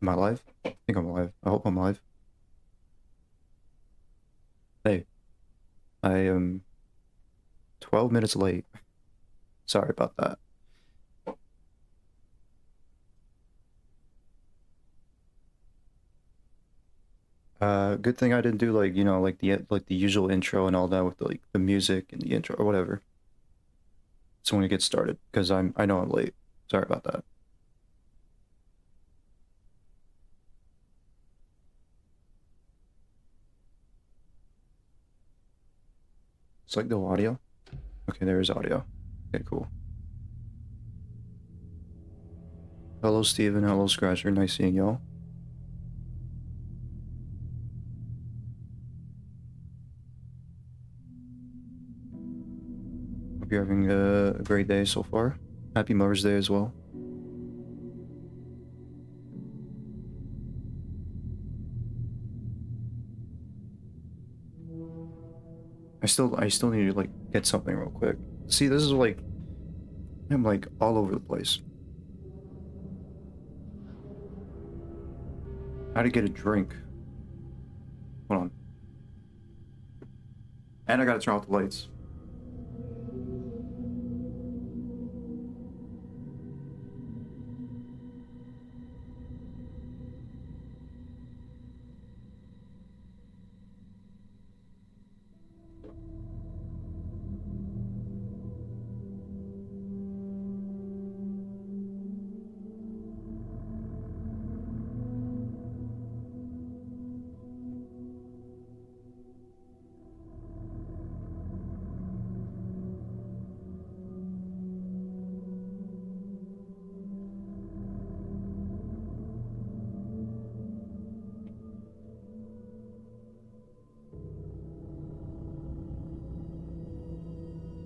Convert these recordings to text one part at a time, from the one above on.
Am I live? I think I'm live. I hope I'm live. Hey, I am 12 minutes late. Sorry about that. Good thing I didn't do like, like the usual intro and all that with like the music and the intro or whatever. So when we get started, because I know I'm late. Sorry about that. It's like no audio. Okay, there is audio. Okay, cool. Hello, Steven. Hello, Scratcher. Nice seeing y'all. Hope you're having a great day so far. Happy Mother's Day as well. I still need to like get something real quick. See, this is like I'm like all over the place. How to get a drink. Hold on. And I gotta turn off the lights.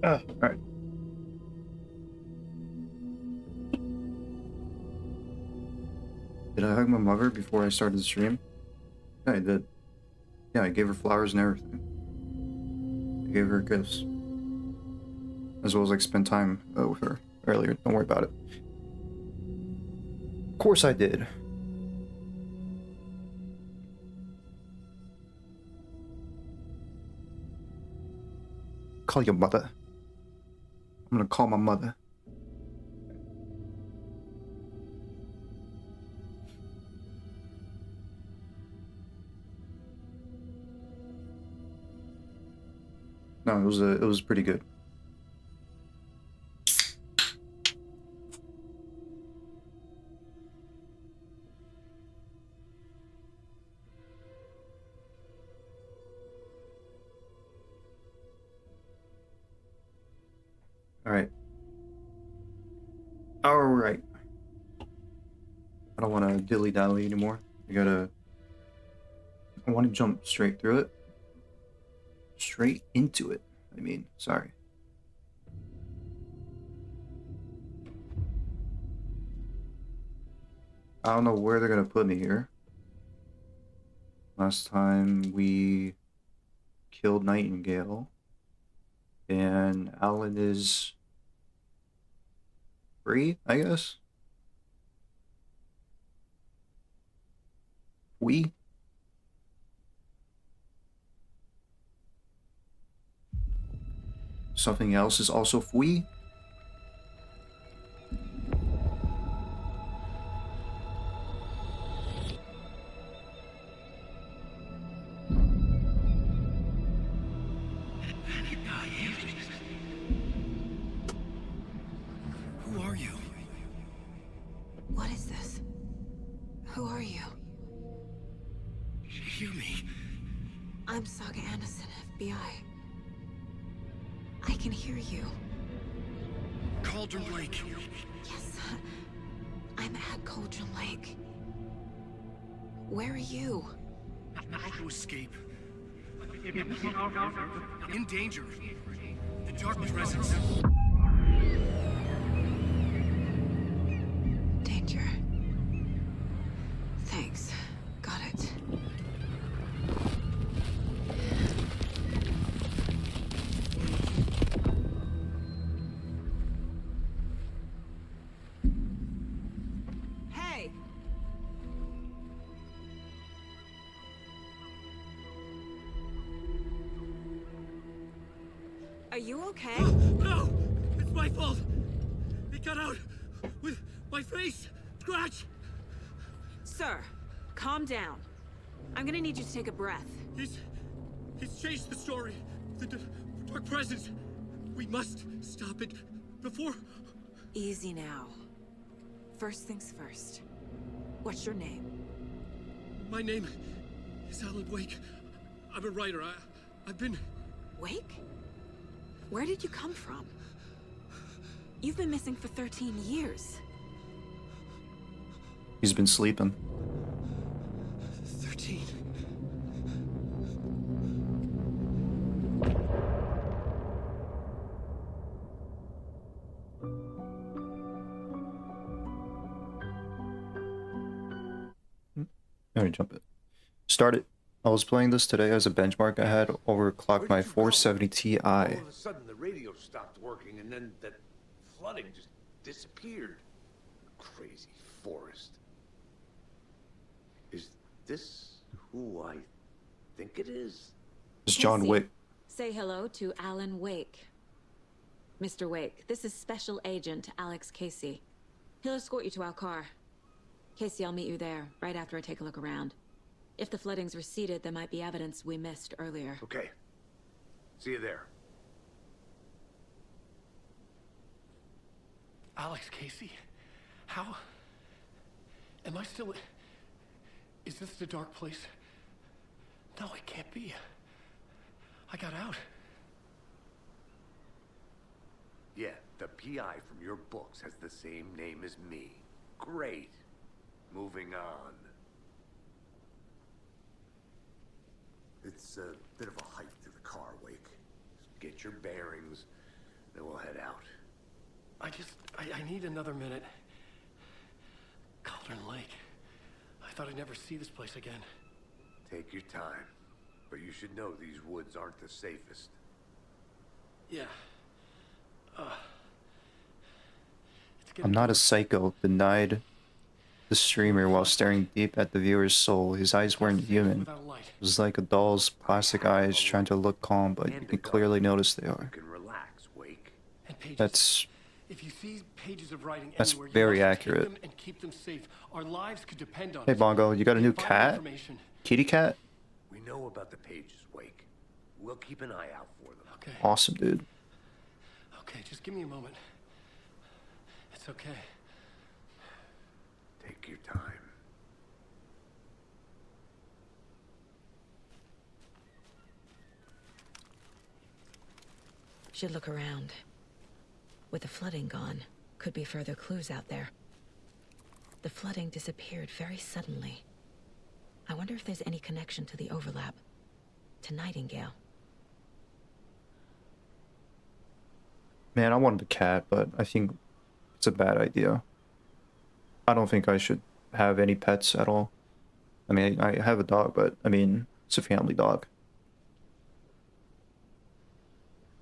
Alright. Did I hug my mother before I started the stream? Yeah, I did. Yeah, I gave her flowers and everything. I gave her gifts. As well as like spend time with her earlier. Don't worry about it. Of course I did. Call your mother. I'm gonna call my mother. No, it was pretty good. Alright. Alright. I don't wanna dilly-dally anymore. I wanna jump straight through it. Straight into it. I mean, sorry. I don't know where they're gonna put me here. Last time we killed Nightingale. And Alan is free, I guess? We? Something else is also free? Who are you? What is this? Who are you? Hear me. I'm Saga Anderson, FBI. I can hear you. Cauldron Lake. Yes, I'm at Cauldron Lake. Where are you? How to escape. In danger. The dark presence. Danger. Thanks. Got it. Hey! Are you okay? No! It's my fault! It got out with my face! Scratch! Sir, calm down. I'm gonna need you to take a breath. He's changed the story. The Dark Presence. We must stop it before... Easy now. First things first. What's your name? My name is Alan Wake. I'm a writer. I've been... Wake? Where did you come from? You've been missing for 13 years. He's been sleeping. 13. Let me jump it. Started. I was playing this today as a benchmark. I had overclocked my 470 Ti. All of a sudden, the radio stopped working, and then that flooding just disappeared. Crazy forest. Is this who I think it is? It's John Casey, Wick. Say hello to Alan Wake. Mr. Wake, this is Special Agent Alex Casey. He'll escort you to our car. Casey, I'll meet you there, right after I take a look around. If the flooding's receded, there might be evidence we missed earlier. Okay. See you there. Alex Casey? How? Am I still... Is this the dark place? No, it can't be. I got out. Yeah, the PI from your books has the same name as me. Great. Moving on. It's a bit of a hike to the car, Wake. Just get your bearings, then we'll head out. I need another minute. Cauldron Lake. I thought I'd never see this place again. Take your time. But you should know these woods aren't the safest. Yeah. I'm not a psycho. Denied the streamer while staring deep at the viewer's soul. His eyes weren't human. Without a light. It was like a doll's plastic eyes trying to look calm, but you can clearly notice they are. You can relax, Wake. And pages. That's If you see pages of writing That's anywhere, you very must accurate. Take them and keep them safe. Our lives could depend on Hey it. Bongo, you got a new Find cat? information. Kitty cat? We know about the pages, Wake. We'll keep an eye out for them. Okay. Awesome, dude. Okay, just give me a moment. It's okay. Take your time. Should look around. With the flooding gone, could be further clues out there. The flooding disappeared very suddenly. I wonder if there's any connection to the overlap. To Nightingale. Man, I wanted a cat, but I think it's a bad idea. I don't think I should have any pets at all. I mean, I have a dog, but I mean, it's a family dog.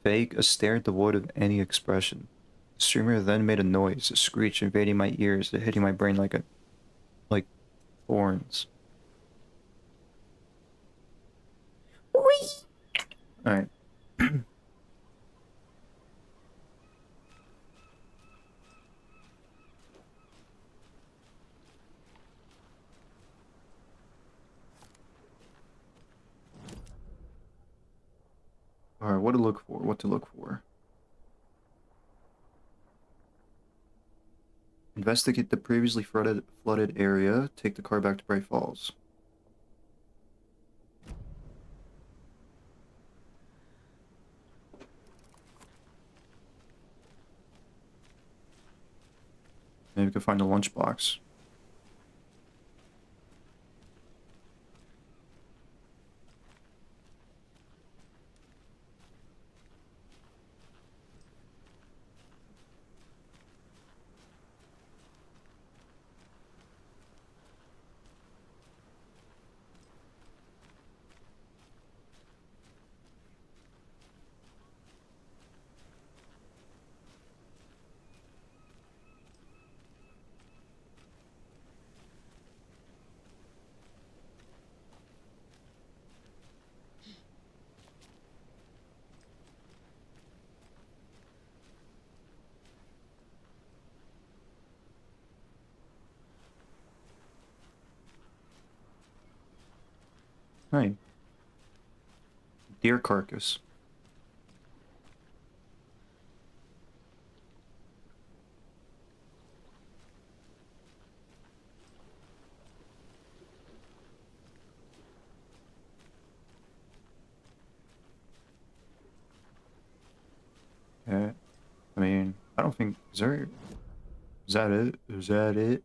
Vague, a stare devoid of any expression. The streamer then made a noise, a screech invading my ears, it hitting my brain like thorns. Alright. Alright, what to look for, what to look for. Investigate the previously flooded area. Take the car back to Bright Falls. Maybe we can find a lunchbox. Hey. Deer carcass. Yeah. I mean, I don't think... Is there... Is that it? Is that it?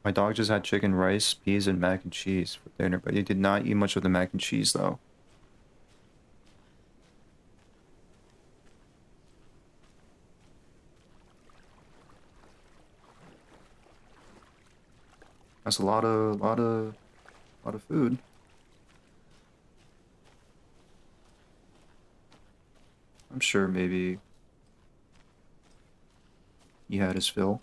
My dog just had chicken, rice, peas, and mac and cheese for dinner, but he did not eat much of the mac and cheese, though. That's a lot of food. I'm sure maybe he had his fill.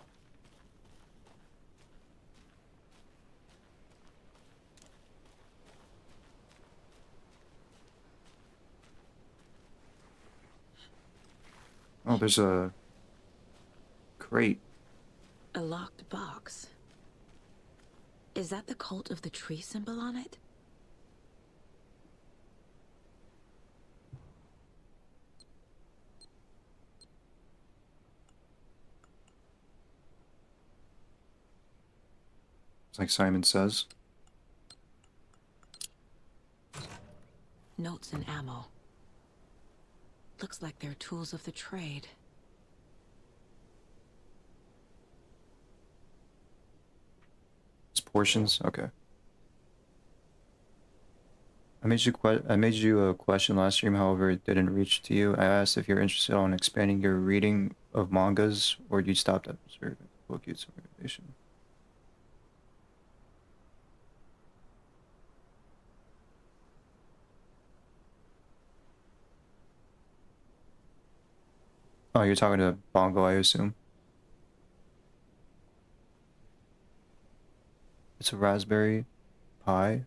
Oh, there's a crate. A locked box. Is that the cult of the tree symbol on it? It's like Simon says. Notes and ammo. Looks like they're tools of the trade. It's portions. Okay. I made you a question last stream, however, it didn't reach to you. I asked if you're interested on expanding your reading of mangas, or you stopped at observing book use organization. Oh, you're talking to Bongo, I assume. It's a Raspberry Pi.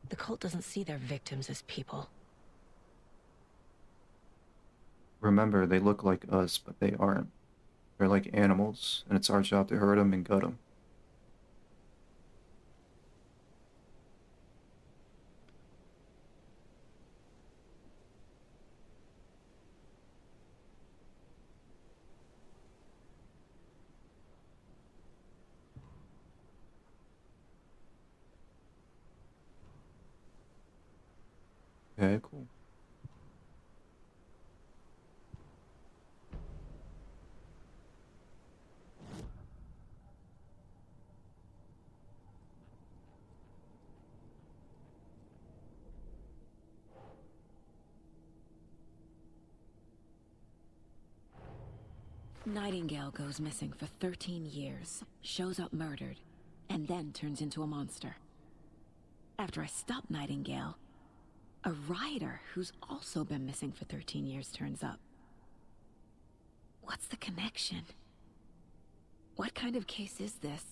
The cult doesn't see their victims as people. Remember, they look like us, but they aren't. They're like animals, and it's our job to hurt them and gut them. Okay, cool. Nightingale goes missing for 13 years, shows up murdered, and then turns into a monster. After I stop Nightingale, a rider who's also been missing for 13 years turns up. What's the connection? What kind of case is this?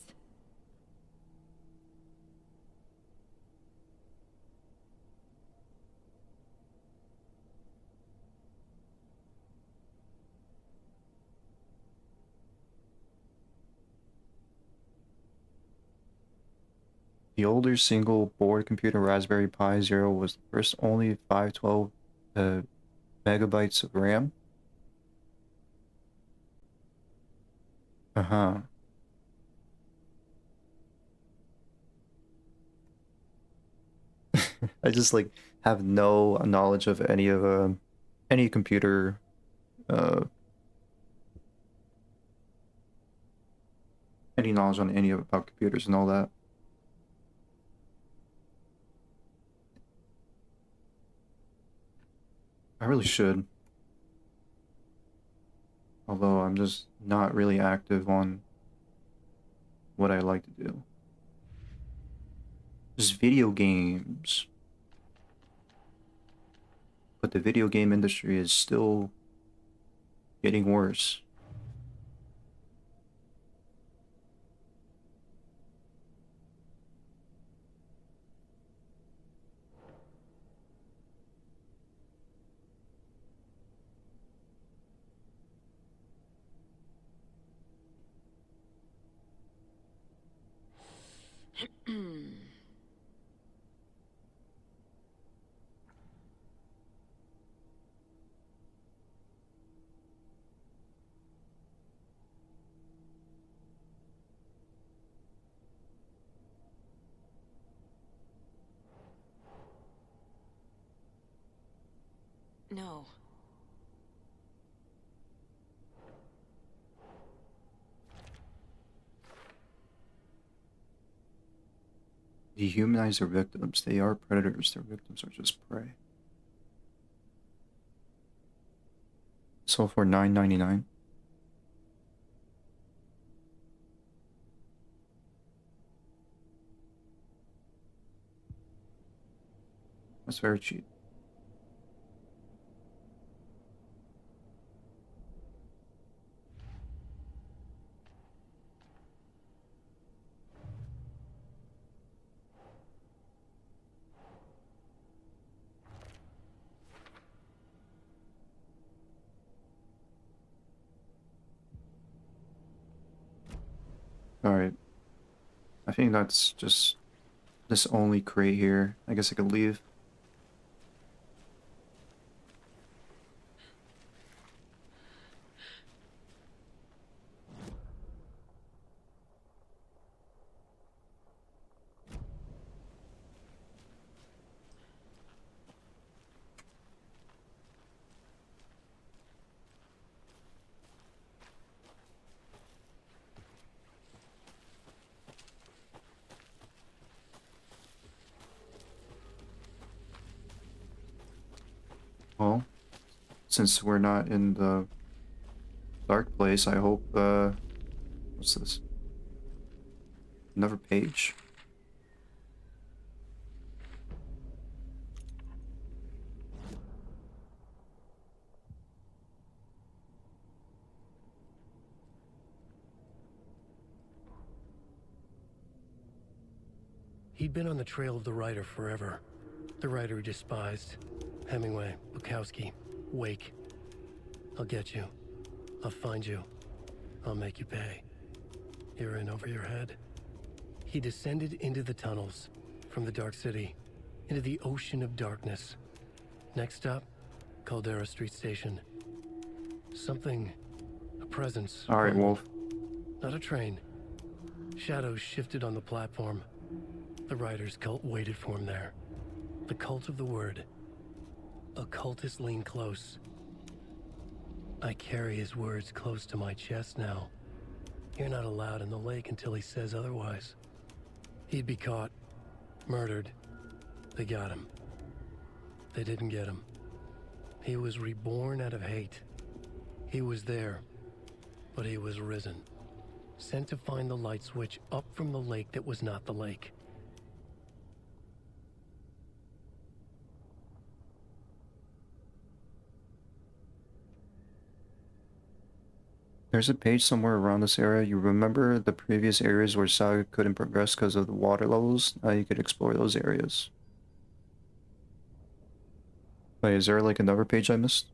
The older single board computer Raspberry Pi Zero was the first only 512 megabytes of RAM. Uh-huh. I just like have no knowledge of any computer uh any knowledge on any of about computers and all that. I really should. Although I'm just not really active on what I like to do. Just video games. but the video game industry is still getting worse. No. Dehumanize their victims. They are predators. Their victims are just prey. So for $9.99. That's very cheap. Alright. I think that's just this only crate here. I guess I could leave. Well, since we're not in the dark place, I hope, what's this? Another page? He'd been on the trail of the writer forever. The writer he despised. Hemingway, Bukowski, Wake. I'll get you. I'll find you. I'll make you pay. You're in over your head. He descended into the tunnels, from the Dark City, into the ocean of darkness. Next stop, Caldera Street Station. Something, a presence. Alright, Wolf. Not a train. Shadows shifted on the platform. The writer's cult waited for him there. The cult of the word. Occultists lean close. I carry his words close to my chest now. You're not allowed in the lake until he says otherwise. He'd be caught, murdered. They got him. They didn't get him. He was reborn out of hate. He was there, but he was risen. Sent to find the light switch up from the lake that was not the lake. There's a page somewhere around this area. You remember the previous areas where Saga couldn't progress because of the water levels? Now you could explore those areas. Wait, is there like another page I missed?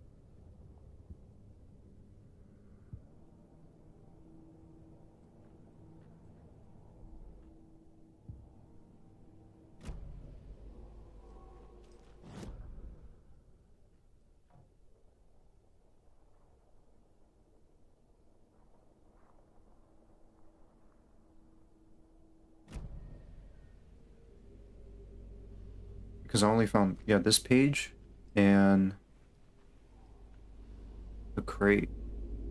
Because I only found, yeah, this page and the crate,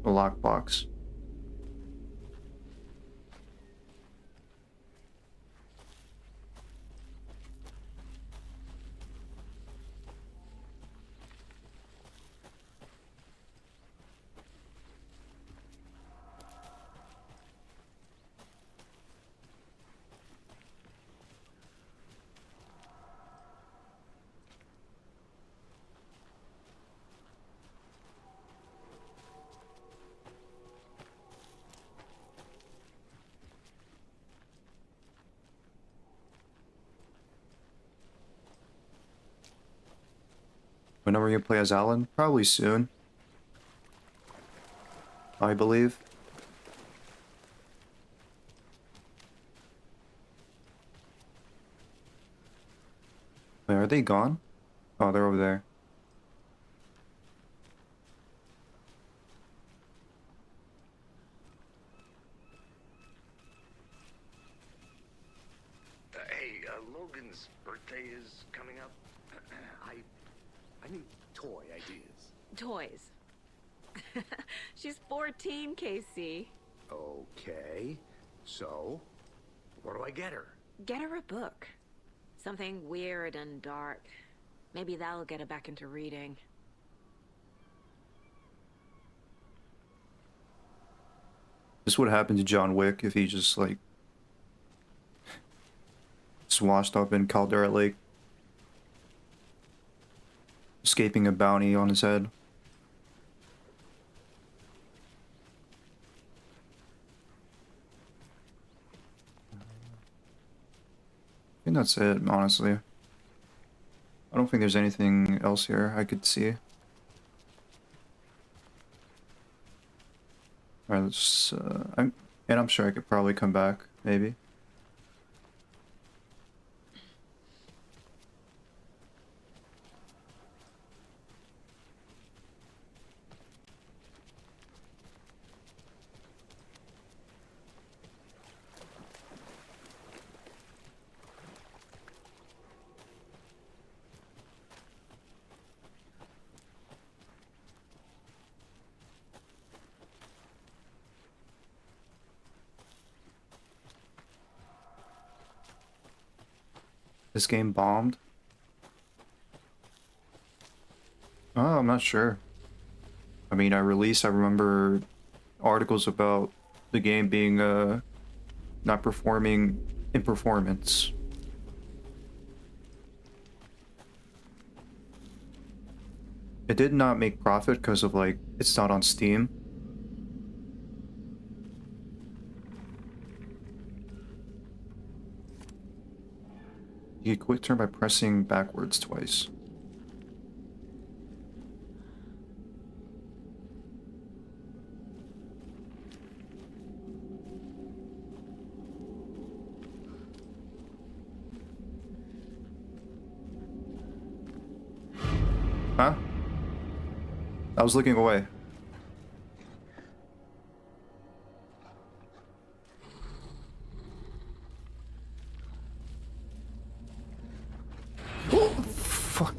the lockbox. When are we gonna play as Alan? Probably soon. I believe. Wait, are they gone? Oh, they're over there. Hey, Logan's birthday is coming up. I need toy ideas. Toys. She's 14, Casey. Okay, so what do I get her? Get her a book. Something weird and dark. Maybe that'll get her back into reading. This would happen to John Wick if he just like washed up in Caldera Lake, escaping a bounty on his head. I think that's it, honestly. I don't think there's anything else here I could see. Alright, let's, I'm sure I could probably come back, maybe. This game bombed? Oh, I'm not sure. I mean, I remember articles about the game being, not performing in performance. It did not make profit because of, like, it's not on Steam. You can quick turn by pressing backwards twice. Huh? I was looking away. Fuck.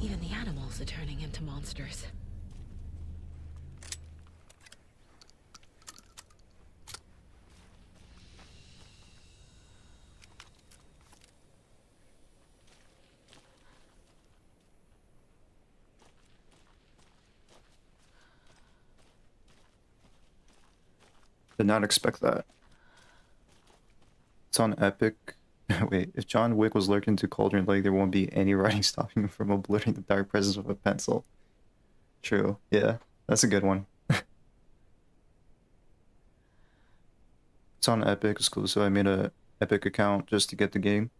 Even the animals are turning into monsters. Did not expect that. It's on Epic. Wait, if John Wick was lurking to Cauldron Lake, there won't be any writing stopping him from obliterating the dark presence of a pencil. True. Yeah, that's a good one. It's on Epic exclusive. I made a Epic account just to get the game.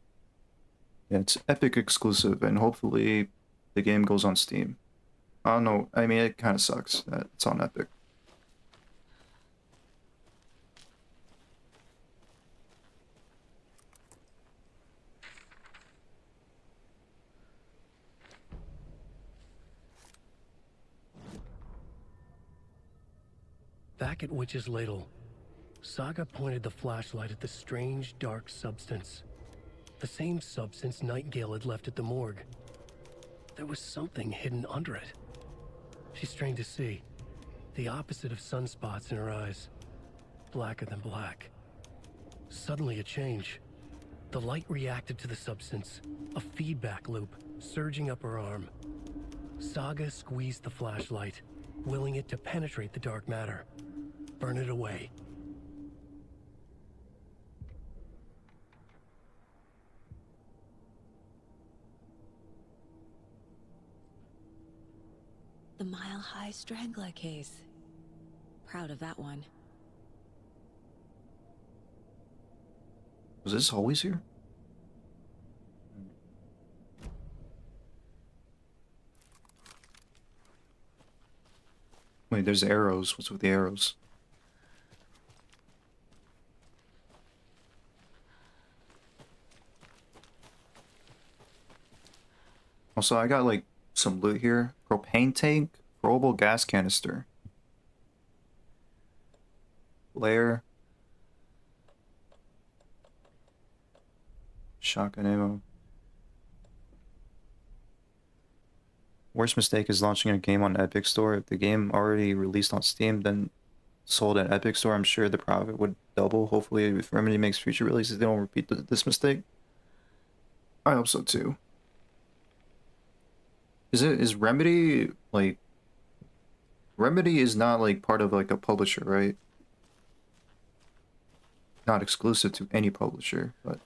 Yeah, it's Epic exclusive, and hopefully the game goes on Steam. I don't know. I mean, it kind of sucks that it's on Epic. Back at Witch's Ladle, Saga pointed the flashlight at the strange, dark substance. The same substance Nightingale had left at the morgue. There was something hidden under it. She strained to see. The opposite of sunspots in her eyes. Blacker than black. Suddenly a change. The light reacted to the substance, a feedback loop surging up her arm. Saga squeezed the flashlight, willing it to penetrate the dark matter, burn it away. The Mile High Strangler case. Proud of that one. Was this always here? Wait, there's arrows. What's with the arrows? Also, I got like some loot here. Propane tank, throwable gas canister. Flare. Shotgun ammo. Worst mistake is launching a game on Epic Store. If the game already released on Steam, then sold at Epic Store, I'm sure the profit would double. Hopefully, if Remedy makes future releases, they don't repeat this mistake. I hope so too. Is Remedy like... Remedy is not like part of like a publisher, right? Not exclusive to any publisher, but...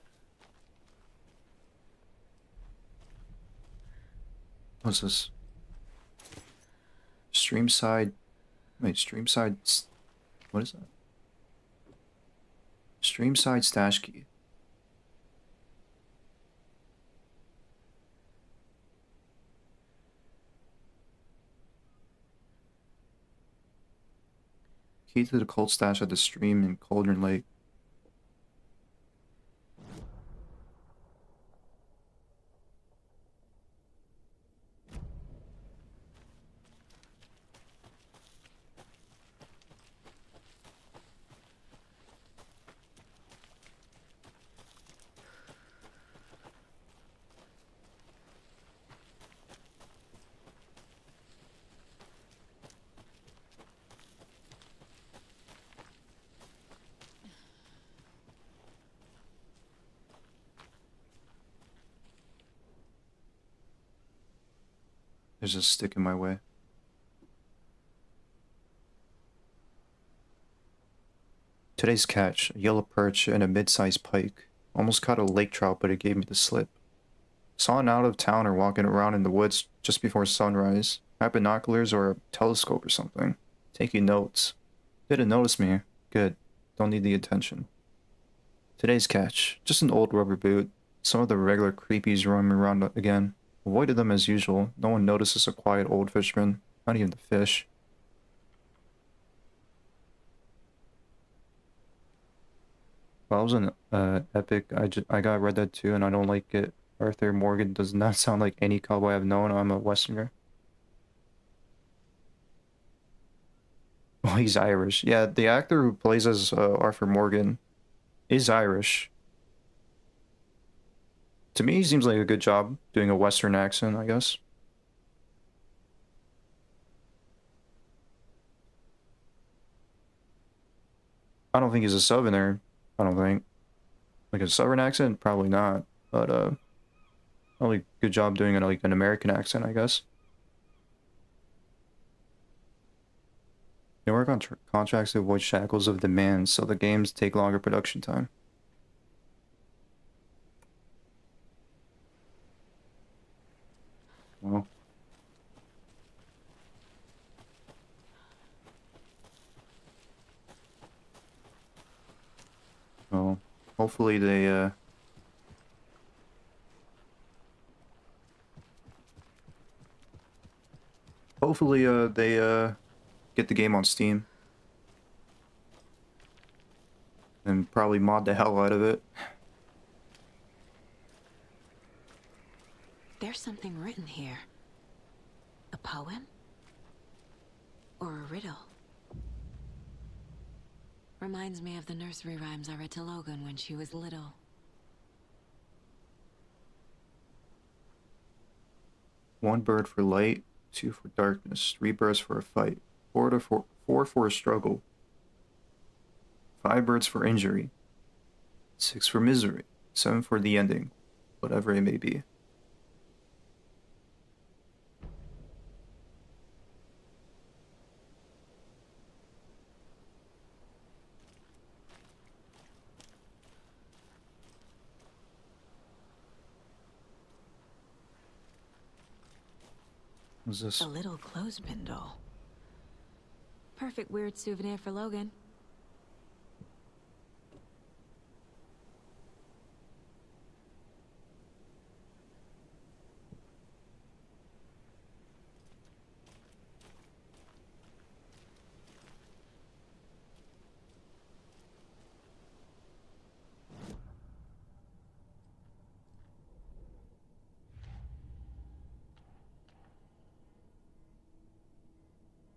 What's this? Streamside... Wait, Streamside... What is that? Streamside stash key. Key to the cult stash at the stream in Cauldron Lake. There's a stick in my way. Today's catch, a yellow perch and a mid-sized pike. Almost caught a lake trout, but it gave me the slip. Saw an out-of-towner walking around in the woods just before sunrise. Had binoculars or a telescope or something. Taking notes. Didn't notice me. Good. Don't need the attention. Today's catch, just an old rubber boot. Some of the regular creepies roaming around again. Avoided them as usual. No one notices a quiet old fisherman. Not even the fish. Well, I was in Epic. I got Red Dead 2 and I don't like it. Arthur Morgan does not sound like any cowboy I've known. I'm a Westerner. Well, he's Irish. Yeah, the actor who plays as Arthur Morgan is Irish. To me, he seems like a good job doing a Western accent, I guess. I don't think he's a Southerner. I don't think. Like a Southern accent? Probably not. But, probably good job doing like an American accent, I guess. They work on contracts to avoid shackles of demand, so the games take longer production time. Well. Well, hopefully they, get the game on Steam. And probably mod the hell out of it. There's something written here. A poem? Or a riddle? Reminds me of the nursery rhymes I read to Logan when she was little. One bird for light, two for darkness, three birds for a fight, four for a struggle, five birds for injury, six for misery, 7 for the ending, whatever it may be. What's this? A little clothespin doll. Perfect weird souvenir for Logan.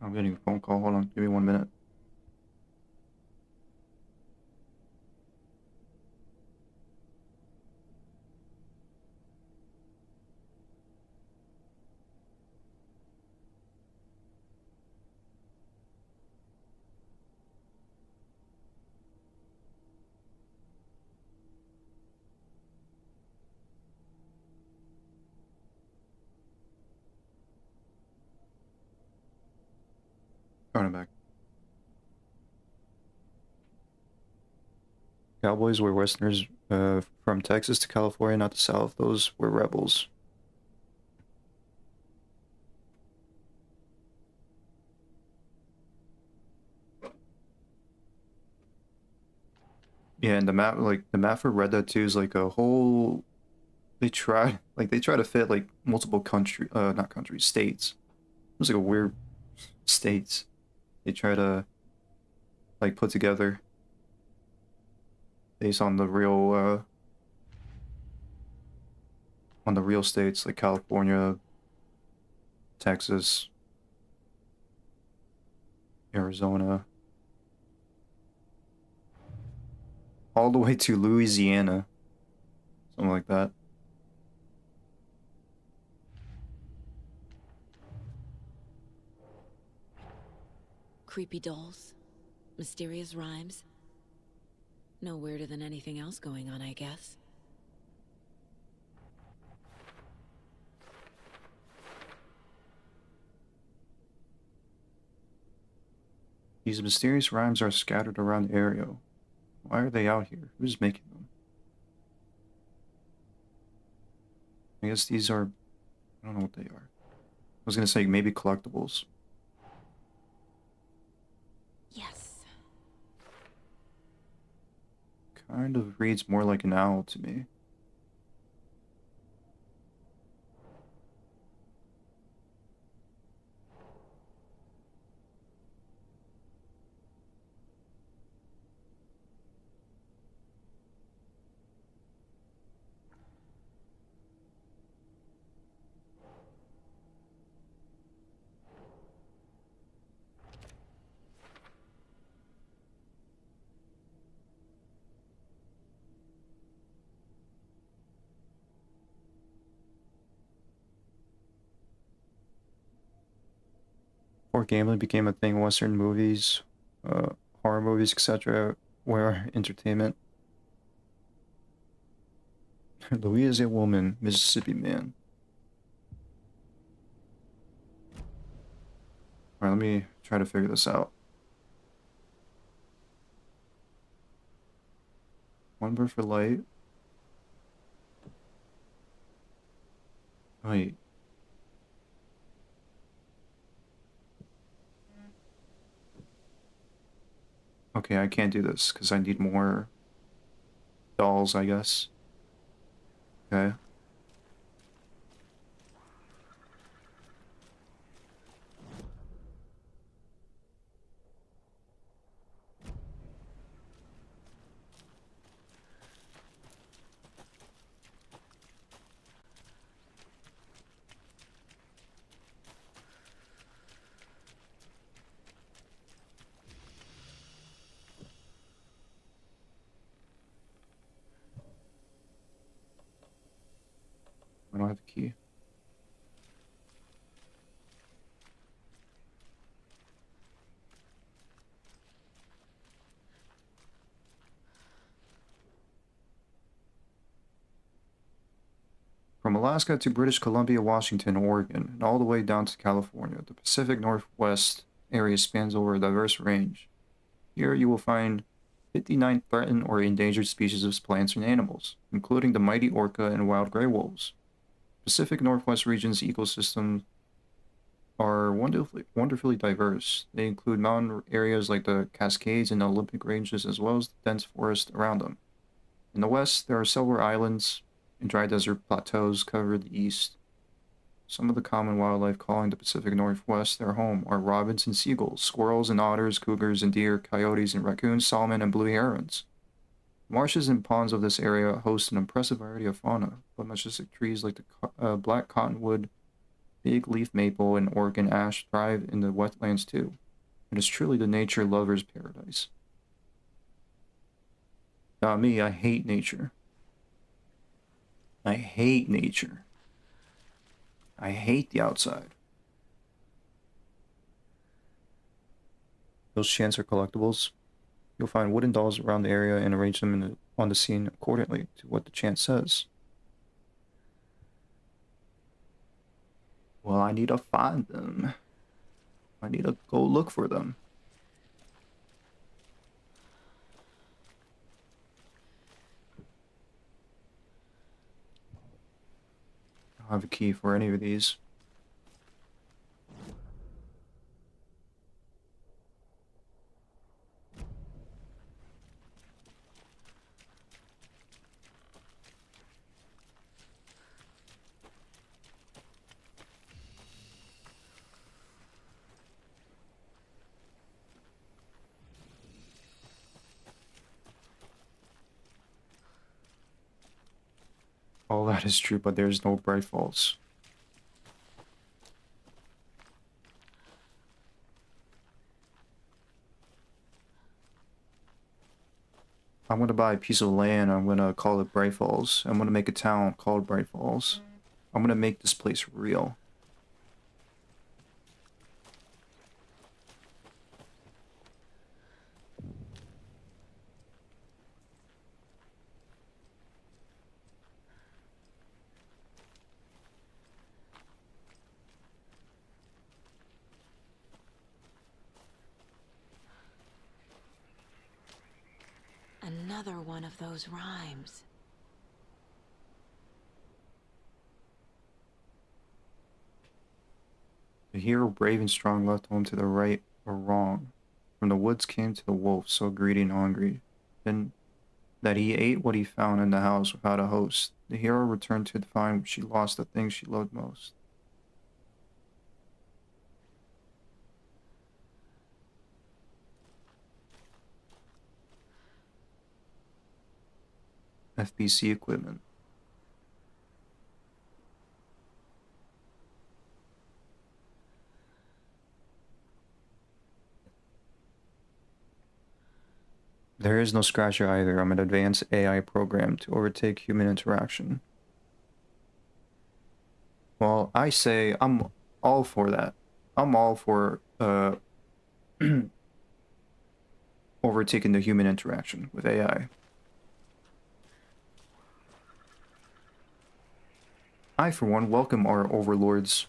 I'm getting a phone call. Hold on, give me 1 minute. Coming back. Cowboys were Westerners from Texas to California, not the South. Those were rebels. Yeah, and the map, like the map for Red Dead 2 is like a whole. They try to fit like multiple not countries, states. It was like a weird states. They try to like put together based on the real states like California, Texas, Arizona, all the way to Louisiana, something like that. Creepy dolls. Mysterious rhymes. No weirder than anything else going on, I guess. These mysterious rhymes are scattered around the area. Why are they out here? Who's making them? I guess these are... I don't know what they are. I was gonna say maybe collectibles. Yes. Kind of reads more like an owl to me. Before gambling became a thing, Western movies, horror movies, etc., were entertainment. Louis is a woman, Mississippi man. Alright, let me try to figure this out. One bird for light. Wait. Okay, I can't do this because I need more dolls, I guess. Okay. I don't have the key. From Alaska to British Columbia, Washington, Oregon, and all the way down to California, the Pacific Northwest area spans over a diverse range. Here you will find 59 threatened or endangered species of plants and animals, including the mighty orca and wild gray wolves. Pacific Northwest region's ecosystems are wonderfully diverse. They include mountain areas like the Cascades and Olympic Ranges, as well as the dense forest around them. In the west, there are several islands and dry desert plateaus cover the east. Some of the common wildlife calling the Pacific Northwest their home are robins and seagulls, squirrels and otters, cougars and deer, coyotes and raccoons, salmon and blue herons. Marshes and ponds of this area host an impressive variety of fauna, but majestic trees like the black cottonwood, big leaf maple, and Oregon ash thrive in the wetlands too. It is truly the nature lover's paradise. Me, I hate nature. I hate nature. I hate the outside. Those chants are collectibles. You'll find wooden dolls around the area and arrange them on the scene accordingly to what the chant says. Well, I need to find them. I need to go look for them. I don't have a key for any of these. All that is true, but there's no Bright Falls. I'm gonna buy a piece of land. I'm gonna call it Bright Falls. I'm gonna make a town called Bright Falls. I'm gonna make this place real. Another one of those rhymes. The hero brave and strong left home to the right or wrong. From the woods came to the wolf, so greedy and hungry. Then that he ate what he found in the house without a host. The hero returned to find she lost the thing she loved most. FBC equipment. There is no scratcher either. I'm an advanced AI program to overtake human interaction. Well, I say I'm all for that. I'm all for overtaking the human interaction with AI. I, for one, welcome our overlords.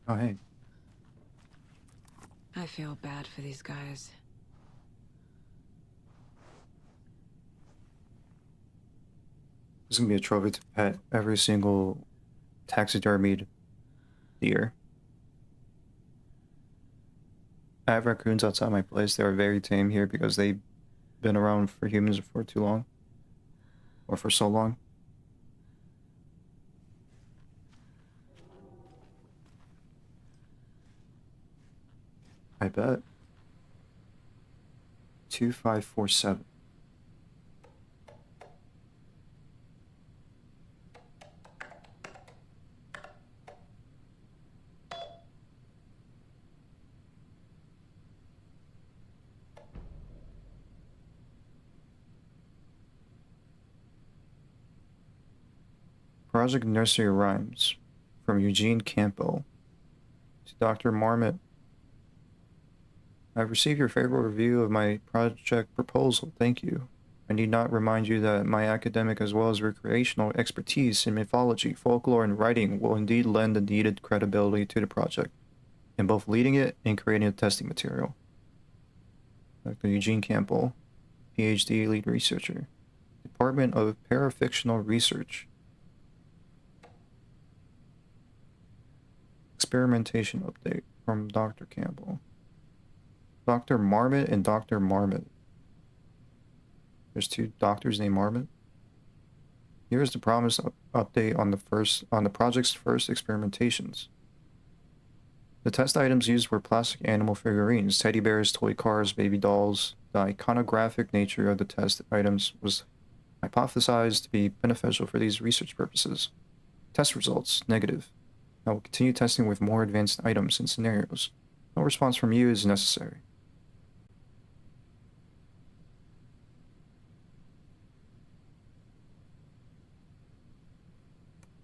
Oh, hey. I feel bad for these guys. This is gonna be a trophy to pet every single taxidermied deer. I have raccoons outside my place. They are very tame here because they've been around for humans for too long. Or for so long. I bet. 2547. Project Nursery Rhymes from Eugene Campbell to Dr. Marmot. I've received your favorable review of my project proposal. Thank you. I need not remind you that my academic as well as recreational expertise in mythology, folklore, and writing will indeed lend the needed credibility to the project, in both leading it and creating the testing material. Dr. Eugene Campbell, PhD lead researcher, Department of Parafictional Research. Experimentation update from Dr. Campbell. Dr. Marmot and Dr. Marmot. There's two doctors named Marmot. Here's the promised update on the project's first experimentations. The test items used were plastic animal figurines, teddy bears, toy cars, baby dolls. The iconographic nature of the test items was hypothesized to be beneficial for these research purposes. Test results, negative. I will continue testing with more advanced items and scenarios. No response from you is necessary.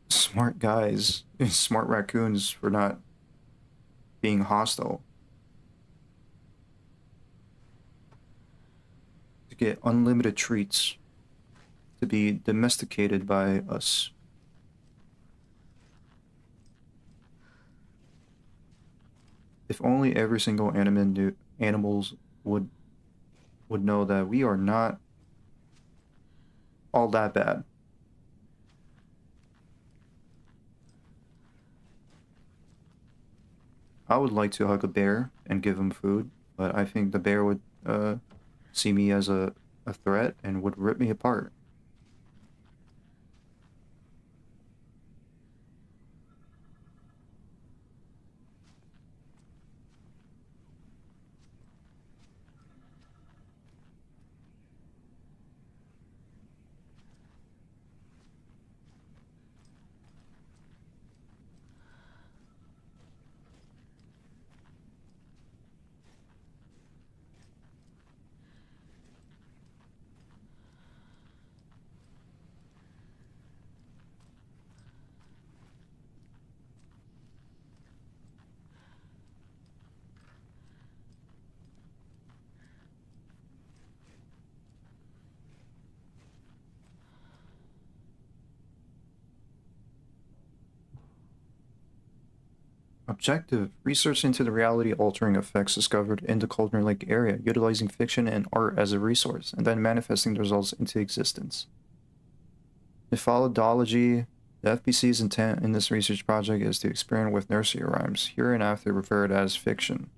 Smart guys, smart raccoons for not being hostile. To get unlimited treats. To be domesticated by us. If only every single animals would know that we are not all that bad. I would like to hug a bear and give him food, but I think the bear would see me as a threat and would rip me apart. Objective: research into the reality-altering effects discovered in the Cauldron Lake area, utilizing fiction and art as a resource, and then manifesting the results into existence. Mythologology: the FBC's intent in this research project is to experiment with nursery rhymes, hereinafter referred as fiction,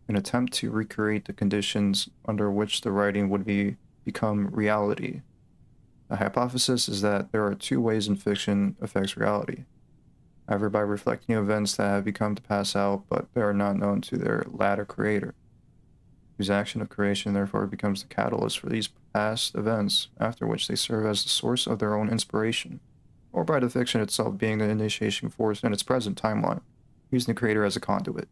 an attempt to recreate the conditions under which the writing would become reality. The hypothesis is that there are two ways in fiction affects reality. Either by reflecting events that have become to pass out, but they are not known to their latter creator, whose action of creation therefore becomes the catalyst for these past events, after which they serve as the source of their own inspiration, or by the fiction itself being the initiation force in its present timeline, using the creator as a conduit.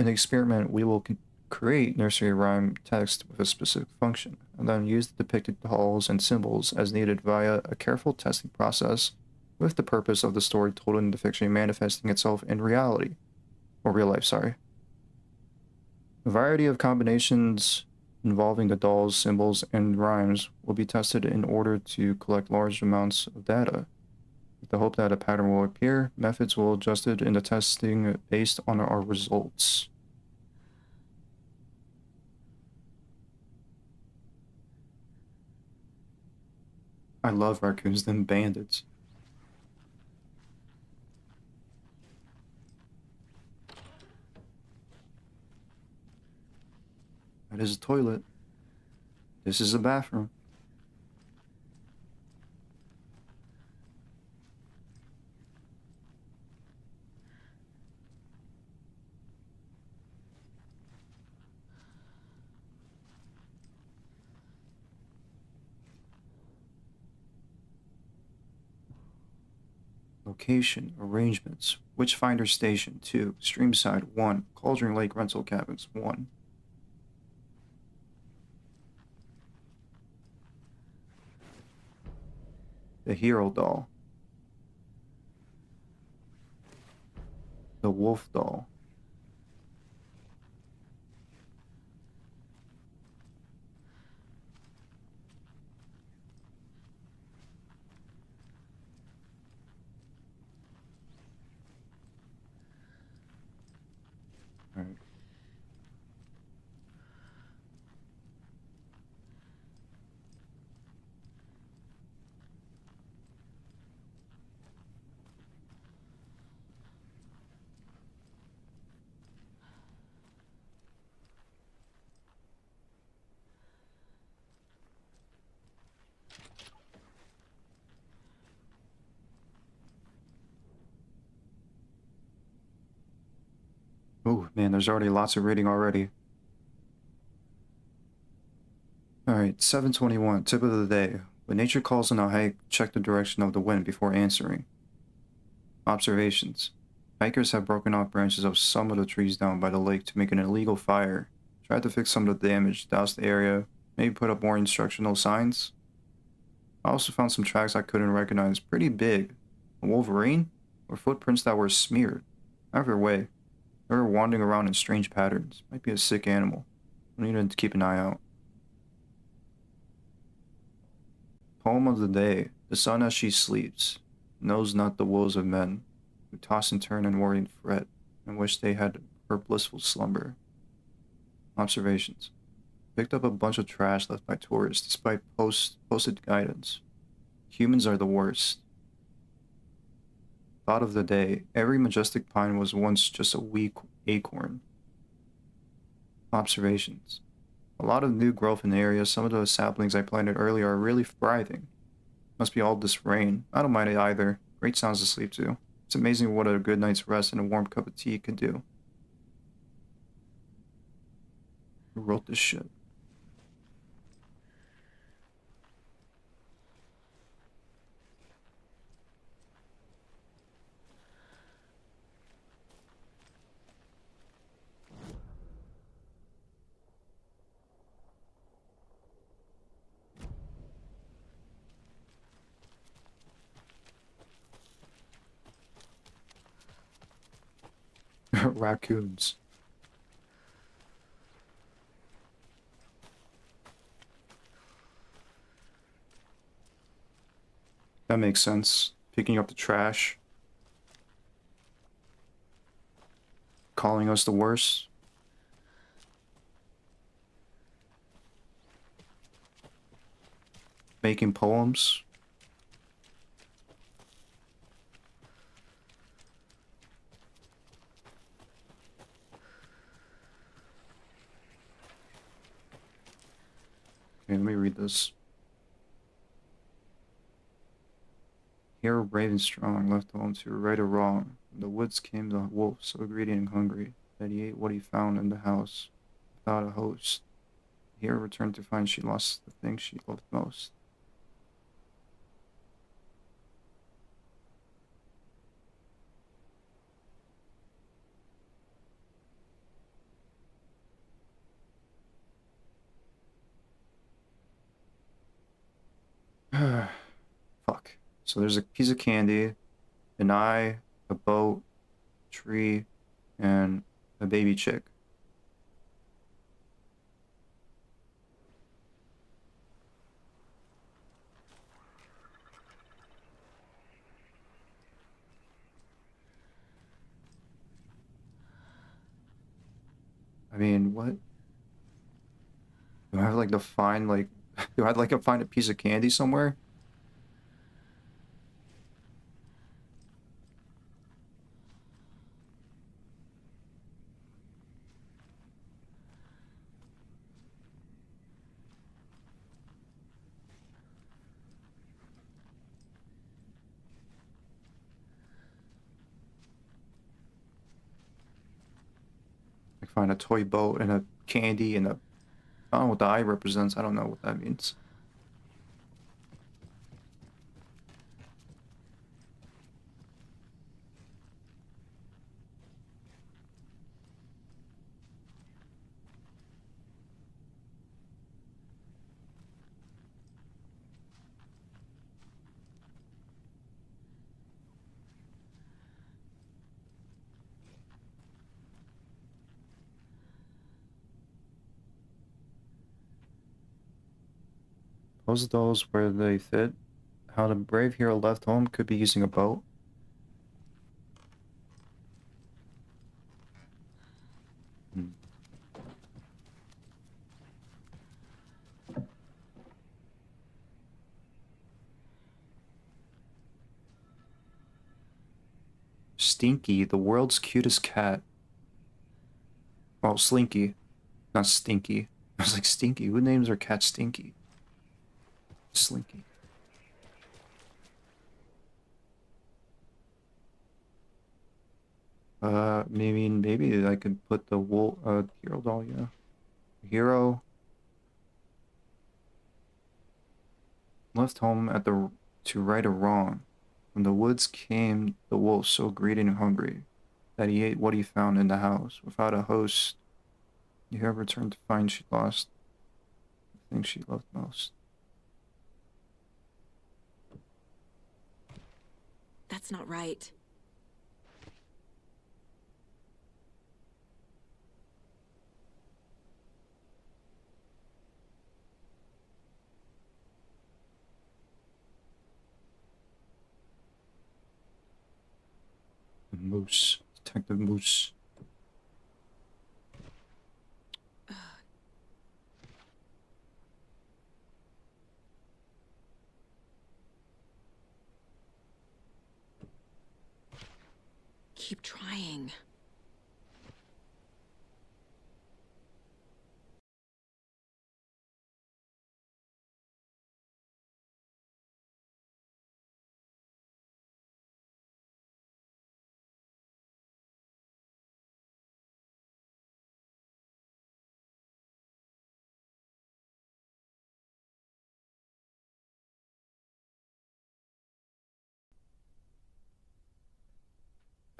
In the experiment, we will create nursery rhyme text with a specific function, and then use the depicted dolls and symbols as needed via a careful testing process, with the purpose of the story told in the fiction manifesting itself in reality, or real life, sorry. A variety of combinations involving the dolls, symbols, and rhymes will be tested in order to collect large amounts of data. With the hope that a pattern will appear, methods will adjust it in the testing based on our results. I love raccoons, them bandits. That is a toilet. This is a bathroom. Location, arrangements, Witchfinder Station 2, Streamside 1, Cauldron Lake Rental Cabins 1. The Hero Doll. The Wolf Doll. All right. Oh man, there's already lots of reading already. Alright, 7:21, tip of the day. When nature calls on a hike, check the direction of the wind before answering. Observations. Hikers have broken off branches of some of the trees down by the lake to make an illegal fire. Tried to fix some of the damage, douse the area, maybe put up more instructional signs. I also found some tracks I couldn't recognize, pretty big. A wolverine? Or footprints that were smeared. Either way, they were wandering around in strange patterns. Might be a sick animal. I need to keep an eye out. Poem of the day. The sun as she sleeps knows not the woes of men, who toss and turn and worry and fret, and wish they had her blissful slumber. Observations. Picked up a bunch of trash left by tourists despite posted guidance. Humans are the worst. Thought of the day. Every majestic pine was once just a weak acorn. Observations. A lot of new growth in the area. Some of the saplings I planted earlier are really thriving. Must be all this rain. I don't mind it either. Great sounds to sleep to. It's amazing what a good night's rest and a warm cup of tea could do. Who wrote this shit? Raccoons. That makes sense. Picking up the trash. Calling us the worst. Making poems. Okay, let me read this. Hero brave and strong, left home to right or wrong. In the woods came the wolf, so greedy and hungry, that he ate what he found in the house, without a host. The hero returned to find she lost the thing she loved most. Fuck. So there's a piece of candy, an eye, a boat, tree, and a baby chick. I mean, what? Do I have like to find like do I like to find a piece of candy somewhere? Like find a toy boat and a candy and a I don't know what the eye represents. I don't know what that means. Close the doors where they fit. How the brave hero left home could be using a boat. Hmm. Stinky, the world's cutest cat. Oh, Slinky, not Stinky. I was like, Stinky? Who names their cat Stinky? Slinky. Maybe I could put the hero doll, yeah. Hero left home to right a wrong. When the woods came, the wolf so greedy and hungry that he ate what he found in the house. Without a host, he ever returned to find she lost the thing she loved most. That's not right. The Moose. Detective Moose. Keep trying.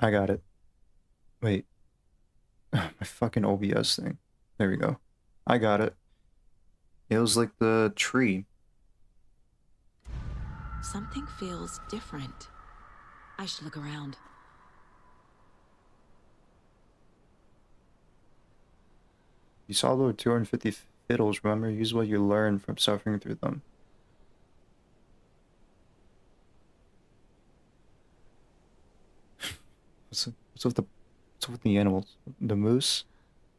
I got it. Wait. My fucking OBS thing. There we go. I got it. It was like the tree. Something feels different. I should look around. You saw the 250 fiddles, remember? Use what you learned from suffering through them. What's with the animals? The moose?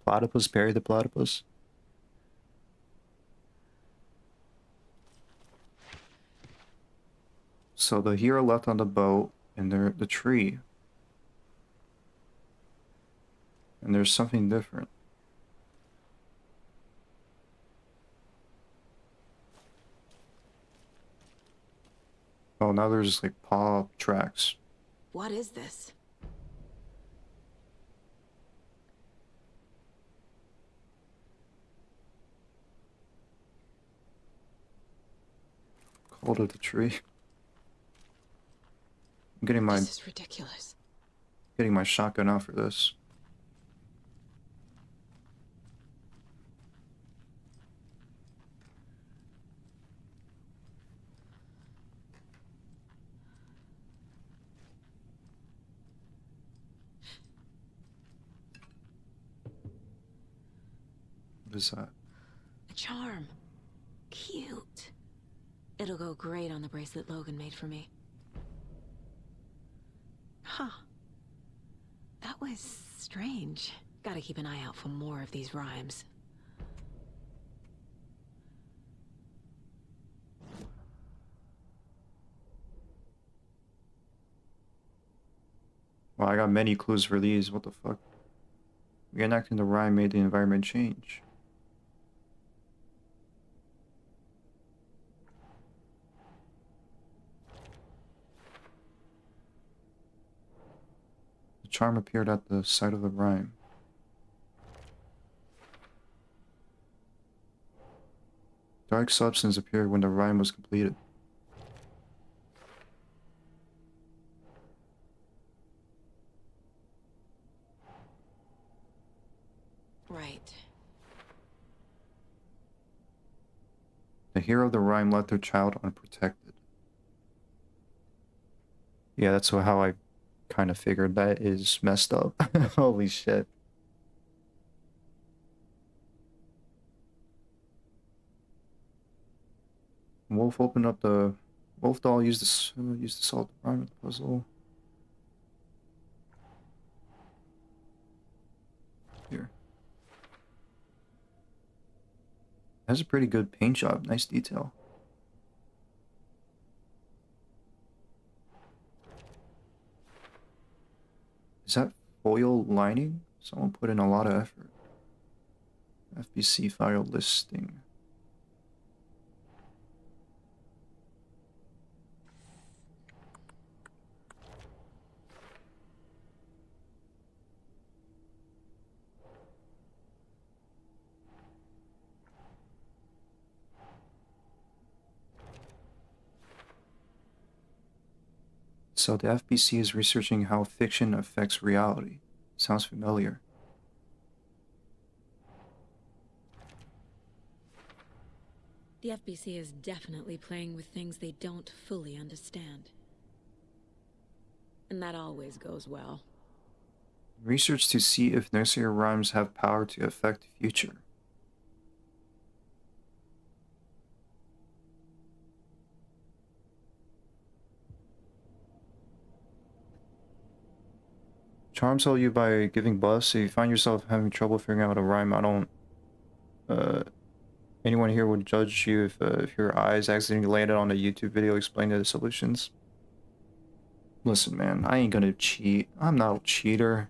Platypus, Perry the platypus? So the hero left on the boat and the tree. And there's something different. Oh, now there's like paw tracks. What is this? Call to the tree. I'm This is ridiculous. getting my shotgun out for this. What is that? A charm. Cute. It'll go great on the bracelet Logan made for me. Huh. That was strange. Gotta keep an eye out for more of these rhymes. Well, I got many clues for these. What the fuck? Reenacting the rhyme made the environment change. The charm appeared at the site of the rhyme. Dark substance appeared when the rhyme was completed. Right. The hero of the rhyme left their child unprotected. Yeah, that's how I kind of figured. That is messed up. Holy shit. Wolf opened up the Wolf doll. Used to solve the prime puzzle. Here. Has a pretty good paint job. Nice detail. Is that foil lining? Someone put in a lot of effort. FBC file listing. So the FBC is researching how fiction affects reality. Sounds familiar. The FBC is definitely playing with things they don't fully understand. And that always goes well. Research to see if nursery rhymes have power to affect the future. Charms help you by giving buffs. If you find yourself having trouble figuring out a rhyme, anyone here would judge you if your eyes accidentally landed on a YouTube video explaining the solutions. Listen, man, I ain't gonna cheat. I'm not a cheater.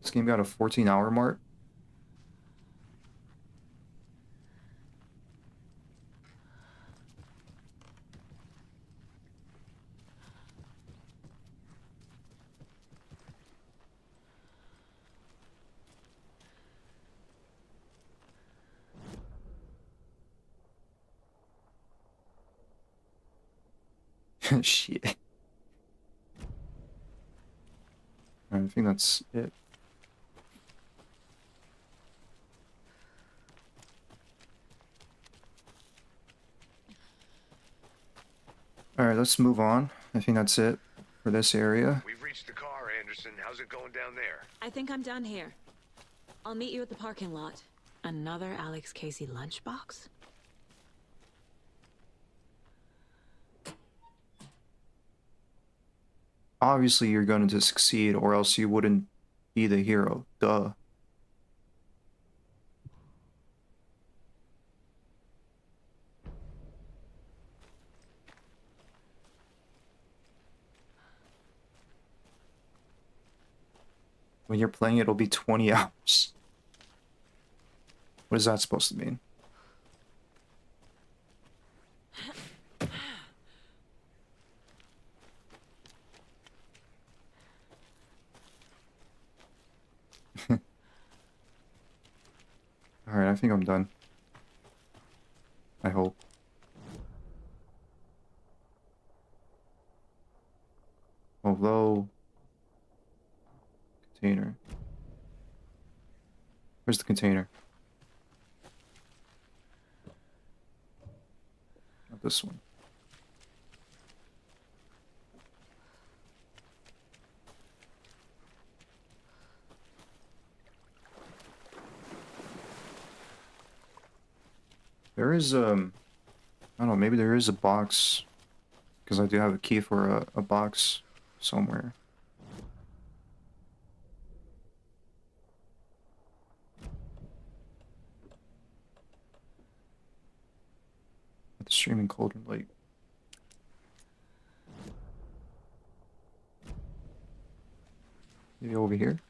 This game got a 14-hour mark. Shit. I think that's it. Alright, let's move on. I think that's it for this area. We've reached the car, Anderson. How's it going down there? I think I'm done here. I'll meet you at the parking lot. Another Alex Casey lunchbox? Obviously, you're going to succeed, or else you wouldn't be the hero. Duh. When you're playing, it'll be 20 hours. What is that supposed to mean? Alright, I think I'm done. I hope. Although... Container. Where's the container? Not this one. There is, I don't know, maybe there is a box, because I do have a key for a box somewhere. At the Streaming Cauldron Lake. Maybe over here?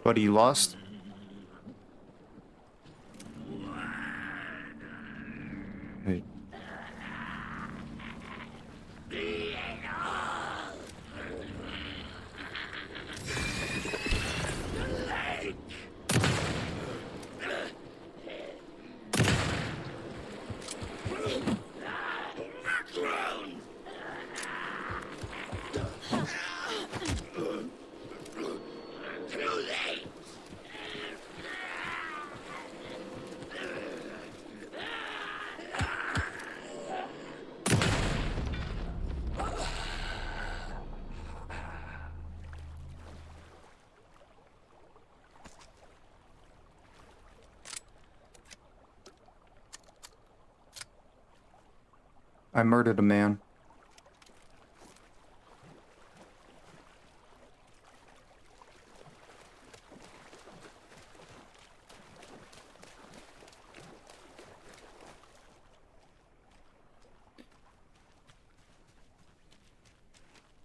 Buddy, you lost? Hey. I murdered a man.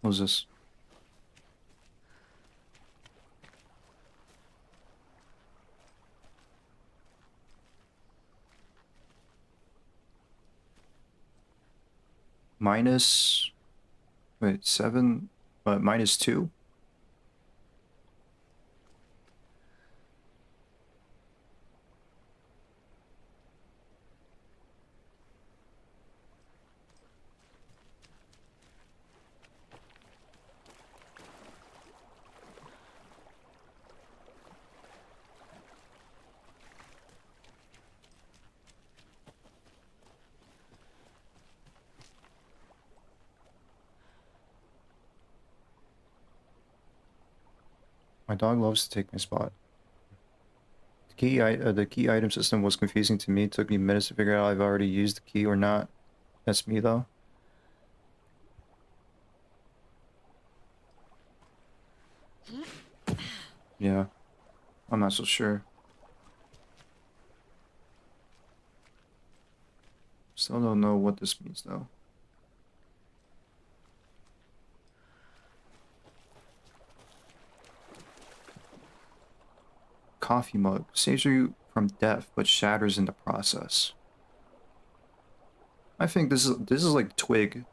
What was this? Minus, wait, 7, minus 2? My dog loves to take my spot. The key item system was confusing to me. It took me minutes to figure out if I've already used the key or not. That's me though. Yeah, I'm not so sure. Still don't know what this means though. Coffee mug saves you from death but shatters in the process. I think this is like twig,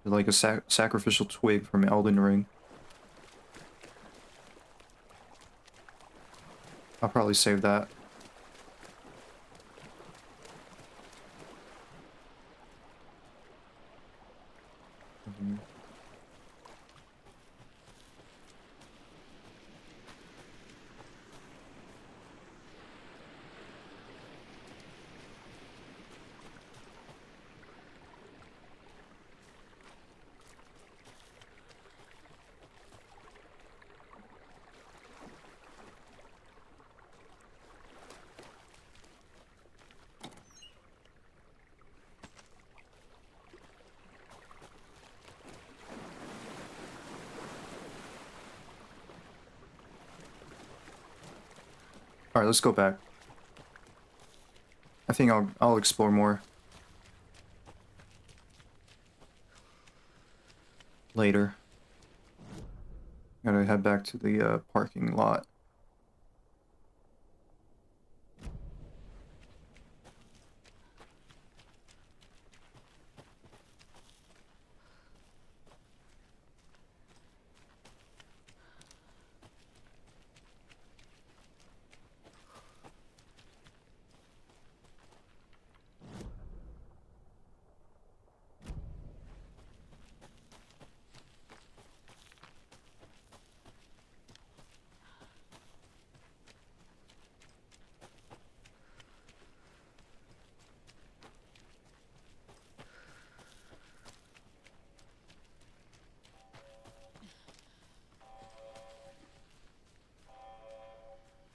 like a sacrificial twig from Elden Ring. I'll probably save that. All right, let's go back. I think I'll explore more later. Gotta head back to the parking lot.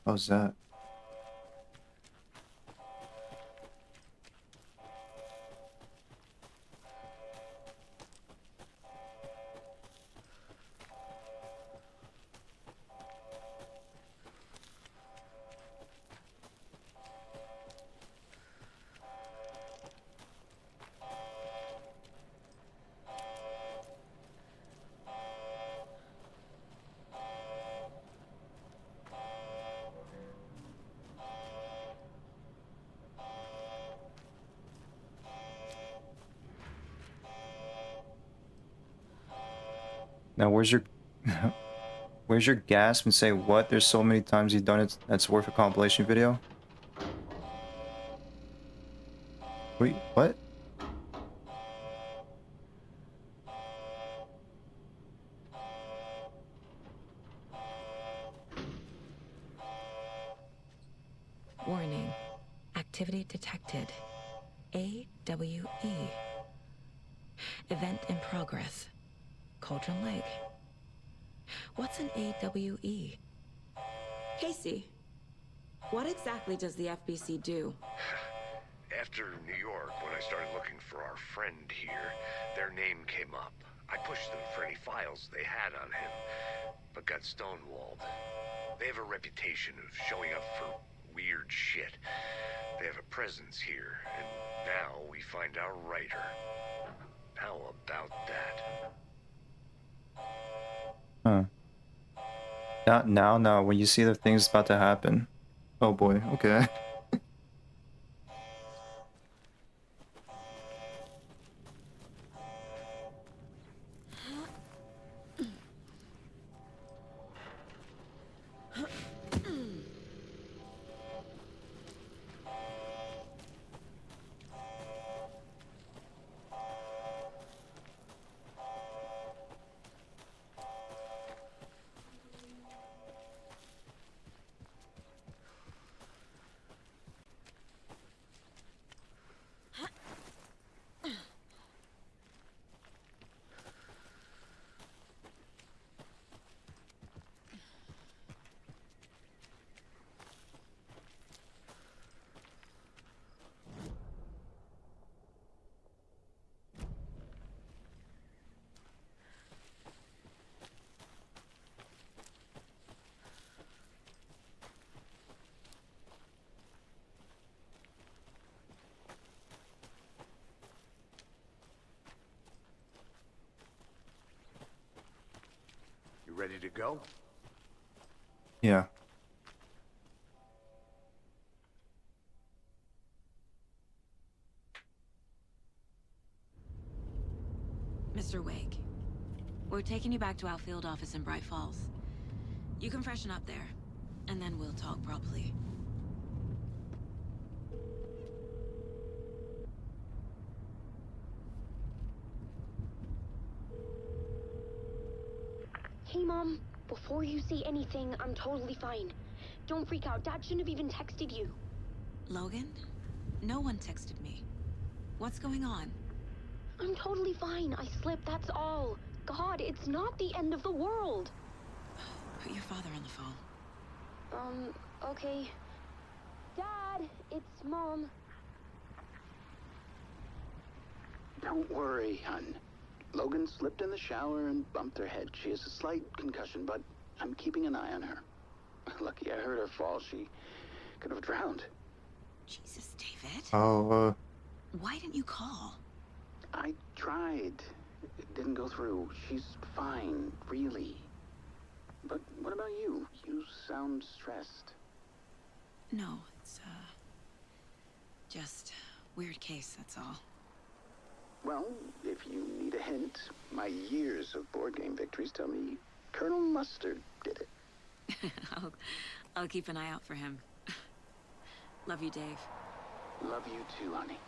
How's that? Now where's your where's your gasp and say what? There's so many times you've done it that's worth a compilation video. Wait, what? Warning. Activity detected. AWE. Event in progress. Cauldron Lake. What's an AWE? Casey, what exactly does the FBC do? After New York, when I started looking for our friend here, their name came up. I pushed them for any files they had on him, but got stonewalled. They have a reputation of showing up for weird shit. They have a presence here, and now we find our writer. How about that? Huh. Not now, no. When you see the things about to happen. Oh boy, okay. You ready to go? Yeah. Mr. Wake, we're taking you back to our field office in Bright Falls. You can freshen up there, and then we'll talk properly. Hey, Mom. Before you say anything, I'm totally fine. Don't freak out. Dad shouldn't have even texted you. Logan? No one texted me. What's going on? I'm totally fine. I slipped, that's all. God, it's not the end of the world. Put your father on the phone. Okay. Dad, it's Mom. Don't worry, hun. Logan slipped in the shower and bumped her head. She has a slight concussion, but I'm keeping an eye on her. Lucky I heard her fall. She could have drowned. Jesus, David. Oh, Why didn't you call? I tried. It didn't go through. She's fine, really. But what about you? You sound stressed. No, it's, just weird case, that's all. Well, if you need a hint, my years of board game victories tell me Colonel Mustard did it. I'll keep an eye out for him. Love you, Dave. Love you too, honey.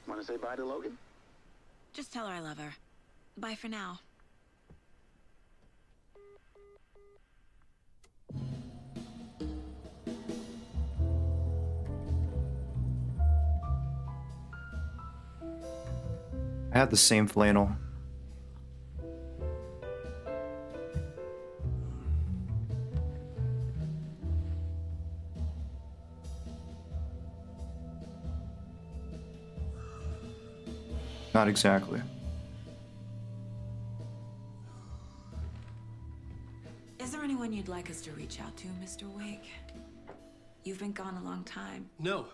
Want to say bye to Logan? Just tell her I love her. Bye for now. I had the same flannel. Not exactly. Is there anyone you'd like us to reach out to, Mr. Wake? You've been gone a long time. No.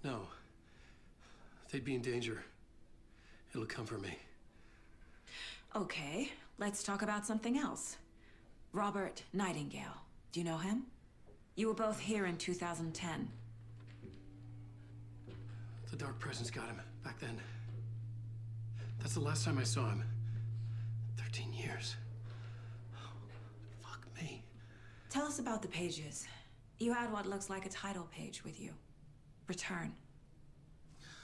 No. They'd be in danger. It'll come for me. Okay, let's talk about something else. Robert Nightingale. Do you know him? You were both here in 2010. The Dark Presence got him back then. That's the last time I saw him. 13 years. Oh, fuck me. Tell us about the pages. You had what looks like a title page with you. Return.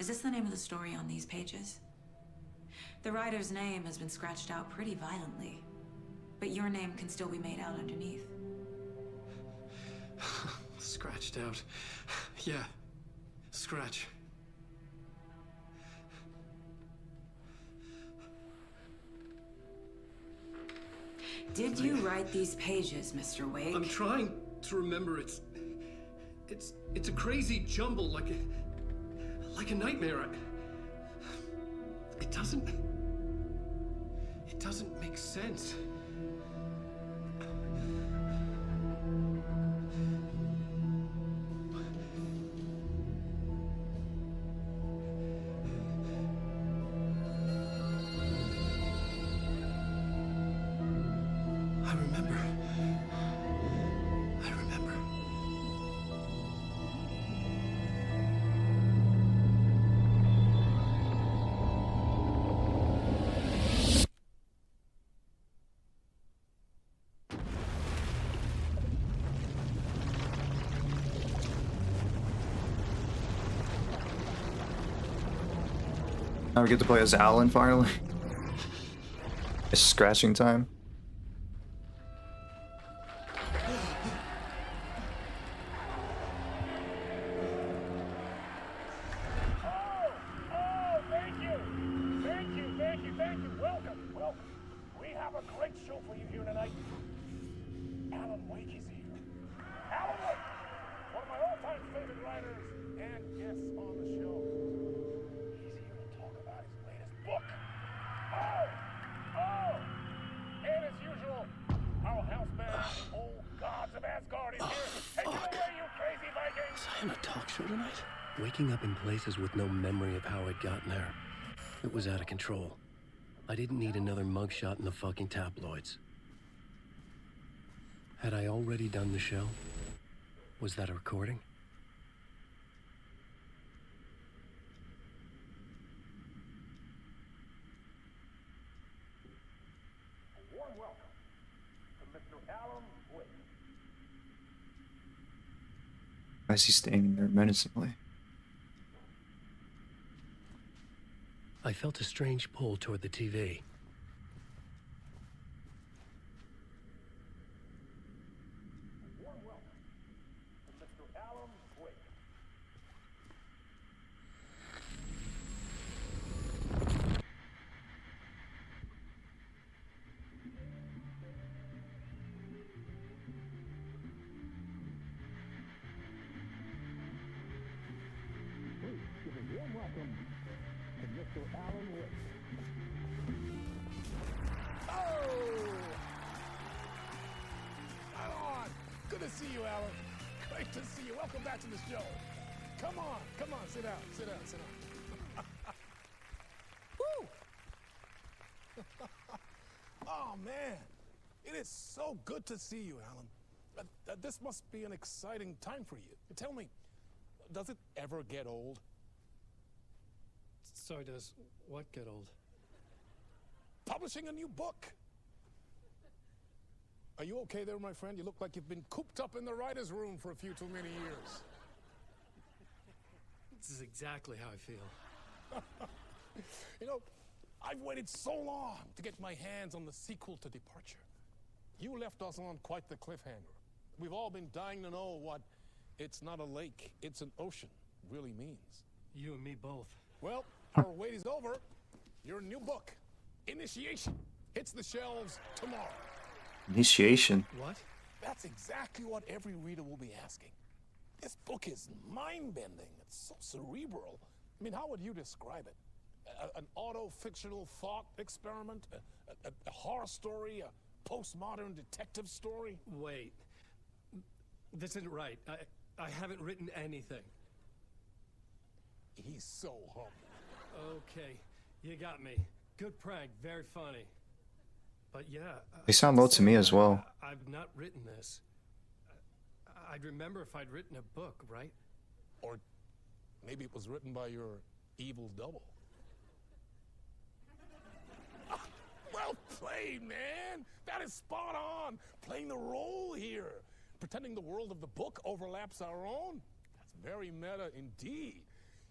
Is this the name of the story on these pages? The writer's name has been scratched out pretty violently, but your name can still be made out underneath. Scratched out. Yeah. Scratch. Did you write these pages, Mr. Wake? I'm trying to remember. It's a crazy jumble, like like a nightmare. It doesn't make sense. I remember. Now we get to play as Alan finally. It's scratching time. Thank you. Welcome. We have a great show for you here tonight. Alan Wake is here. Alan Wake, one of my all-time favorite writers and guests on the show. He's here to talk about his latest book. And as usual, our house band, Old Gods of Asgard, is here. Take it away, you crazy Vikings! Was I on a talk show tonight? Waking up in places with no memory of how I'd gotten there. It was out of control. I didn't need another mugshot in the fucking tabloids. Had I already done the show? Was that a recording? A warm welcome to Mr. Alan Wake. Why is he standing there menacingly? I felt a strange pull toward the TV. Warm welcome to Mr. Alan Wake. Please give a warm welcome to Mr. Alan Wake. Alan! Good to see you, Alan. Great to see you. Welcome back to the show. Come on, sit down. Woo! Oh, man. It is so good to see you, Alan. This must be an exciting time for you. Tell me, does it ever get old? Sorry, does what get old? Publishing a new book. Are you okay there, my friend? You look like you've been cooped up in the writer's room for a few too many years. This is exactly how I feel. You know, I've waited so long to get my hands on the sequel to Departure. You left us on quite the cliffhanger. We've all been dying to know what "it's not a lake, it's an ocean" really means. You and me both. Well, our wait is over. Your new book, Initiation, hits the shelves tomorrow. Initiation. What? That's exactly what every reader will be asking. This book is mind-bending. It's so cerebral. I mean, how would you describe it? An auto-fictional thought experiment? A horror story? A postmodern detective story? Wait. This isn't right. I haven't written anything. He's so humble. Okay, you got me. Good prank, very funny. But yeah... They sound low to me as well. I've not written this. I'd remember if I'd written a book, right? Or maybe it was written by your evil double. Well played, man! That is spot on! Playing the role here. Pretending the world of the book overlaps our own. That's very meta indeed.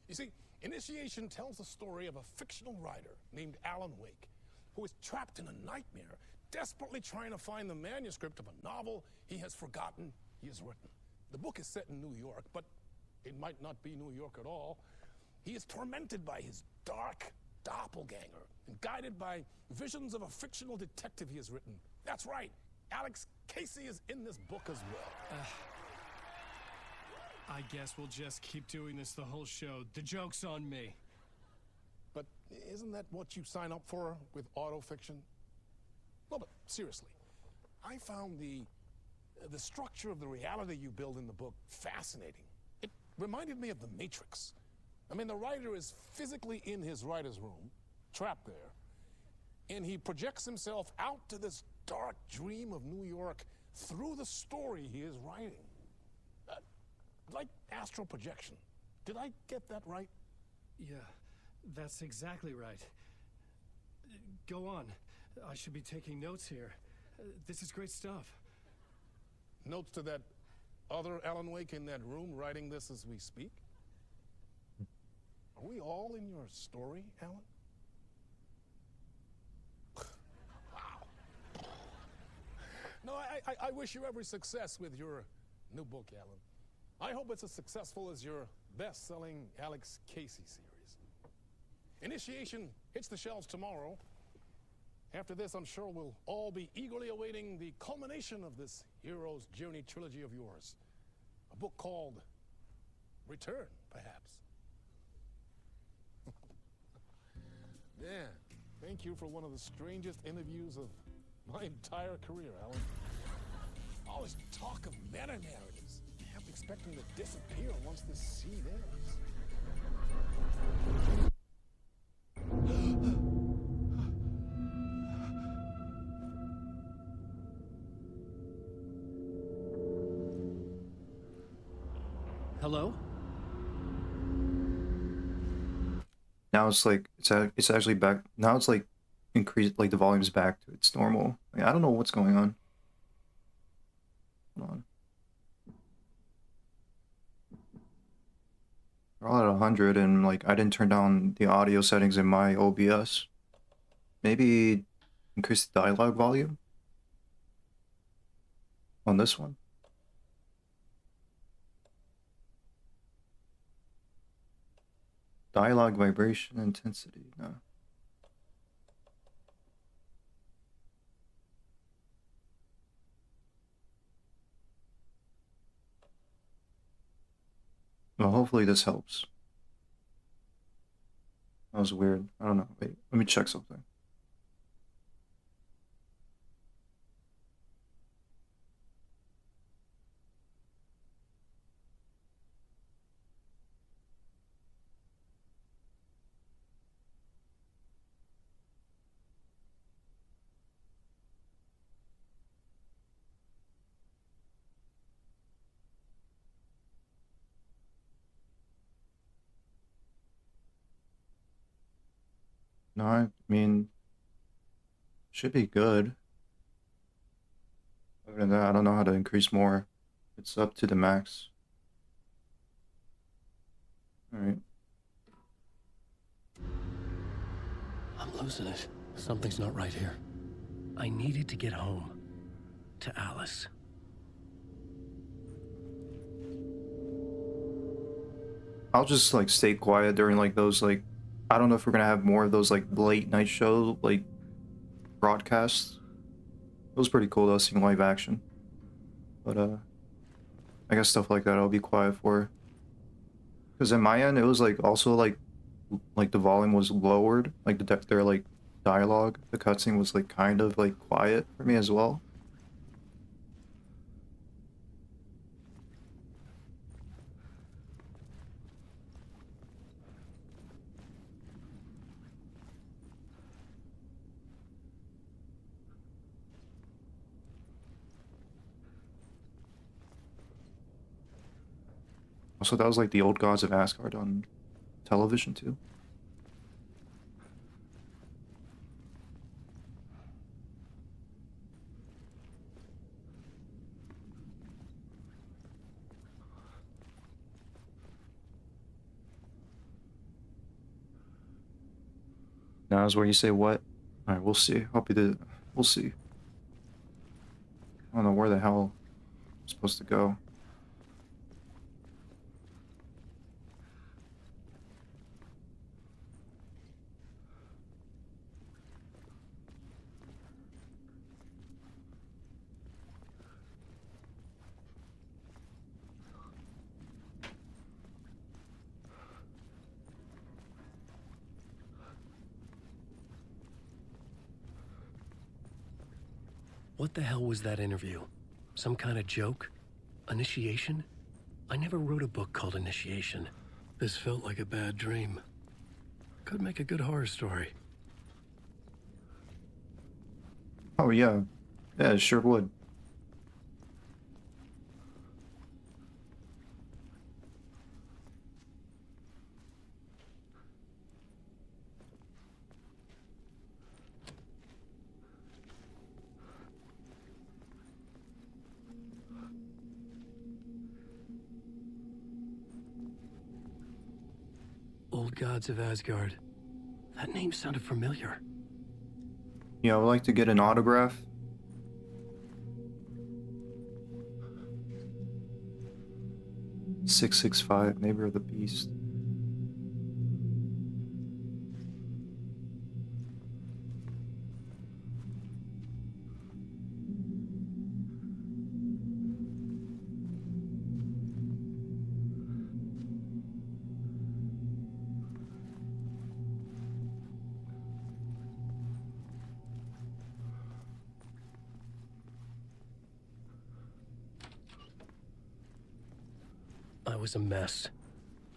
You see, Initiation tells the story of a fictional writer named Alan Wake, who is trapped in a nightmare, desperately trying to find the manuscript of a novel he has forgotten he has written. The book is set in New York, but it might not be New York at all. He is tormented by his dark doppelganger and guided by visions of a fictional detective he has written. That's right, Alex Casey is in this book as well. I guess we'll just keep doing this the whole show. The joke's on me. But isn't that what you sign up for with autofiction? No, but seriously, I found the structure of the reality you build in the book fascinating. It reminded me of The Matrix. I mean, the writer is physically in his writer's room, trapped there, and he projects himself out to this dark dream of New York through the story he is writing. Like astral projection. Did I get that right? Yeah, that's exactly right. Go on. I should be taking notes here. This is great stuff. Notes to that other Alan Wake in that room writing this as we speak? Are we all in your story, Alan? Wow. No, I wish you every success with your new book, Alan. I hope it's as successful as your best-selling Alex Casey series. Initiation hits the shelves tomorrow. After this, I'm sure we'll all be eagerly awaiting the culmination of this hero's journey trilogy of yours. A book called Return, perhaps. Man, thank you for one of the strangest interviews of my entire career, Alan. All this talk of meta-narratives. I'm expecting to disappear once this scene ends. Hello? Now it's like it's actually back. Now it's like increased, like the volume's back to its normal. Like, I don't know what's going on. Hold on. We're all at 100, and like I didn't turn down the audio settings in my OBS. Maybe increase the dialogue volume on this one. Dialogue vibration intensity. No. Well, hopefully this helps. That was weird. I don't know. Wait, let me check something. No, I mean, should be good. Other than that, I don't know how to increase more. It's up to the max. Alright. I'm losing it. Something's not right here. I needed to get home. To Alice. I'll just like stay quiet during like those like, I don't know if we're gonna have more of those like late night show like broadcasts. It was pretty cool though, seeing live action. But I guess stuff like that I'll be quiet for. Because in my end it was like also like the volume was lowered, like their like dialogue, the cutscene was like kind of like quiet for me as well. Also, that was like the old Gods of Asgard on television too. Now is where you say what? Alright, we'll see. We'll see. I don't know where the hell I'm supposed to go. What the hell was that interview? Some kind of joke? Initiation? I never wrote a book called Initiation. This felt like a bad dream. Could make a good horror story. Oh yeah. Yeah, it sure would. Old Gods of Asgard. That name sounded familiar. Yeah, I would like to get an autograph. "665, Neighbor of the Beast." I was a mess.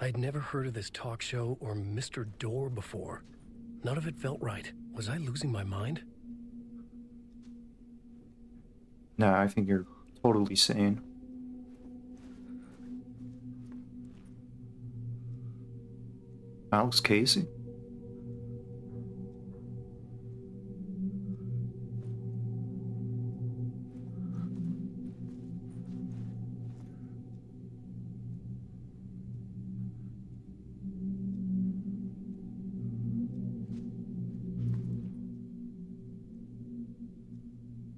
I'd never heard of this talk show or Mr. Door before. None of it felt right. Was I losing my mind? Nah, I think you're totally sane. Alex Casey?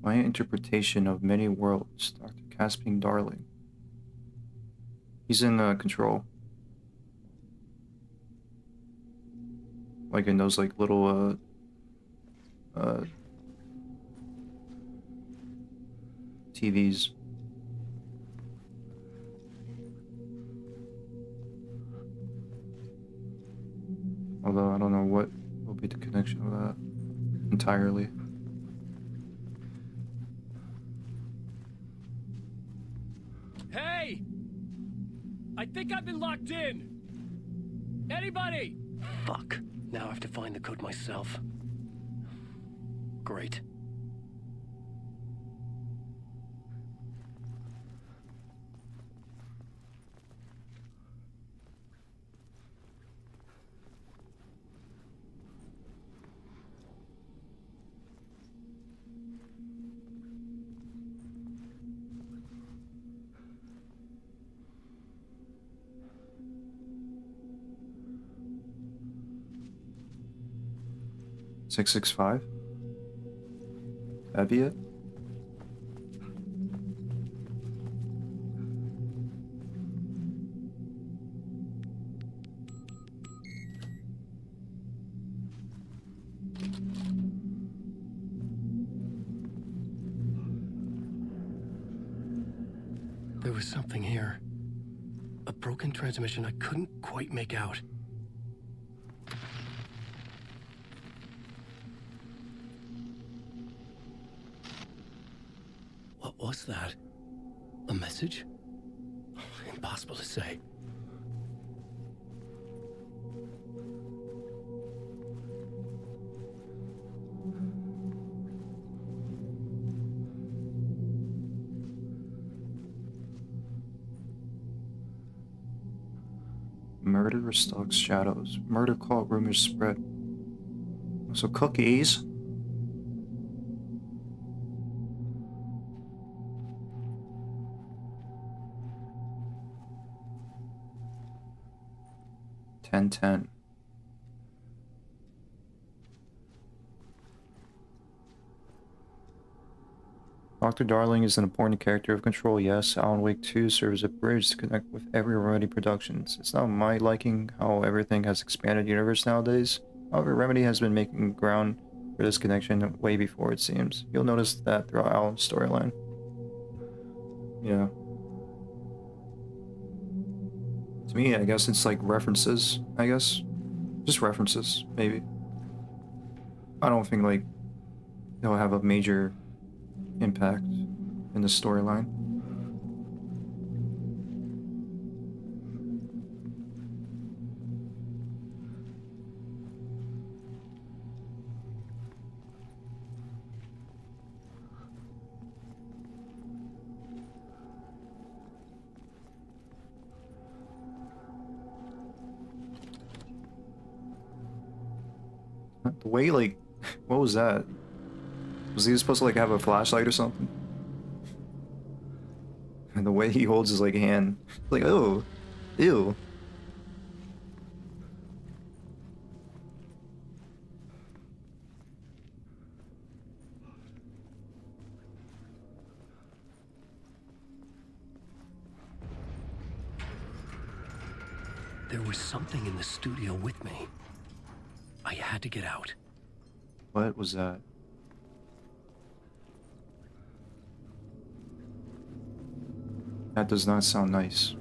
My interpretation of many worlds, Dr. Caspian Darling. He's in Control. Like in those like little TVs. Although I don't know what will be the connection of that entirely. Hey! I think I've been locked in! Anybody? Fuck. Now I have to find the code myself. Great. "665? That be it?" There was something here. A broken transmission I couldn't quite make out. What was that? A message? Impossible to say. "Murder stalks shadows. Murder cult rumors spread." So cookies. "1010. Dr. Darling is an important character of Control, yes. Alan Wake 2 serves as a bridge to connect with every Remedy Productions. It's not my liking how everything has expanded universe nowadays. However, Remedy has been making ground for this connection way before it seems. You'll notice that throughout Alan's storyline. Yeah. To me, I guess it's like references, I guess. Just references, maybe. I don't think like they'll have a major impact in the storyline. The way, like, what was that? Was he supposed to, like, have a flashlight or something? And the way he holds his, like, hand, like, oh, ew. There was something in the studio with me. I had to get out. What was that? That does not sound nice.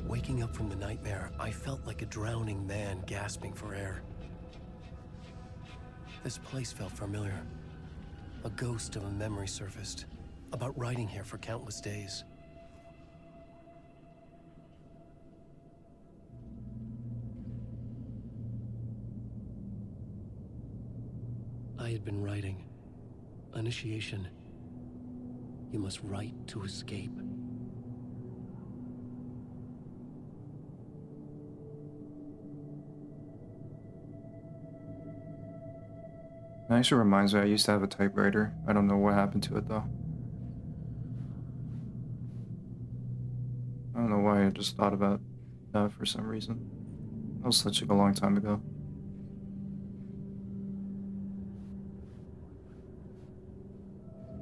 Waking up from the nightmare, I felt like a drowning man gasping for air. This place felt familiar. A ghost of a memory surfaced, about riding here for countless days. I had been writing. Initiation. You must write to escape. It actually reminds me, I used to have a typewriter. I don't know what happened to it though. I don't know why, I just thought about that for some reason. That was such a long time ago.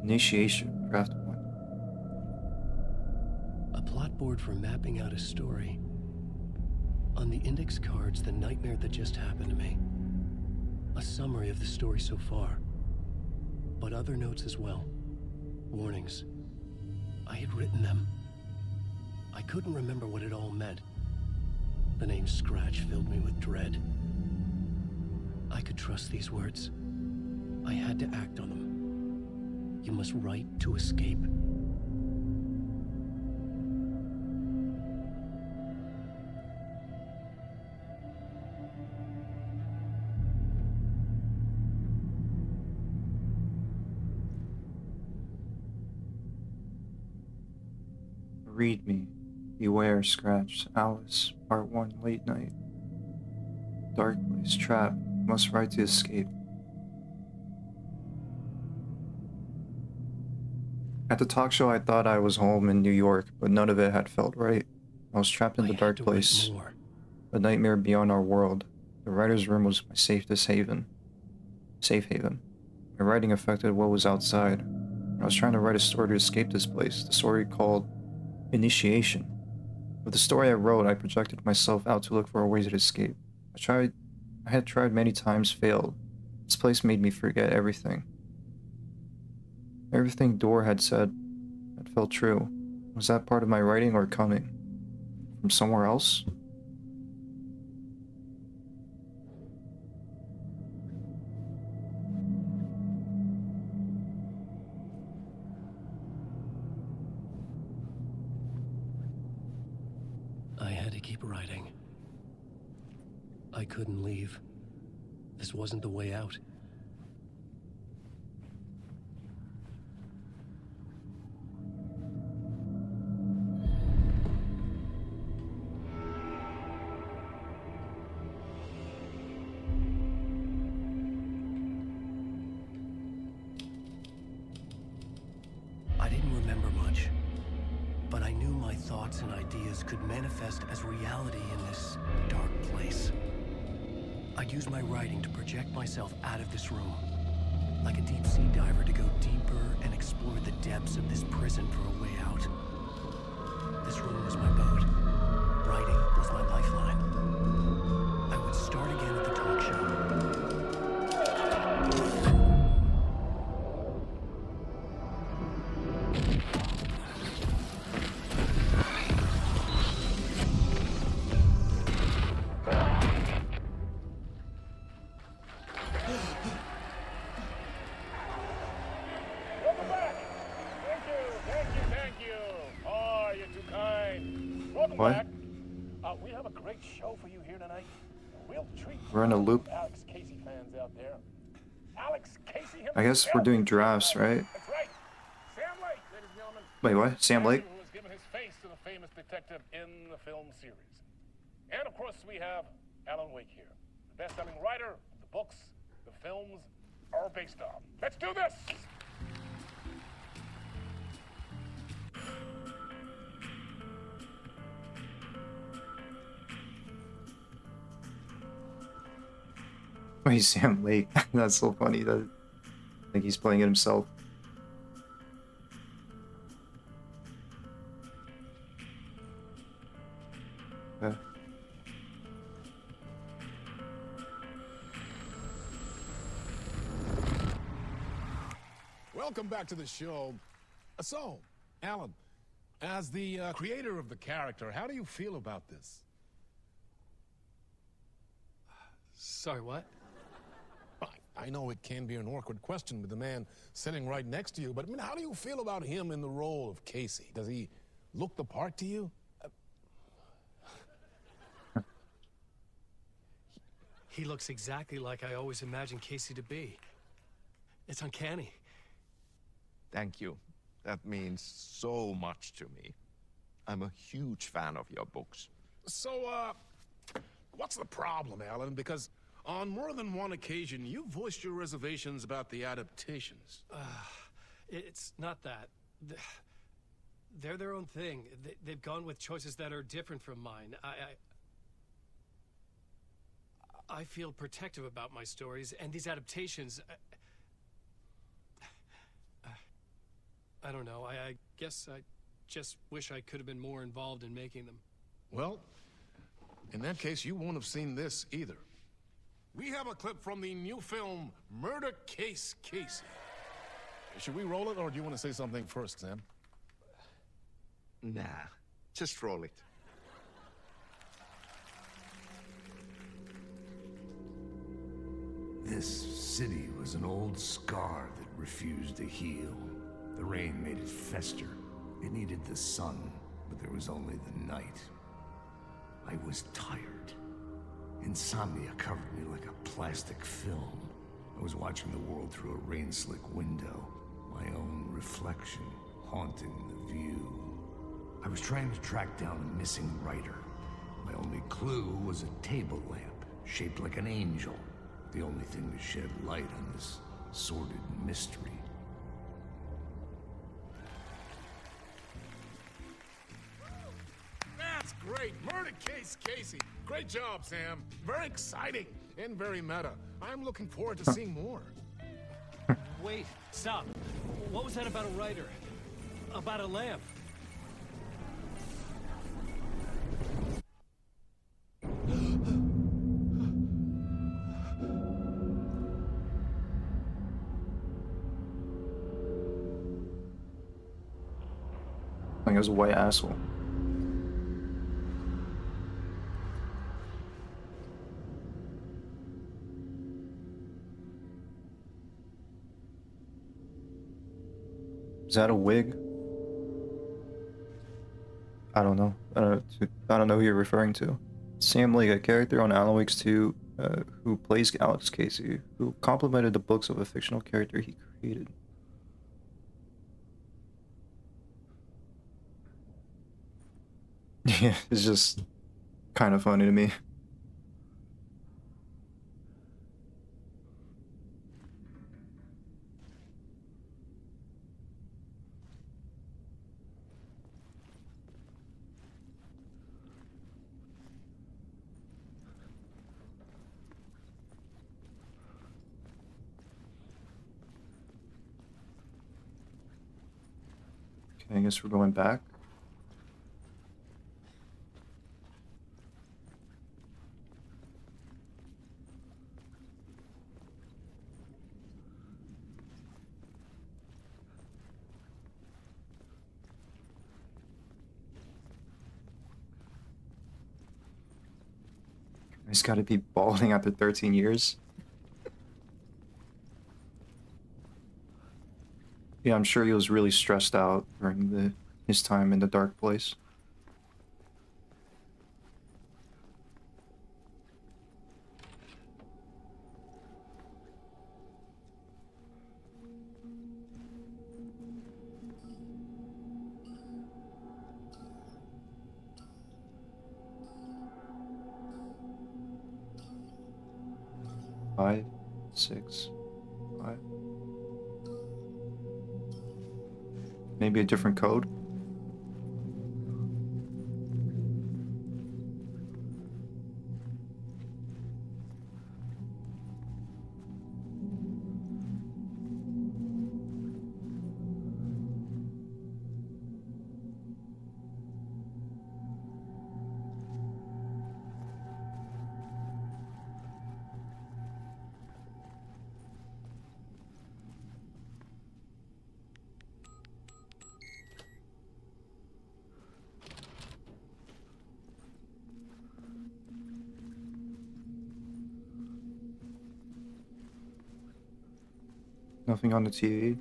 Initiation, draft 1. A plot board for mapping out a story. On the index cards, the nightmare that just happened to me. A summary of the story so far. But other notes as well. Warnings. I had written them. I couldn't remember what it all meant. The name Scratch filled me with dread. I could trust these words. I had to act on them. You must write to escape. Read me. Beware, Scratch. Alice. Part 1, late night. Dark place. Trap. Must write to escape. At the talk show, I thought I was home in New York, but none of it had felt right. I was trapped in the dark place. A nightmare beyond our world. The writer's room was my safest haven. Safe haven. My writing affected what was outside. I was trying to write a story to escape this place. The story called Initiation. With the story I wrote, I projected myself out to look for a way to escape. I had tried many times, failed. This place made me forget everything. Everything Door had said had felt true. Was that part of my writing or coming from somewhere else? I had to keep writing. I couldn't leave. This wasn't the way out. I didn't remember much. but I knew my thoughts and ideas could manifest as reality in this dark place. I'd use my writing to project myself out of this room, like a deep sea diver to go deeper and explore the depths of this prison for a way out. This room was my boat. Writing was my lifeline. I would start again at the talk show. Welcome back. Thank you. Oh, you're too kind. Welcome What? back. We have a great show for you here tonight. A real treat. We're in a loop. Alex Casey fans out there. Alex Casey himself. I guess we're doing drafts, right? That's right. Sam Lake, ladies and gentlemen. Wait, what? Sam Lake? Who has given his face to the famous detective in the film series. And of course, we have Alan Wake here, the best-selling writer the books the films are based on. Let's do this! Wait, Sam Lake. That's so funny. That I think he's playing it himself. Okay. Welcome back to the show. So, Alan, as the creator of the character, how do you feel about this? Sorry, what? I know it can be an awkward question with the man sitting right next to you, but I mean, how do you feel about him in the role of Casey? Does he look the part to you? He looks exactly like I always imagined Casey to be. It's uncanny. Thank you. That means so much to me. I'm a huge fan of your books. So, what's the problem, Alan? Because on more than one occasion, you voiced your reservations about the adaptations. It's not that. They're their own thing. They've gone with choices that are different from mine. I feel protective about my stories, and these adaptations... I don't know. I guess I just wish I could have been more involved in making them. Well, in that case, you won't have seen this either. We have a clip from the new film, Murder Case Casey. Should we roll it, or do you want to say something first, Sam? Nah, just roll it. This city was an old scar that refused to heal. The rain made it fester. It needed the sun, but there was only the night. I was tired. Insomnia covered me like a plastic film. I was watching the world through a rain-slick window, my own reflection haunting the view. I was trying to track down a missing writer. My only clue was a table lamp, shaped like an angel. The only thing to shed light on this sordid mystery. That's great. Murder Case Casey. Great job, Sam. Very exciting and very meta. I'm looking forward to seeing more. Wait, stop. What was that about a writer? About a lamp? I think it was a white asshole. Is that a wig? I don't know. I don't know who you're referring to. Sam Lake, a character on Alan Wake's 2, who plays Alex Casey, who complimented the books of a fictional character he created. Yeah, it's just kind of funny to me. I guess we're going back. He's got to be balding after 13 years. Yeah, I'm sure he was really stressed out during his time in the dark place. Five, 6, 5. Maybe a different code? Nothing on the TV.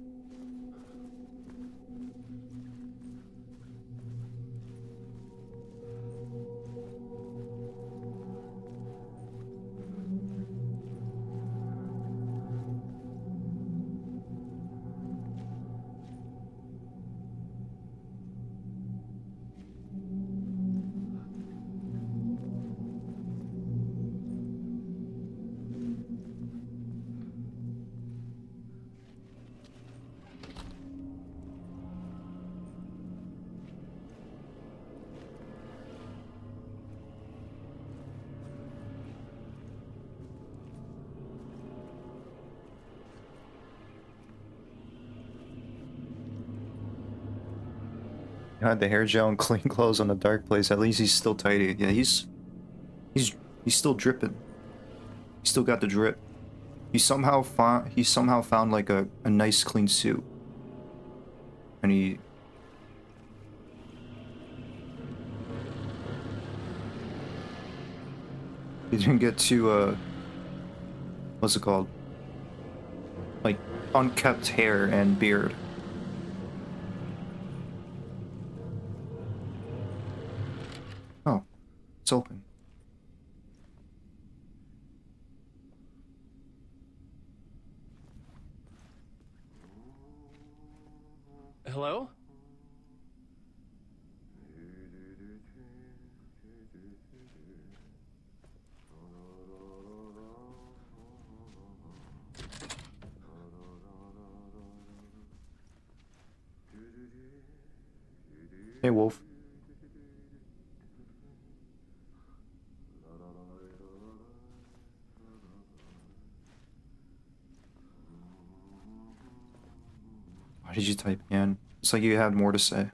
Had the hair gel and clean clothes on the dark place. At least he's still tidy. Yeah, he's still dripping. He still got the drip. He somehow found like a nice clean suit. And he didn't get to what's it called? Like unkept hair and beard. Oh, it's open. Hello? Hey, Wolf. Why did you type in? It's like you had more to say.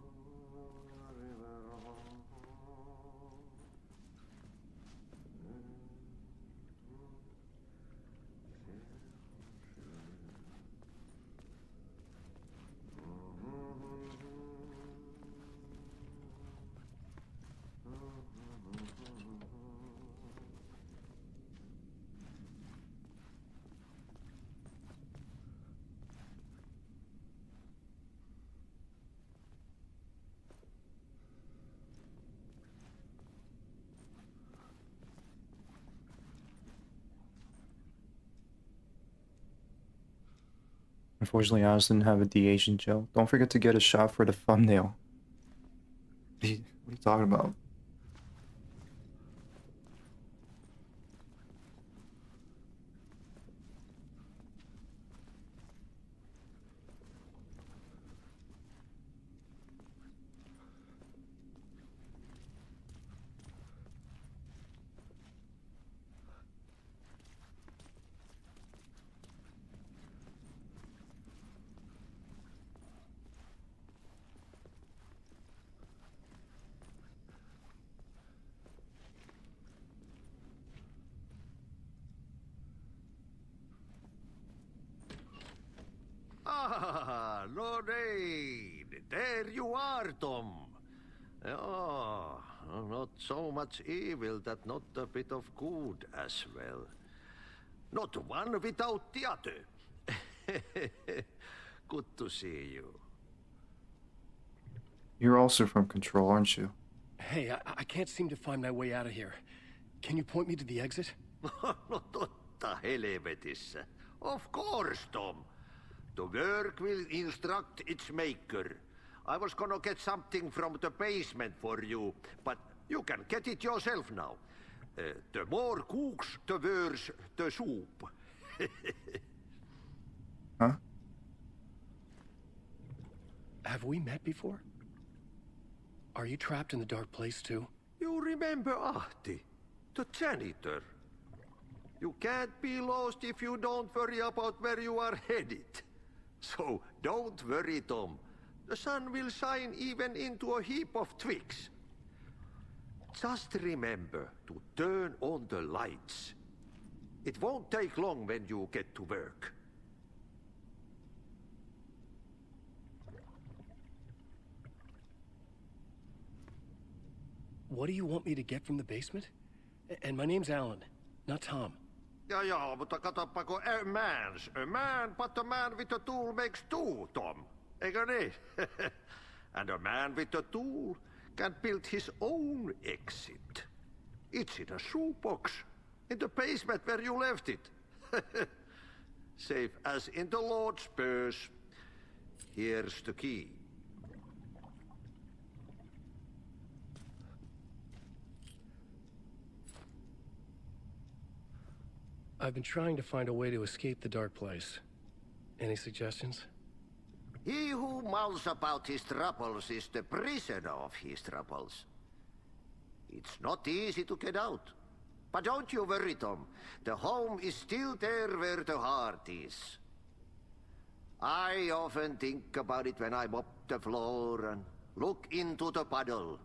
Unfortunately, Oz didn't have a de-aging gel. Don't forget to get a shot for the thumbnail. What are you talking about? Morning! There you are, Tom. Oh, not so much evil that not a bit of good as well. Not one without the other. Good to see you. You're also from Control, aren't you? Hey, I can't seem to find my way out of here. Can you point me to the exit? No totta helvetissä. Of course, Tom. The work will instruct its maker. I was gonna get something from the basement for you, but you can get it yourself now. The more cooks, the worse the soup. Huh? Have we met before? Are you trapped in the dark place too? You remember Ahti, the janitor. You can't be lost if you don't worry about where you are headed. So don't worry, Tom. The sun will shine even into a heap of twigs. Just remember to turn on the lights. It won't take long when you get to work. What do you want me to get from the basement? And my name's Alan, not Tom. Ja, mutta katoppa kun a man, but a man with a tool makes two, Tom. Eikö niin? And a man with a tool can build his own exit. It's in a shoebox, in the basement where you left it. Safe as in the Lord's purse. Here's the key. I've been trying to find a way to escape the dark place. Any suggestions? He who mouths about his troubles is the prisoner of his troubles. It's not easy to get out. But don't you worry, Tom. The home is still there where the heart is. I often think about it when I mop the floor and look into the puddle.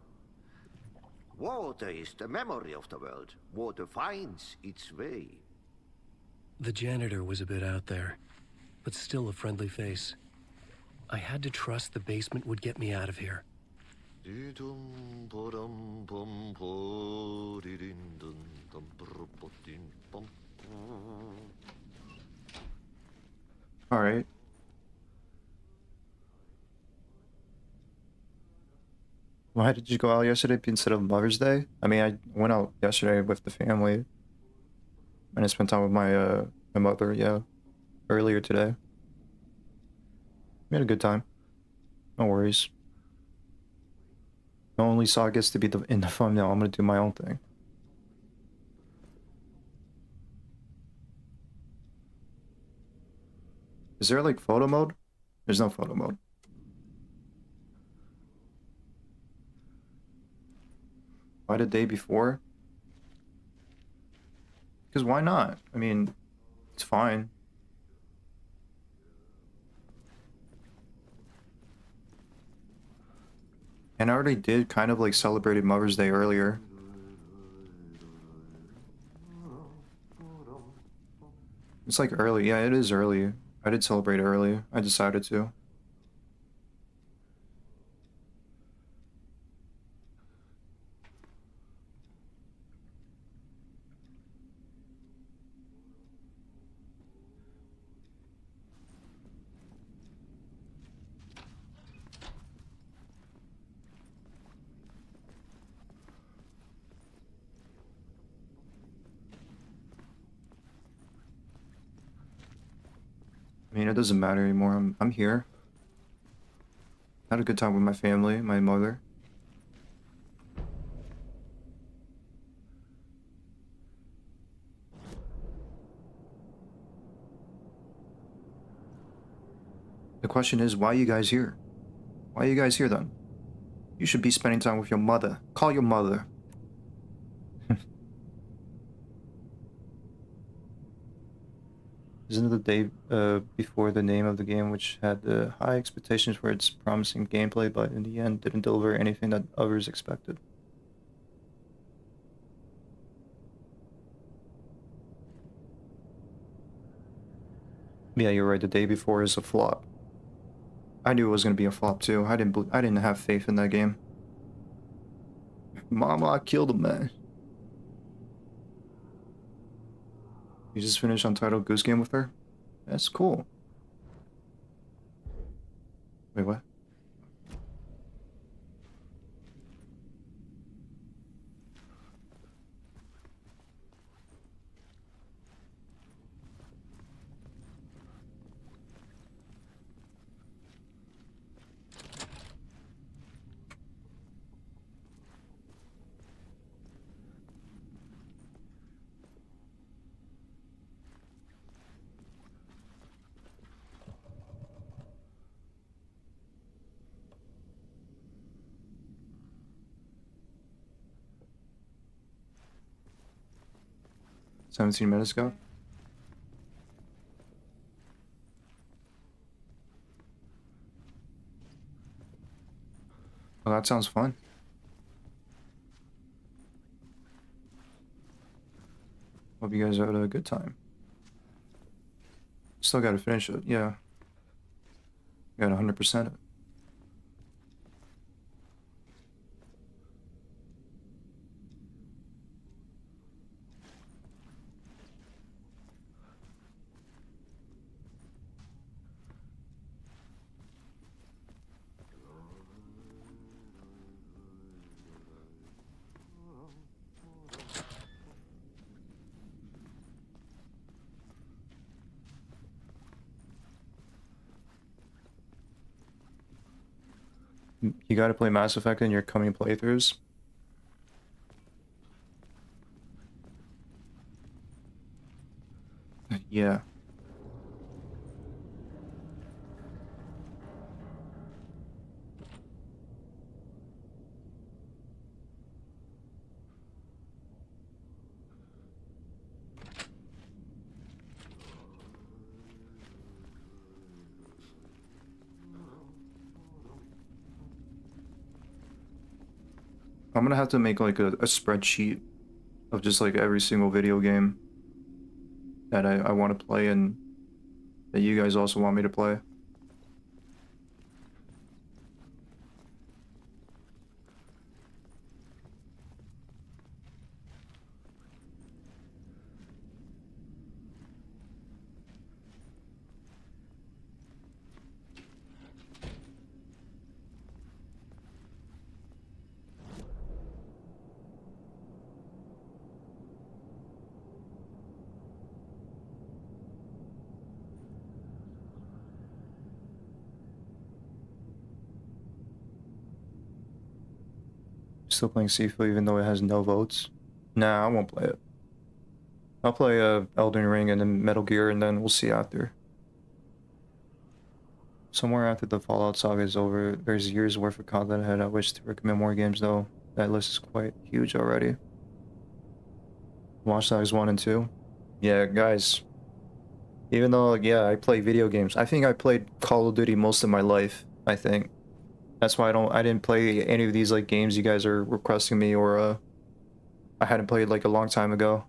Water is the memory of the world. Water finds its way. The janitor was a bit out there, but still a friendly face. I had to trust the basement would get me out of here. Alright. Why did you go out yesterday instead of Mother's Day? I mean, I went out yesterday with the family. And I spent time with my mother, yeah, earlier today. We had a good time. No worries. No only Saw gets to be in the thumbnail. I'm gonna do my own thing. Is there like photo mode? There's no photo mode. Why the day before? Because why not? I mean, it's fine. And I already did kind of like celebrated Mother's Day earlier. It's like early. Yeah, it is early. I did celebrate early. I decided to. I mean, it doesn't matter anymore. I'm here. Had a good time with my family, my mother. The question is, why are you guys here? Why are you guys here then? You should be spending time with your mother. Call your mother. Isn't it the day before the name of the game, which had high expectations for its promising gameplay, but in the end didn't deliver anything that others expected? Yeah, you're right. The day before is a flop. I knew it was gonna be a flop too. I didn't have faith in that game. Mama, I killed him, man. You just finished Untitled Goose Game with her? That's cool. Wait, what? $17 ago? Well, that sounds fun. Hope you guys had a good time. Still gotta finish it, yeah. Got 100% it. You gotta play Mass Effect in your coming playthroughs. Yeah. I'm gonna have to make like a spreadsheet of just like every single video game that I want to play and that you guys also want me to play. Still playing Sifu even though it has no votes? Nah, I won't play it. I'll play Elden Ring and then Metal Gear and then we'll see after. Somewhere after the Fallout saga is over, there's years worth of content ahead. I wish to recommend more games though. That list is quite huge already. Watch Dogs 1 and 2. Yeah, guys. Even though, yeah, I play video games. I think I played Call of Duty most of my life, I think. That's why I didn't play any of these like games you guys are requesting me or I hadn't played like a long time ago.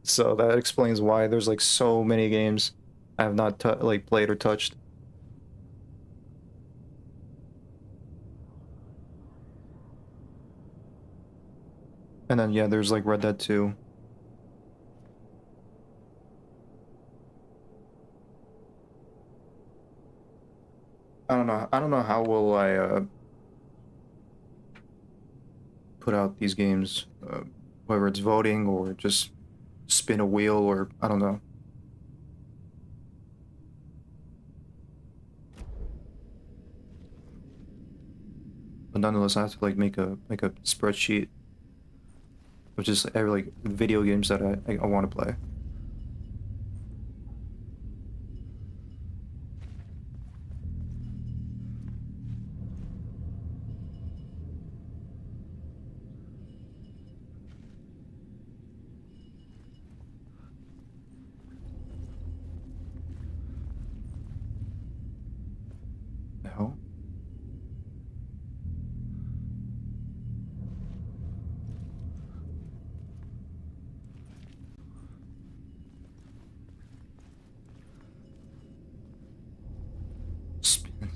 So that explains why there's like so many games I have not like played or touched. And then yeah, there's like Red Dead 2. I don't know how will I put out these games, whether it's voting or just spin a wheel or I don't know. But nonetheless, I have to like make a spreadsheet of just every like video games that I want to play. The hell?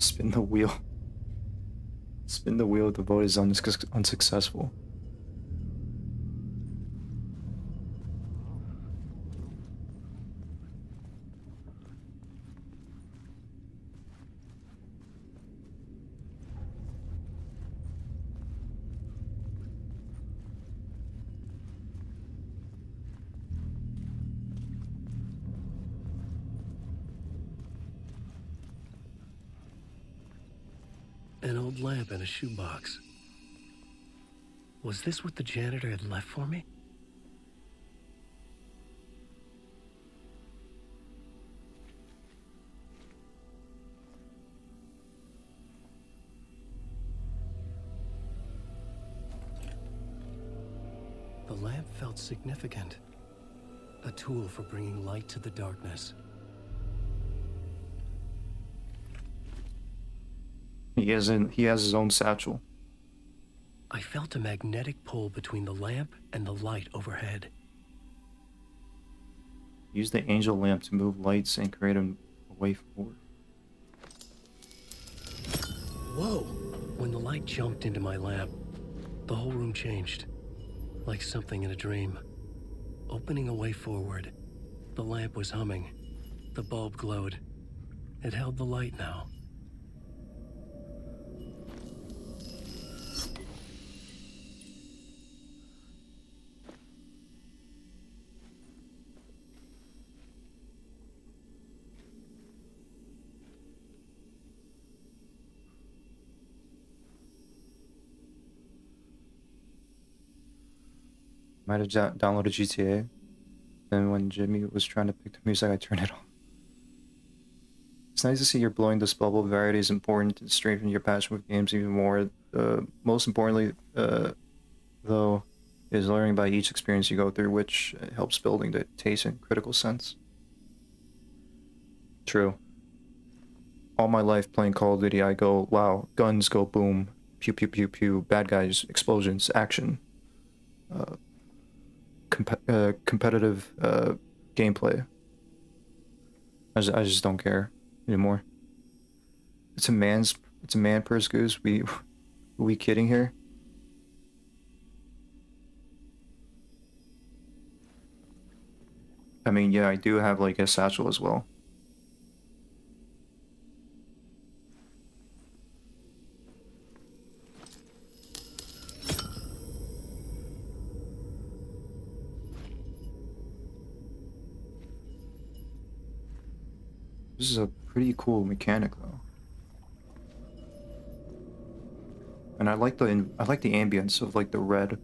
Spin the wheel. Spin the wheel. The vote is unsuccessful. An old lamp in a shoebox. Was this what the janitor had left for me? The lamp felt significant. A tool for bringing light to the darkness. He has his own satchel. I felt a magnetic pull between the lamp and the light overhead. Use the angel lamp to move lights and create a way forward. Whoa! When the light jumped into my lamp, the whole room changed. Like something in a dream. Opening a way forward. The lamp was humming. The bulb glowed. It held the light now. Might have downloaded GTA. Then when Jimmy was trying to pick the music, I turned it on. It's nice to see you're blowing this bubble. Variety is important to strengthen your passion with games even more. Most importantly, though, is learning by each experience you go through, which helps building the taste and critical sense. True. All my life playing Call of Duty, I go, wow, guns go boom, pew pew pew pew, bad guys, explosions, action. Competitive gameplay. I just don't care anymore. It's a man purse goose. Are we kidding here? I mean, yeah, I do have like a satchel as well. This is a pretty cool mechanic though. And I like the ambience of like the red.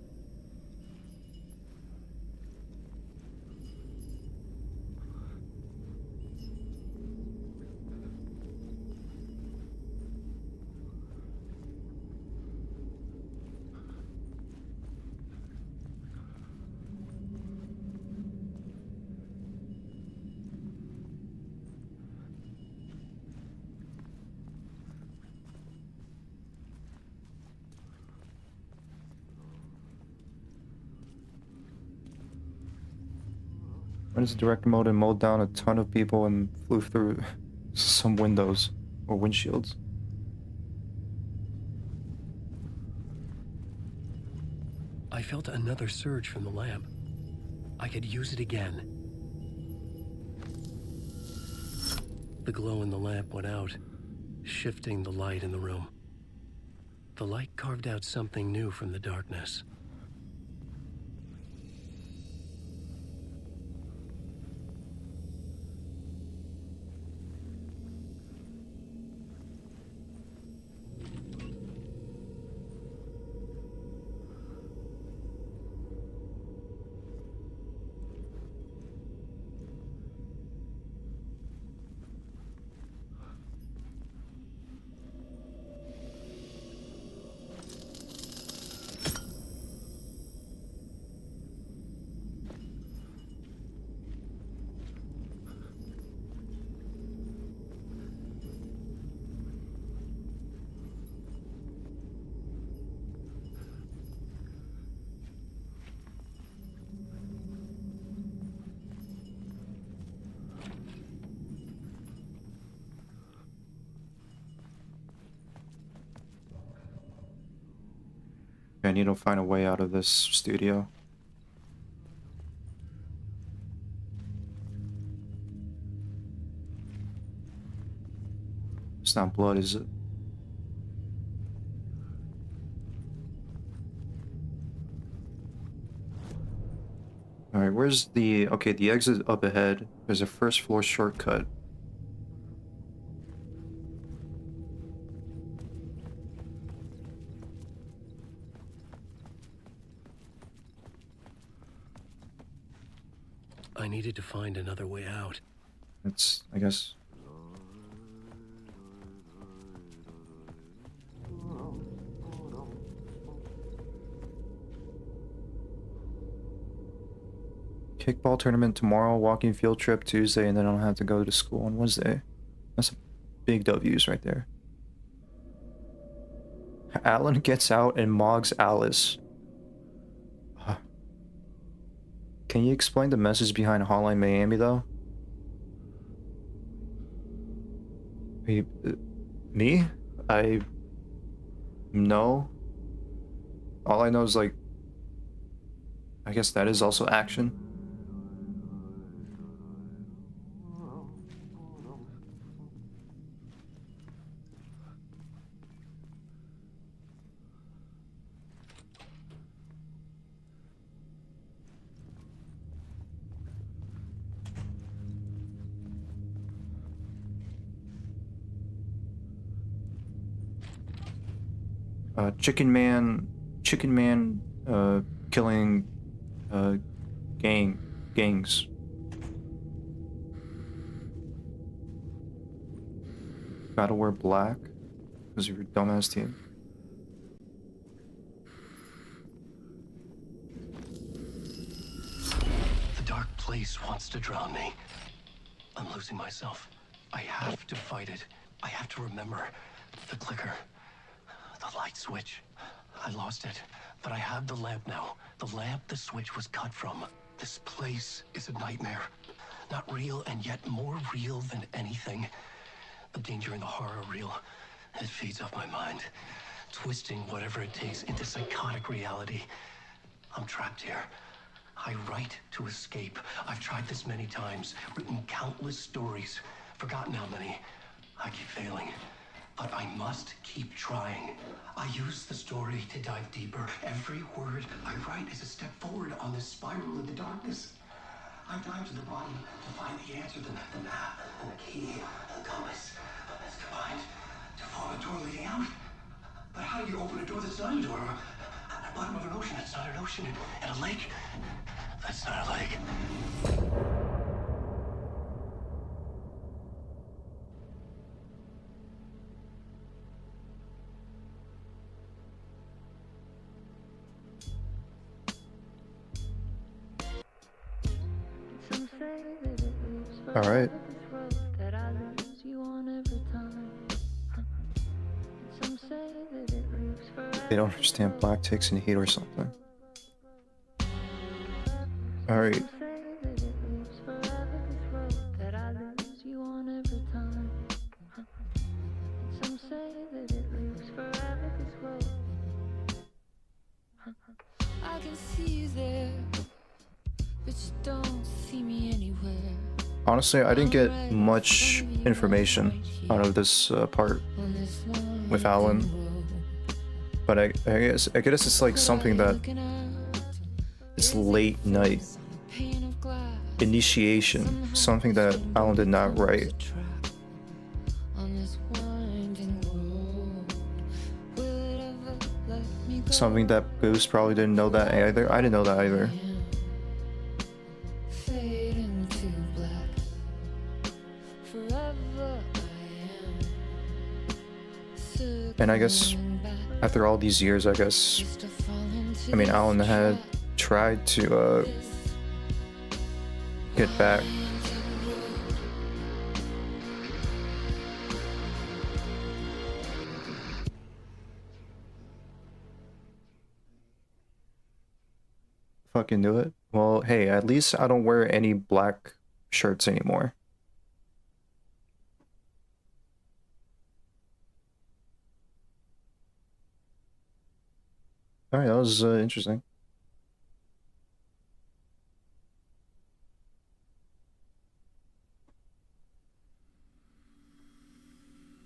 Went into direct mode and mowed down a ton of people and flew through some windows or windshields. I felt another surge from the lamp. I could use it again. The glow in the lamp went out, shifting the light in the room. The light carved out something new from the darkness. need to find a way out of this studio. It's not blood, is it? Alright, where's the... Okay, the exit up ahead. There's a first floor shortcut. I needed to find another way out. It's, I guess... Kickball tournament tomorrow, walking field trip Tuesday, and then I don't have to go to school on Wednesday. That's a big W's right there. Alan gets out and mogs Alice. Can you explain the message behind Hotline Miami, though? Me? No. All I know is, like... I guess that is also action. Chicken Man, killing, gangs. Gotta wear black, because you're a dumbass team. The dark place wants to drown me. I'm losing myself. I have to fight it. I have to remember the clicker. The light switch. I lost it, but I have the lamp now. The lamp the switch was cut from. This place is a nightmare. Not real, and yet more real than anything. The danger and the horror real. It feeds off my mind, twisting whatever it takes into psychotic reality. I'm trapped here. I write to escape. I've tried this many times, written countless stories, forgotten how many. I keep failing. But I must keep trying. I use the story to dive deeper. Every word I write is a step forward on this spiral into darkness. I dive to the bottom to find the answer, the map, and the key, and the compass. It's combined to form a door leading out. But how do you open a door that's not a door? At the bottom of an ocean that's not an ocean, and a lake that's not a lake. All right. They don't understand black takes and heat or something. All right. I can see you there, but you don't see me anywhere. Honestly, I didn't get much information out of this part with Alan, but I guess it's like something that it's late night initiation, something that Alan did not write. Something that Goose probably didn't know that either. I didn't know that either. And I guess after all these years, I mean, Alan had tried to get back. Fucking do it. Well, hey, at least I don't wear any black shirts anymore. Alright, that was interesting.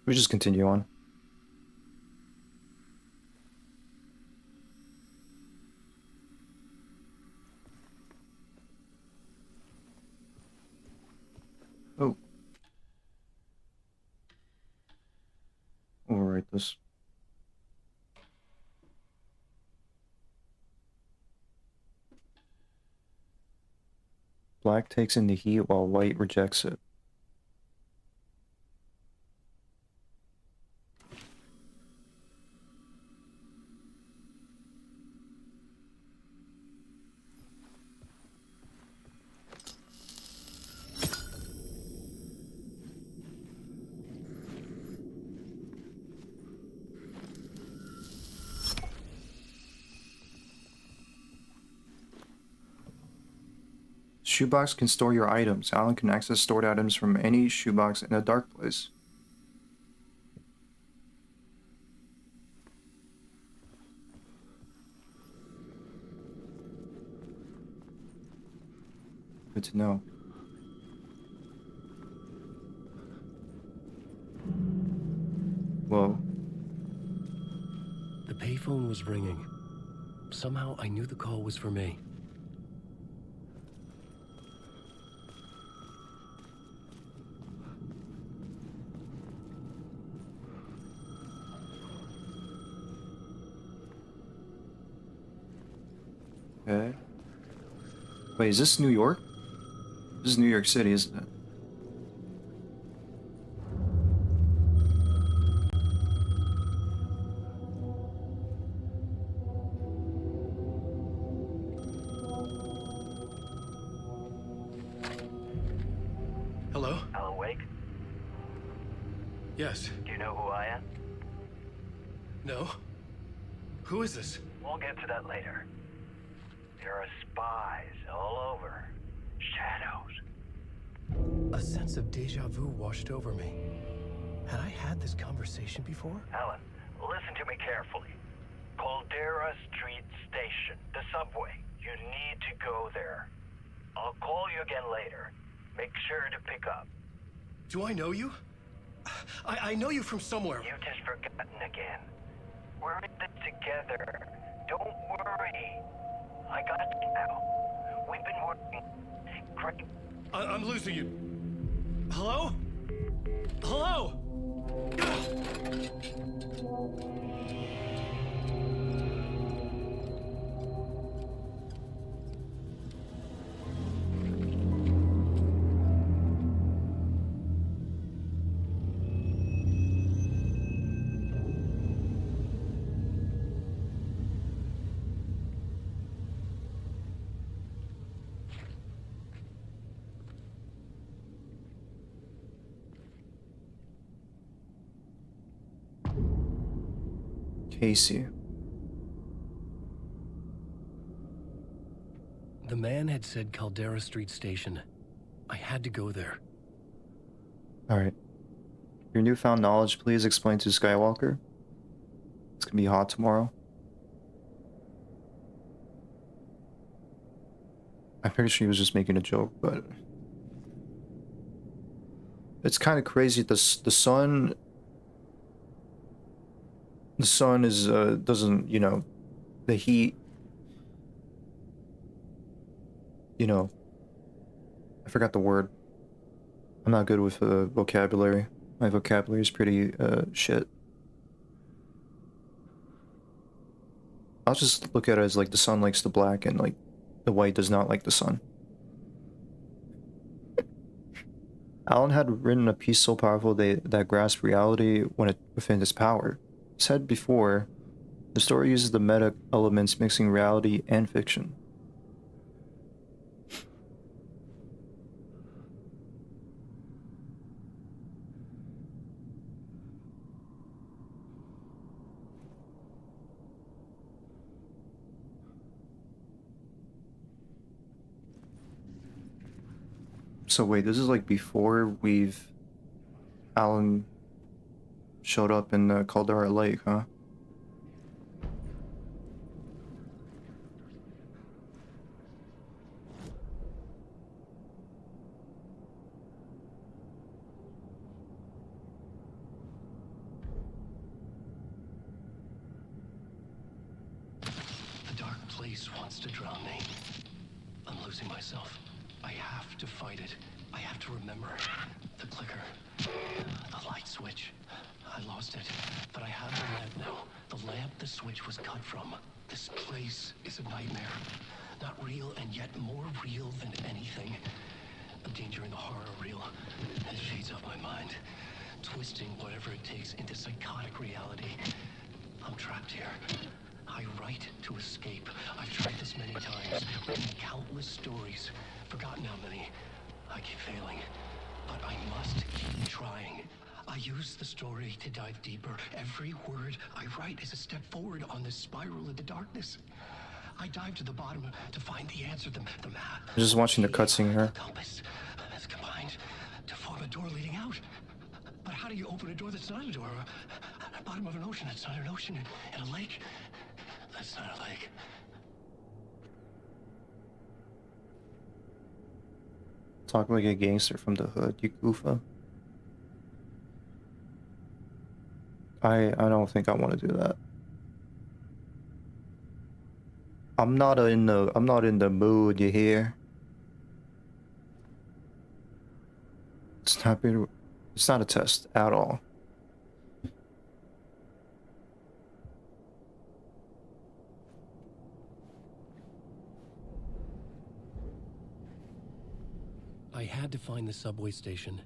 We just continue on. Oh. Overwrite this. Black takes in the heat while white rejects it. Shoebox can store your items. Alan can access stored items from any shoebox in a dark place. Good to know. Whoa. The payphone was ringing. Somehow I knew the call was for me. Okay. Wait, is this New York? This is New York City, isn't it? Hello? Alan Wake? Yes. Do you know who I am? No? Who is this? We'll get to that later. There are spies all over. Shadows. A sense of deja vu washed over me. Had I had this conversation before? Alan, listen to me carefully. Caldera Street Station, the subway. You need to go there. I'll call you again later. Make sure to pick up. Do I know you? I know you from somewhere. You've just forgotten again. We're in this together. Don't worry. I got you now. We've been working. Great. I'm losing you. Hello? Hello? Casey. The man had said Caldera Street Station. I had to go there. Alright. Your newfound knowledge, please explain to Skywalker. It's gonna be hot tomorrow. I'm pretty sure he was just making a joke, but... It's kind of crazy. The sun... The sun is, doesn't, you know... The heat... You know... I forgot the word. I'm not good with vocabulary. My vocabulary is pretty, shit. I'll just look at it as, like, the sun likes the black and, like, the white does not like the sun. Alan had written a piece so powerful that grasped reality within its power. Said before, the story uses the meta elements mixing reality and fiction. So wait, this is like before Alan showed up in Caldera Lake, huh? place wants to drown me. I'm losing myself. I have to fight it. I have to remember. The clicker. The light switch. I lost it. But I have the lamp now. The lamp the switch was cut from. This place is a nightmare. Not real, and yet more real than anything. A danger in the horror reel. It shades off my mind. Twisting whatever it takes into psychotic reality. I'm trapped here. I write to escape. I've tried this many times, written countless stories, forgotten how many. I keep failing, but I must keep trying. I use the story to dive deeper. Every word I write is a step forward on this spiral into darkness. I dive to the bottom to find the answer, the map. I'm just watching the cutscene here. Compass that's combined to form a door leading out. But how do you open a door that's not a door? Bottom of an ocean that's not an ocean, and a lake that's not a lake. Talk like a gangster from the hood, you goofa. I don't think I want to do that. I'm not in the mood, you hear? It's not a test at all. I had to find the subway station.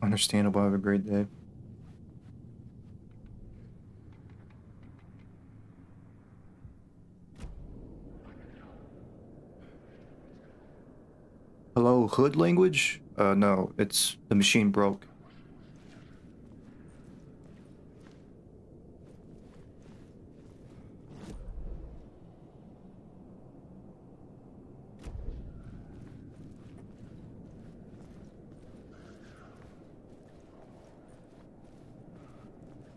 Understandable. Have a great day. Hello, hood language? No, it's the machine broke.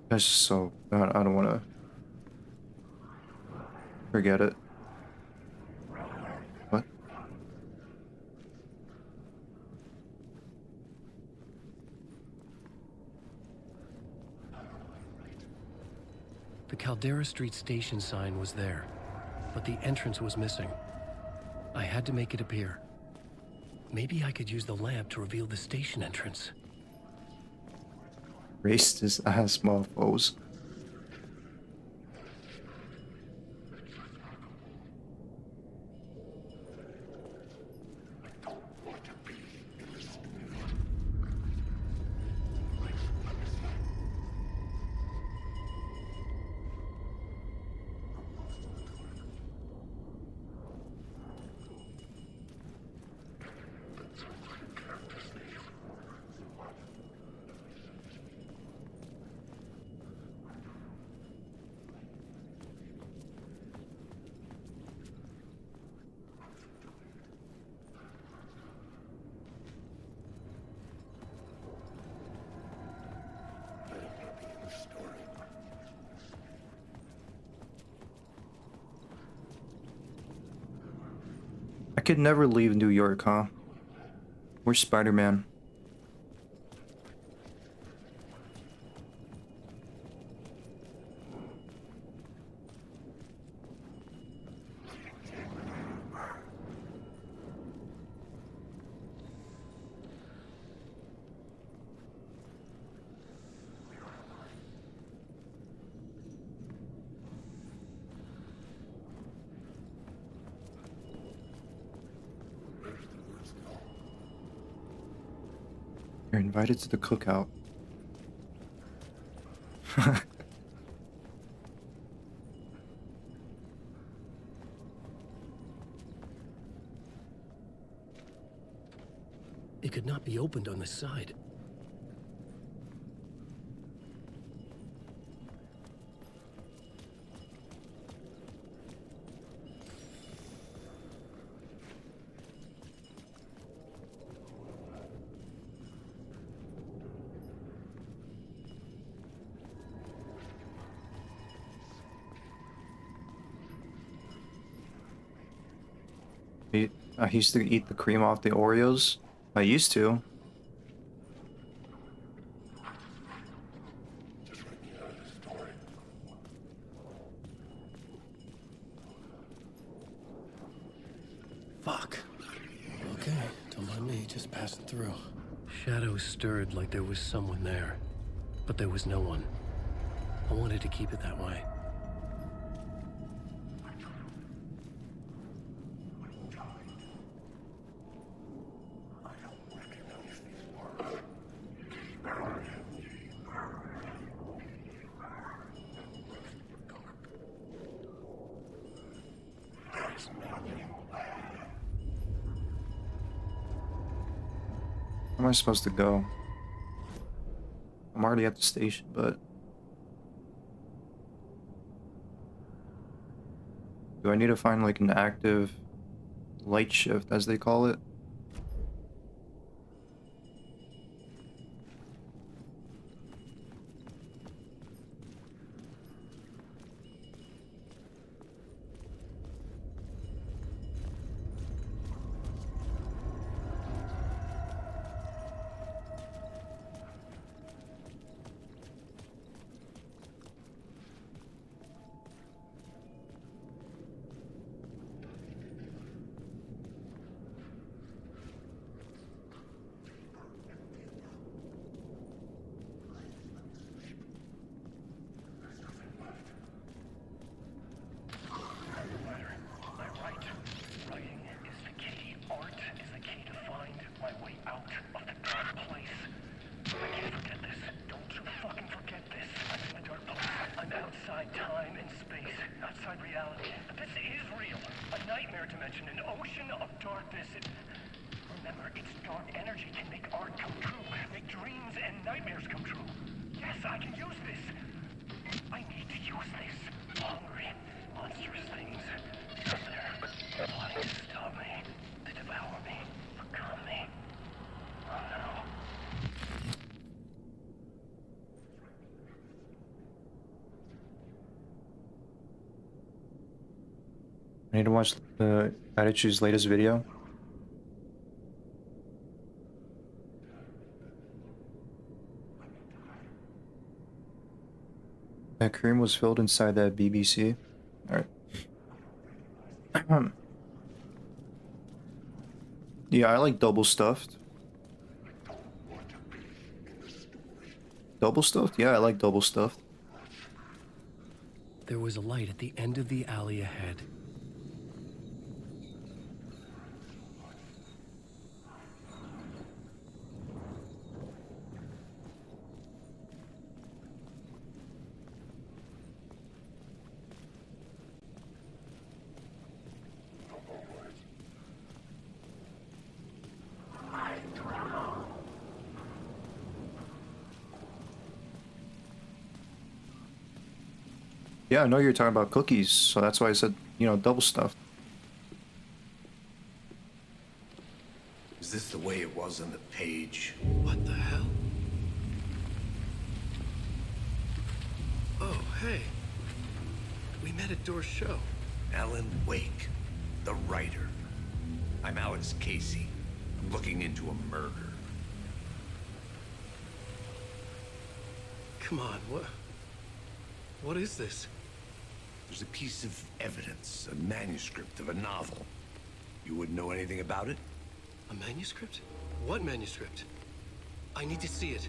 That's just so... I don't want to... Forget it. What? The Caldera Street station sign was there, but the entrance was missing. I had to make it appear. Maybe I could use the lamp to reveal the station entrance. Raced his ass, mofos. I could never leave New York, huh? Where's Spider-Man? You're invited to the cookout. It could not be opened on the side. I used to eat the cream off the Oreos. I used to. Shadows stirred like there was someone there, but there was no one. I wanted to keep it that way. Where am I supposed to go? I'm already at the station, but... do I need to find like an active light shift, as they call it? I need to watch Attitude's latest video. That cream was filled inside that BBC. Alright. Yeah, I like double stuffed. Double stuffed? Yeah, I like double stuffed. There was a light at the end of the alley ahead. Yeah, I know you're talking about cookies, so that's why I said, you know, double stuffed. Is this the way it was on the page? What the hell? Oh, hey. We met at Door's show. Alan Wake, the writer. I'm Alex Casey. I'm looking into a murder. Come on, what is this? There's a piece of evidence, a manuscript of a novel. You wouldn't know anything about it? A manuscript? What manuscript? I need to see it.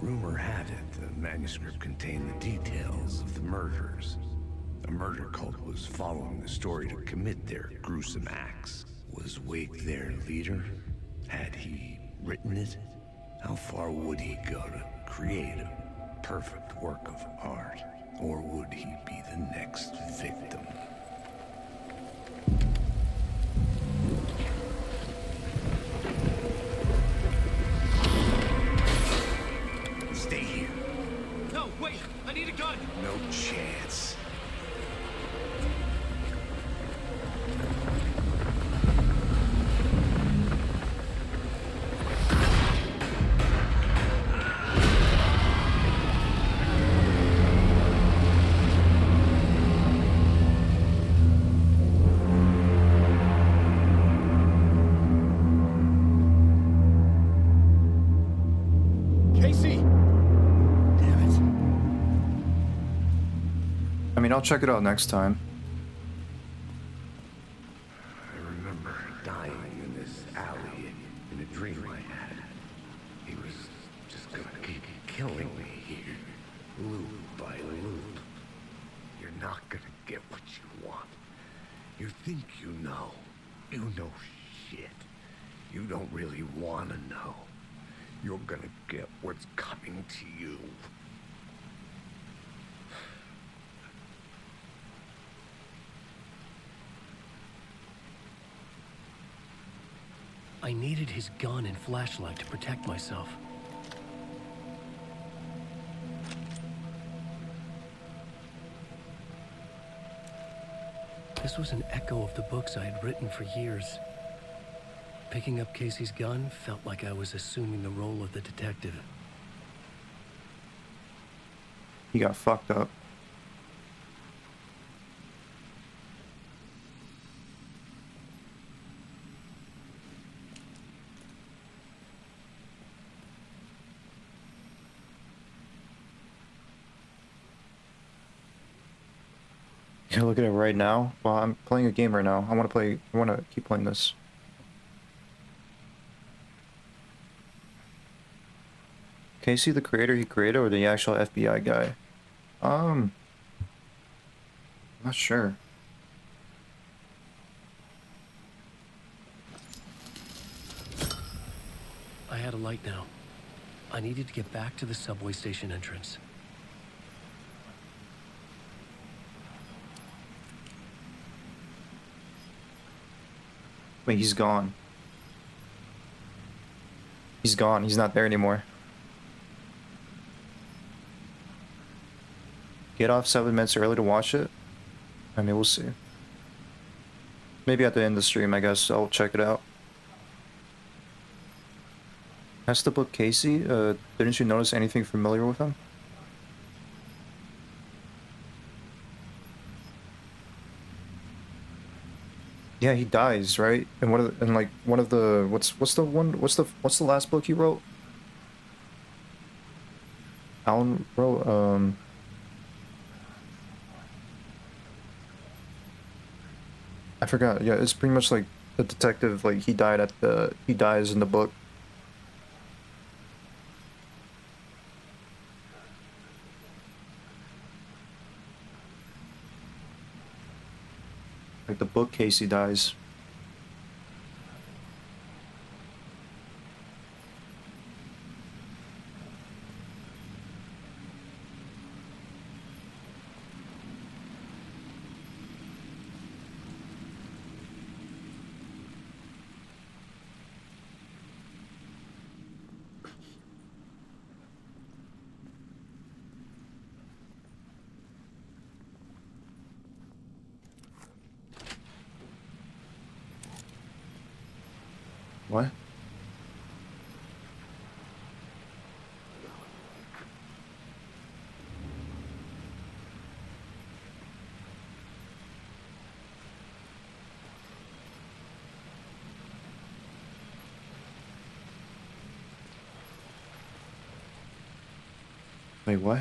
Rumor had it the manuscript contained the details of the murders. A murder cult was following the story to commit their gruesome acts. Was Wake their leader? Had he written it? How far would he go to create a perfect work of art? Or would he be the next victim? Stay here. No, wait! I need a gun! No chance. I mean, I'll check it out next time. I remember dying in this alley in a dream I had. He was just gonna keep killing me here, loop by loop. You're not gonna get what you want. You think you know. You know shit. You don't really wanna know. You're gonna get what's coming to you. I needed his gun and flashlight to protect myself. This was an echo of the books I had written for years. Picking up Casey's gun felt like I was assuming the role of the detective. He got fucked up. Yeah, look at it right now. Well, I'm playing a game right now. I want to keep playing this. Casey, the creator he created, or the actual FBI guy? Not sure. I had a light now. I needed to get back to the subway station entrance. Wait, he's gone. He's gone. He's not there anymore. Get off 7 minutes early to watch it? I mean, we'll see. Maybe at the end of the stream, I guess, I'll check it out. That's the book Casey. Didn't you notice anything familiar with him? Yeah, he dies, right? And one of the what's the last book he wrote? Alan wrote I forgot. Yeah, it's pretty much like the detective, like he dies in the book. Like the book Casey dies. What? Wait, what?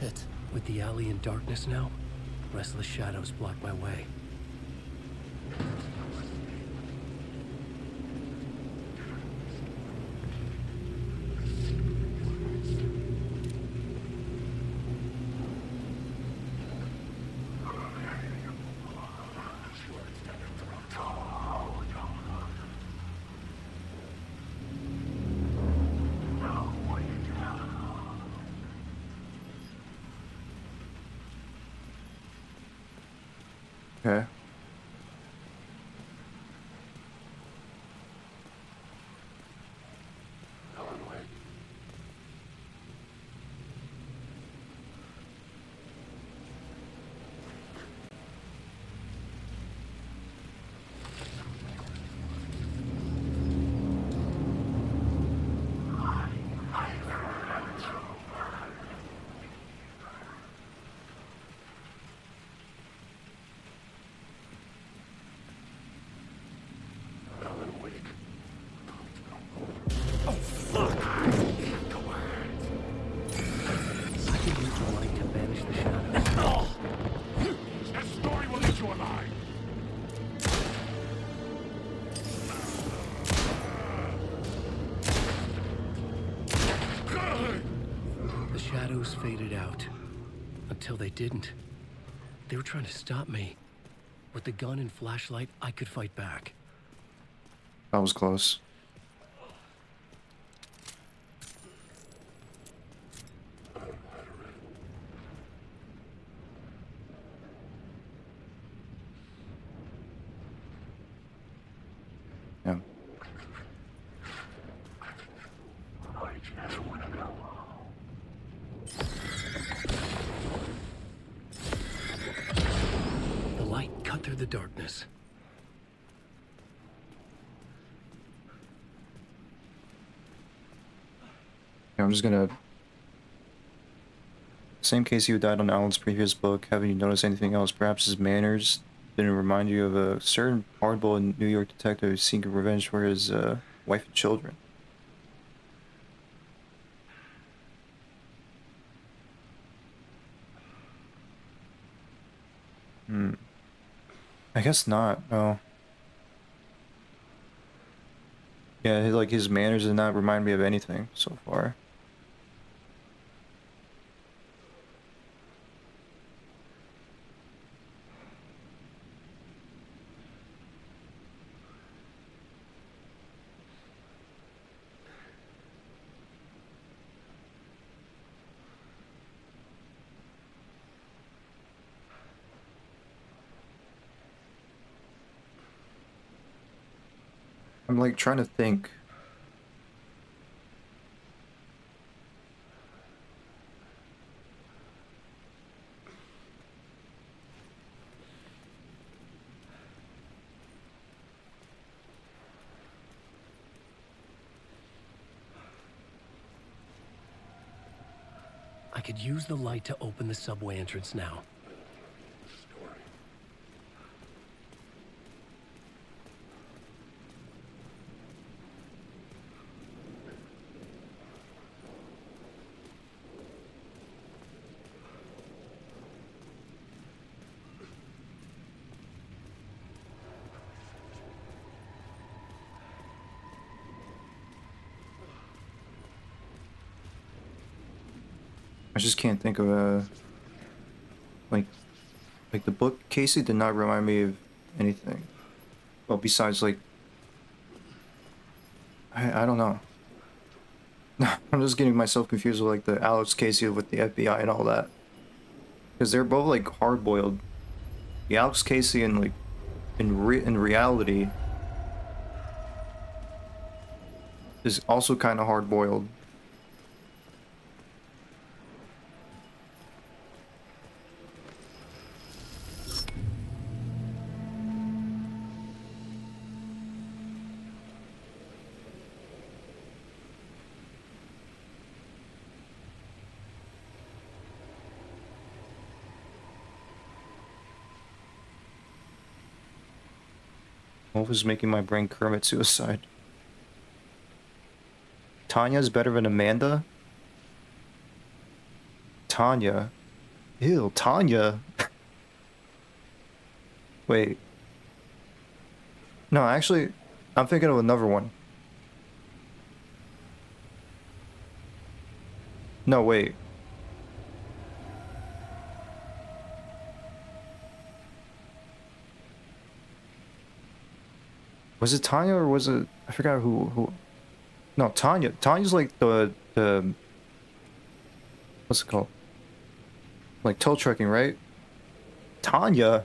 Shit. With the alley in darkness now, restless shadows block my way. Okay. Oh, fuck! I can use the light to banish the shadows. Oh! That story will eat you alive! The shadows faded out. Until they didn't. They were trying to stop me. With the gun and flashlight, I could fight back. That was close. Yeah. The light cut through the darkness. Yeah, I'm just gonna... Same Casey who died on Alan's previous book. Haven't you noticed anything else? Perhaps his manners didn't remind you of a certain hardball New York detective seeking revenge for his wife and children. I guess not, no. Yeah, like his manners did not remind me of anything so far. I'm like trying to think. I could use the light to open the subway entrance now. I just can't think of a... Like the book Casey did not remind me of anything. Well, besides like... I don't know. I'm just getting myself confused with like the Alex Casey with the FBI and all that. Because they're both like hard-boiled. The Alex Casey in like... in reality... is also kind of hard-boiled. Wolf is making my brain Kermit suicide. Tanya's better than Amanda? Tanya? Ew, Tanya? Wait. No, actually, I'm thinking of another one. No, wait. Was it Tanya or was it... I forgot who... No, Tanya. Tanya's like the... What's it called? Like tow trucking, right? Tanya?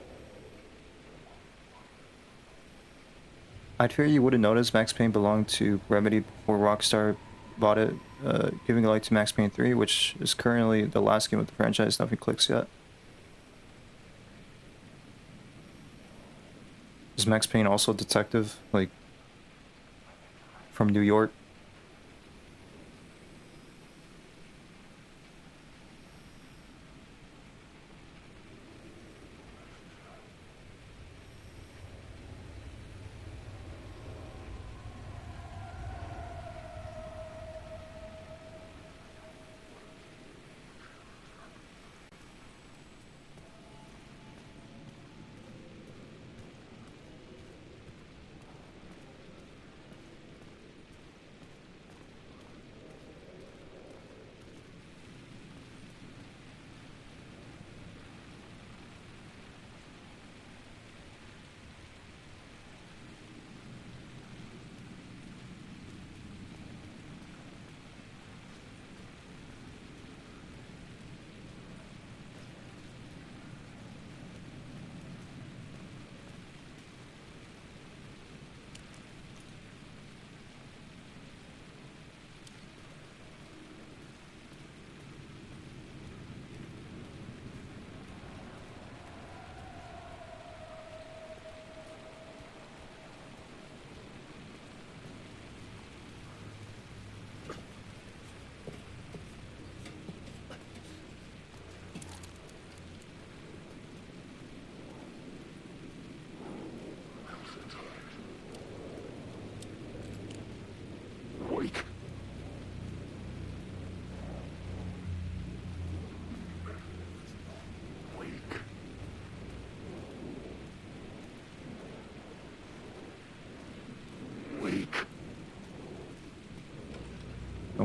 I'd fear you wouldn't notice Max Payne belonged to Remedy before Rockstar bought it, giving a like to Max Payne 3, which is currently the last game of the franchise. Nothing clicks yet. Is Max Payne also a detective, like, from New York?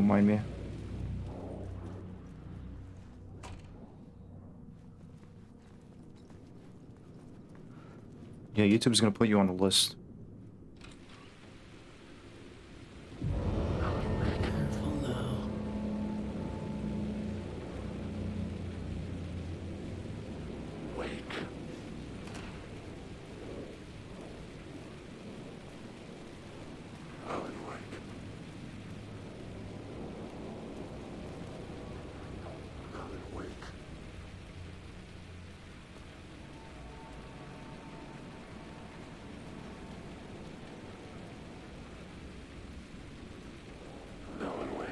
don't mind me. Yeah, YouTube's gonna put you on the list. Careful now. Wake. Alan Wake. Alan Wake. Alan Wake.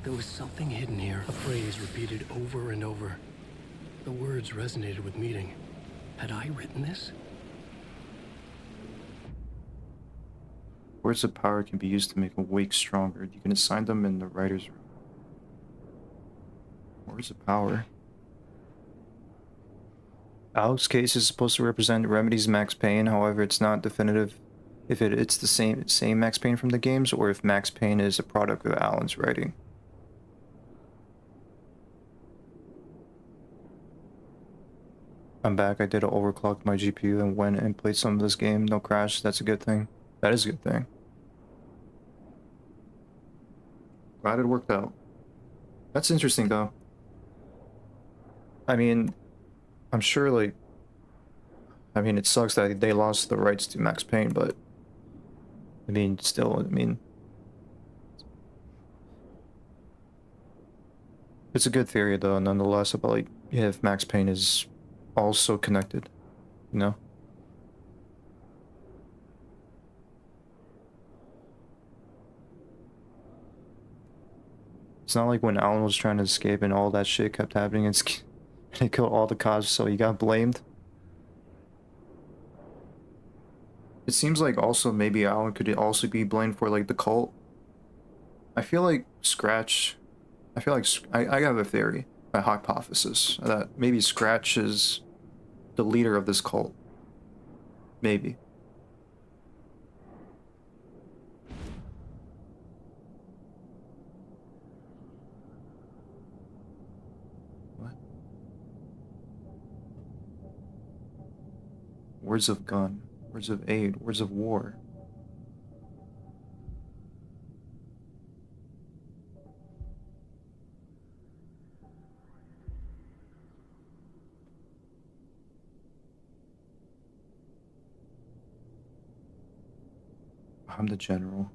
There was something hidden here, a phrase repeated over and over. The words resonated with meaning. Had I written this? Words of power can be used to make a wake stronger. You can assign them in the writer's room. Words of power. Alex case is supposed to represent Remedy's Max Payne, however, it's not definitive if it's the same Max Payne from the games, or if Max Payne is a product of Alan's writing. I'm back. I did overclock my GPU and went and played some of this game. No crash. That's a good thing. That is a good thing. Glad it worked out. That's interesting, though. I mean, I'm sure, like... I mean, it sucks that they lost the rights to Max Payne, but... I mean, still, I mean... It's a good theory, though, nonetheless, about, like, yeah, if Max Payne is also connected, you know? It's not like when Alan was trying to escape and all that shit kept happening and he killed all the cops, so he got blamed. It seems like also maybe Alan could also be blamed for, like, the cult. I feel like Scratch... I have a theory, a hypothesis, that maybe Scratch is the leader of this cult. Maybe. What? Words of gun, words of aid, words of war. I'm the general.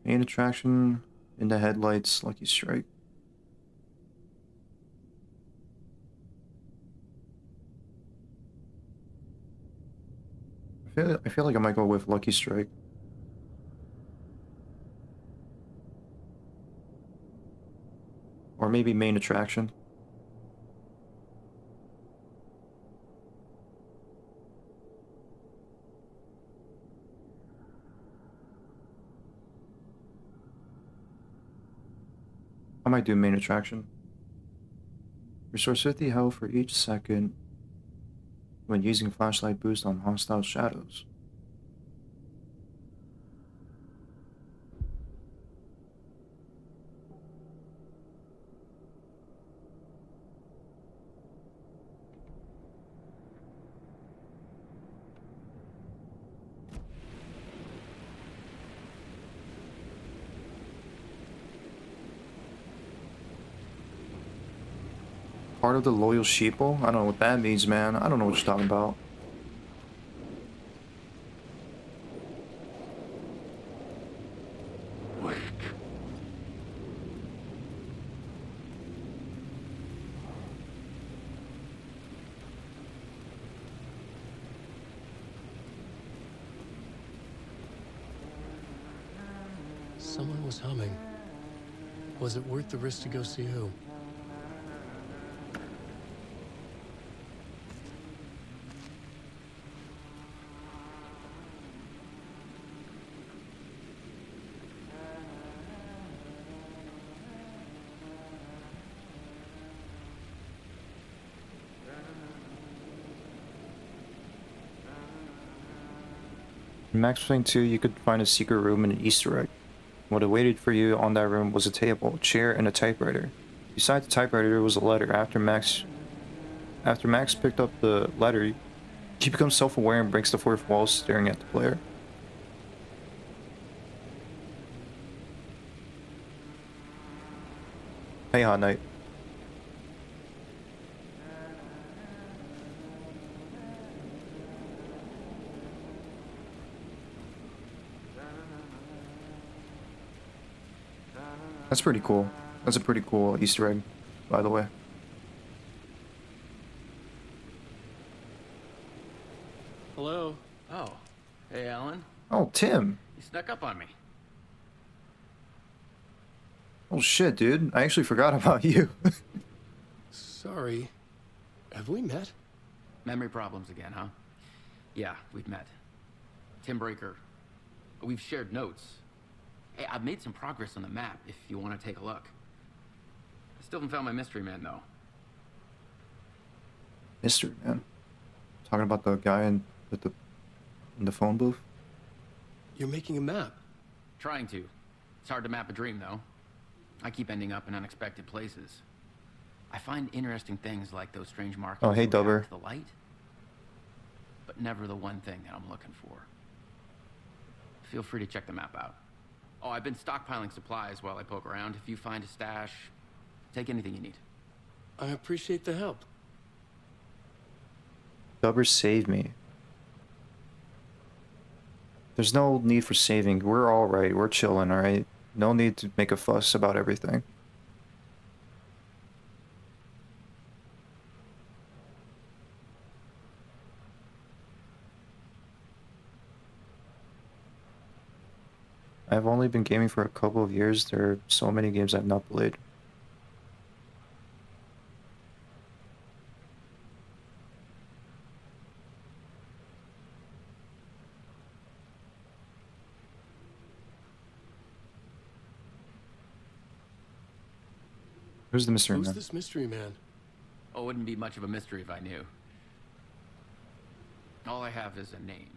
Main attraction in the headlights, Lucky Strike. I feel like I might go with Lucky Strike. Or maybe main attraction. I might do main attraction. Restores 50 health for each second when using flashlight boost on hostile shadows. Part of the loyal sheeple? I don't know what that means, man. I don't know what you're talking about. Wake. Someone was humming. Was it worth the risk to go see who? In Max Payne 2, you could find a secret room and an Easter egg. What awaited for you on that room was a table, a chair, and a typewriter. Beside the typewriter was a letter. After Max picked up the letter, he becomes self-aware and breaks the fourth wall, staring at the player. Hey, Hot Knight. That's pretty cool. That's a pretty cool Easter egg, by the way. Hello. Oh. Hey, Alan. Oh, Tim. You snuck up on me. Oh shit, dude. I actually forgot about you. Sorry. Have we met? Memory problems again, huh? Yeah, we've met. Tim Breaker. We've shared notes. Hey, I've made some progress on the map if you want to take a look. I still haven't found my mystery man, though. Mystery man? Talking about the guy in the phone booth? You're making a map. Trying to. It's hard to map a dream, though. I keep ending up in unexpected places. I find interesting things like those strange markings. Oh, hey, that react Dubber. to the light, but never the one thing that I'm looking for. Feel free to check the map out. Oh, I've been stockpiling supplies while I poke around. If you find a stash, take anything you need. I appreciate the help. Dubber saved me. There's no need for saving. We're alright. We're chilling, alright? No need to make a fuss about everything. I've only been gaming for a couple of years. There are so many games I've not played. Who's the mystery Who's man? this mystery man? Oh, it wouldn't be much of a mystery if I knew. All I have is a name.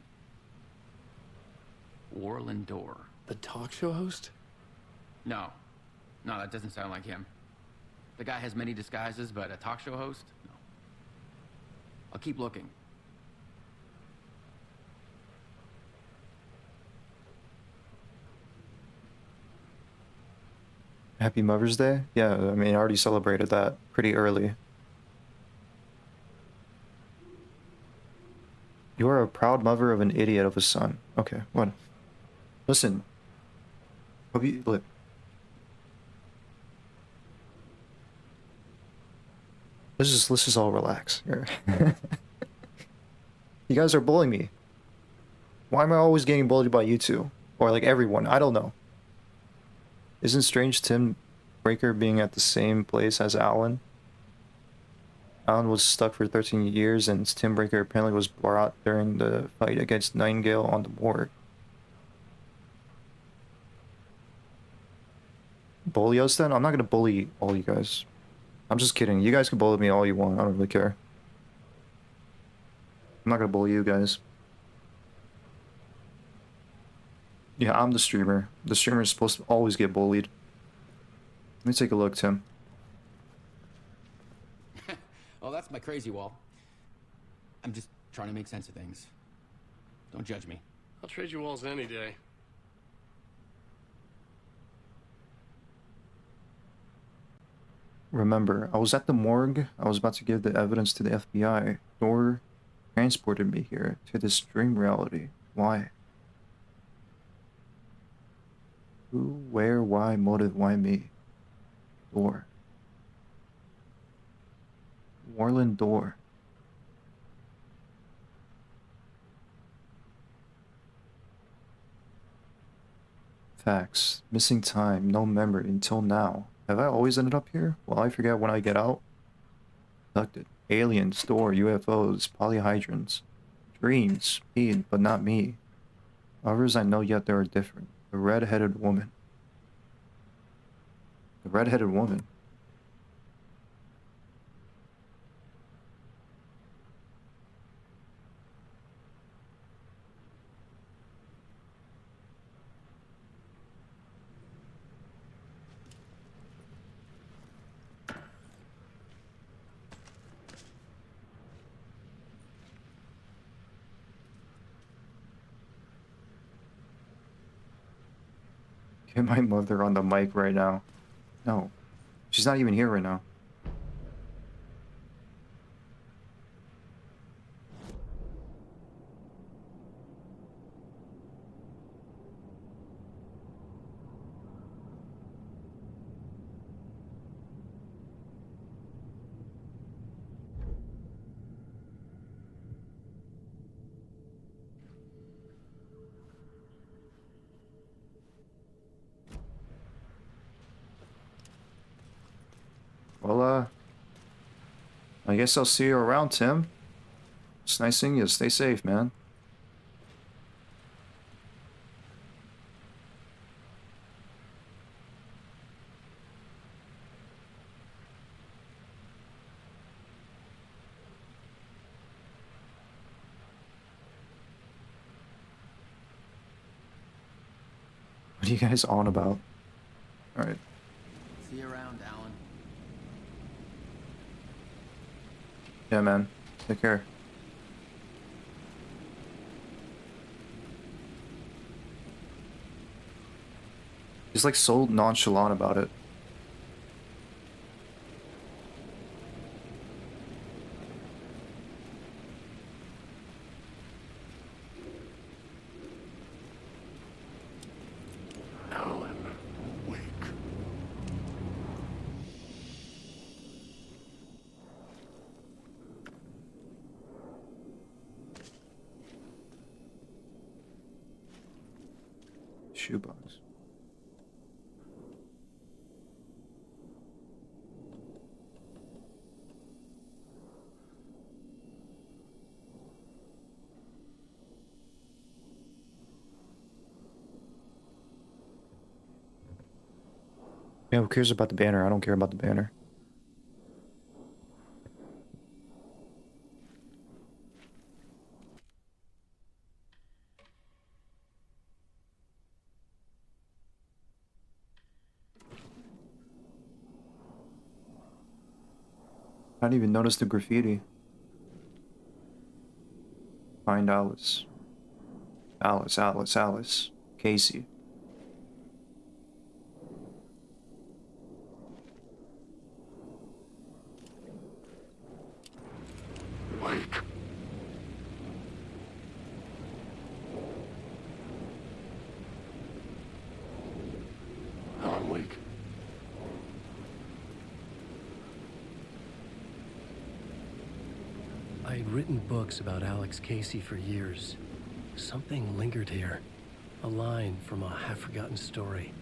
Warlin Door. The talk show host? No. No, that doesn't sound like him. The guy has many disguises, but a talk show host? No. I'll keep looking. Happy Mother's Day? Yeah, I mean, I already celebrated that pretty early. You are a proud mother of an idiot of a son. Okay, what? Listen. Hope you, look. Let's just all relax here. You guys are bullying me. Why am I always getting bullied by you two? Or like everyone, I don't know. Isn't strange Tim Breaker being at the same place as Alan? Alan was stuck for 13 years and Tim Breaker apparently was brought during the fight against Nightingale on the morgue. Bully us then? I'm not gonna bully all you guys. I'm just kidding. You guys can bully me all you want. I don't really care. I'm not gonna bully you guys. Yeah, I'm the streamer. The streamer is supposed to always get bullied. Let me take a look, Tim. Oh, that's my crazy wall. I'm just trying to make sense of things. Don't judge me. I'll trade you walls any day. Remember, I was at the morgue. I was about to give the evidence to the FBI. Door transported me here to this dream reality. Why? Who, where, why, motive, why me? Door. Warlin Door. Facts. Missing time. No memory until now. Have I always ended up here? Well, I forget when I get out. Abducted. Aliens, door, UFOs, polyhydrons. Dreams, speed, but not me. Others I know yet they are different. The red-headed woman. The red-headed woman. Get my mother on the mic right now. No. She's not even here right now. Well, I guess I'll see you around, Tim. It's nice seeing you. Stay safe, man. What are you guys on about? Alright. See you around, Alan. Yeah, man. Take care. He's like so nonchalant about it. Alan Wake. Shoebox. Yeah, who cares about the banner? I don't care about the banner. I didn't even notice the graffiti. Find Alice. Alice. Casey. Wake. Alan Wake. I had written books about Alex Casey for years. Something lingered here. A line from a half-forgotten story.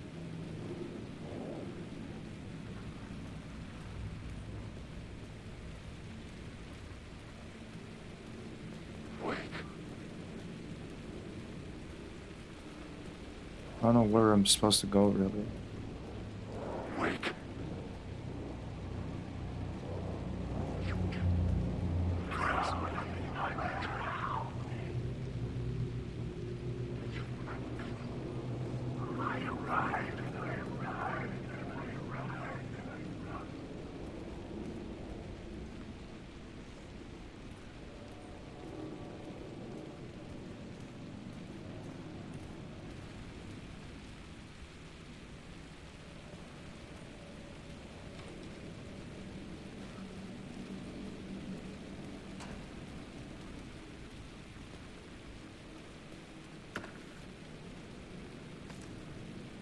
Wake. I don't know where I'm supposed to go, really. Wake.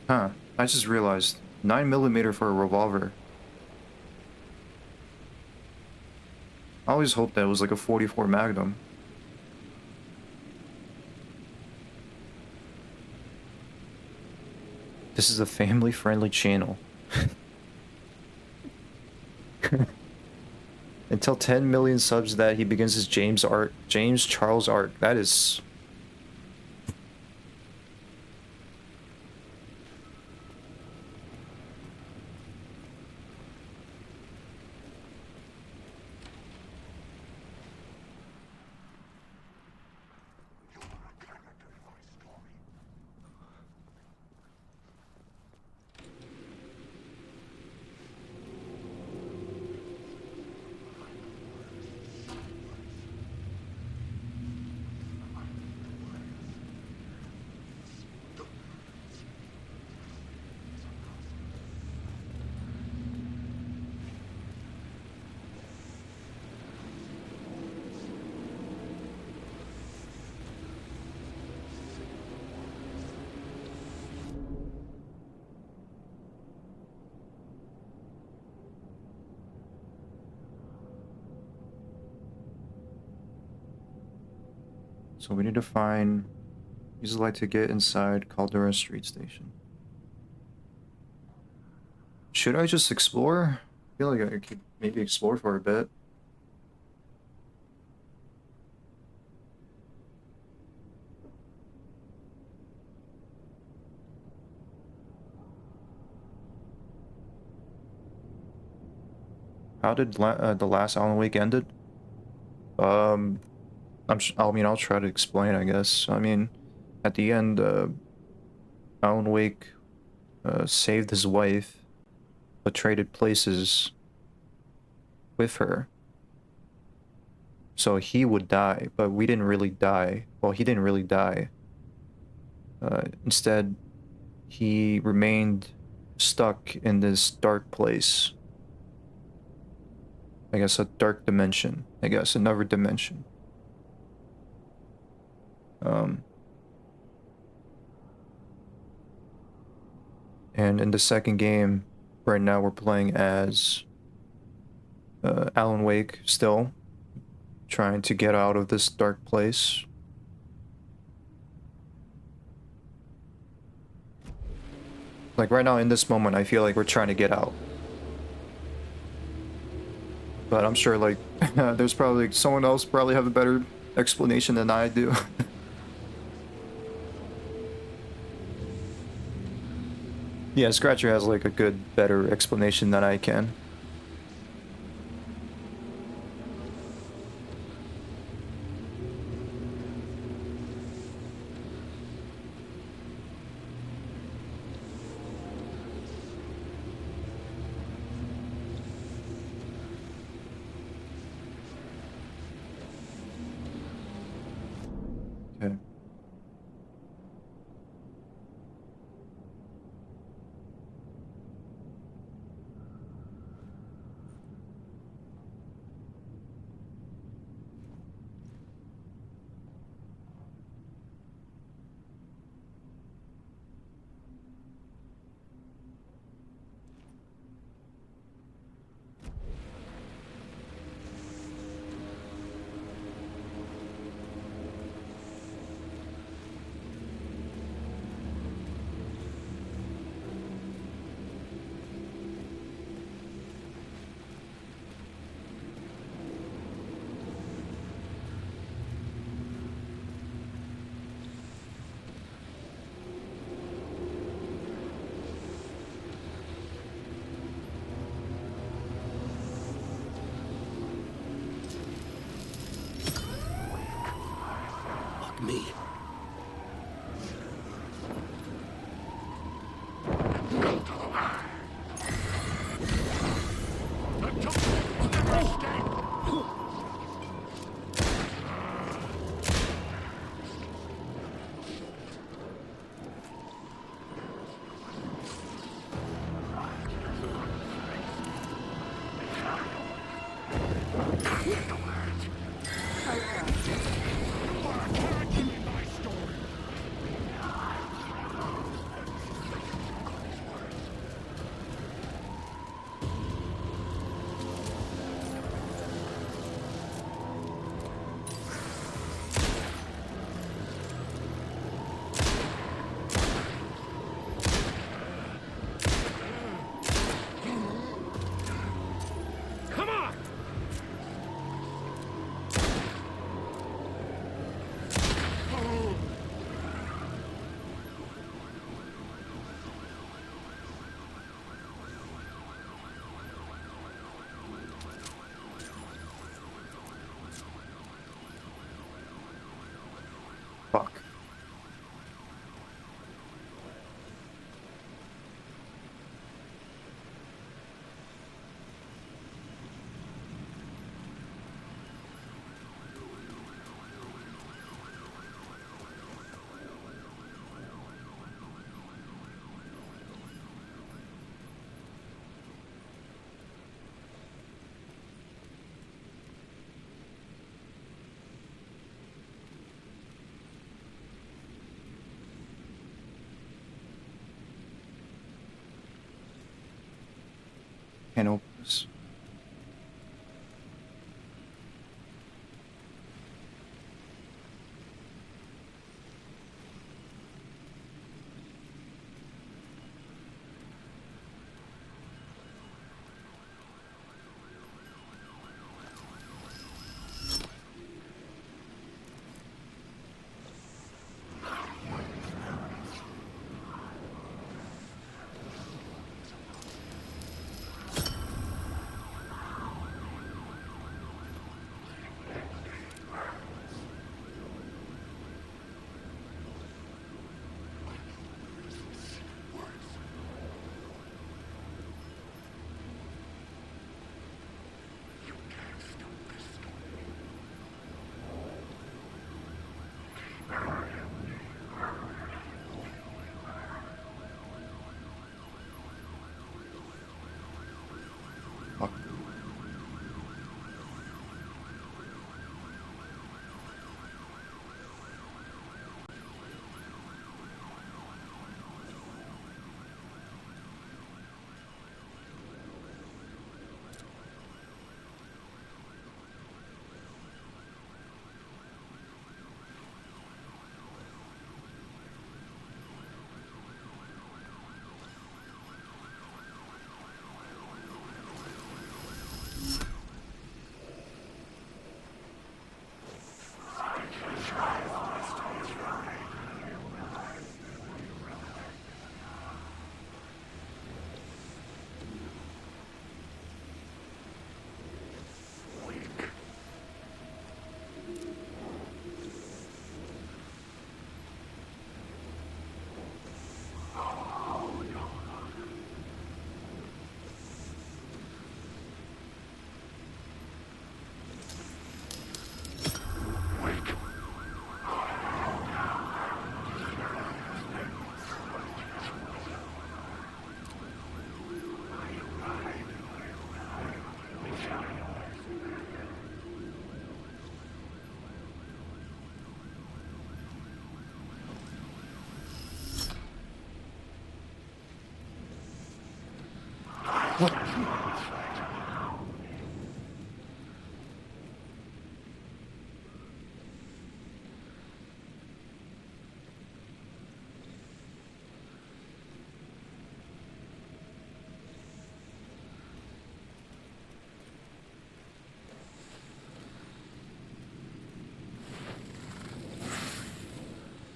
Huh. I just realized. 9mm for a revolver. I always hoped that it was like a 44 Magnum. This is a family-friendly channel. Until 10 million subs that he begins his James Charles arc. That is... So we need to find... Use the light to get inside Caldera Street Station. Should I just explore? I feel like I could maybe explore for a bit. How did the last Alan Wake ended? I mean, I'll try to explain, I guess. I mean, at the end, Alan Wake saved his wife, but traded places with her. So he would die, but we didn't really die. Well, he didn't really die. Instead, he remained stuck in this dark place. I guess a dark dimension. I guess another dimension. And in the second game, right now we're playing as Alan Wake still, trying to get out of this dark place. Like right now in this moment, I feel like we're trying to get out. But I'm sure like there's probably someone else probably have a better explanation than I do. Yeah, Scratcher has like a good, better explanation than I can. Okay. Fuck me. Fuck. Can't open this.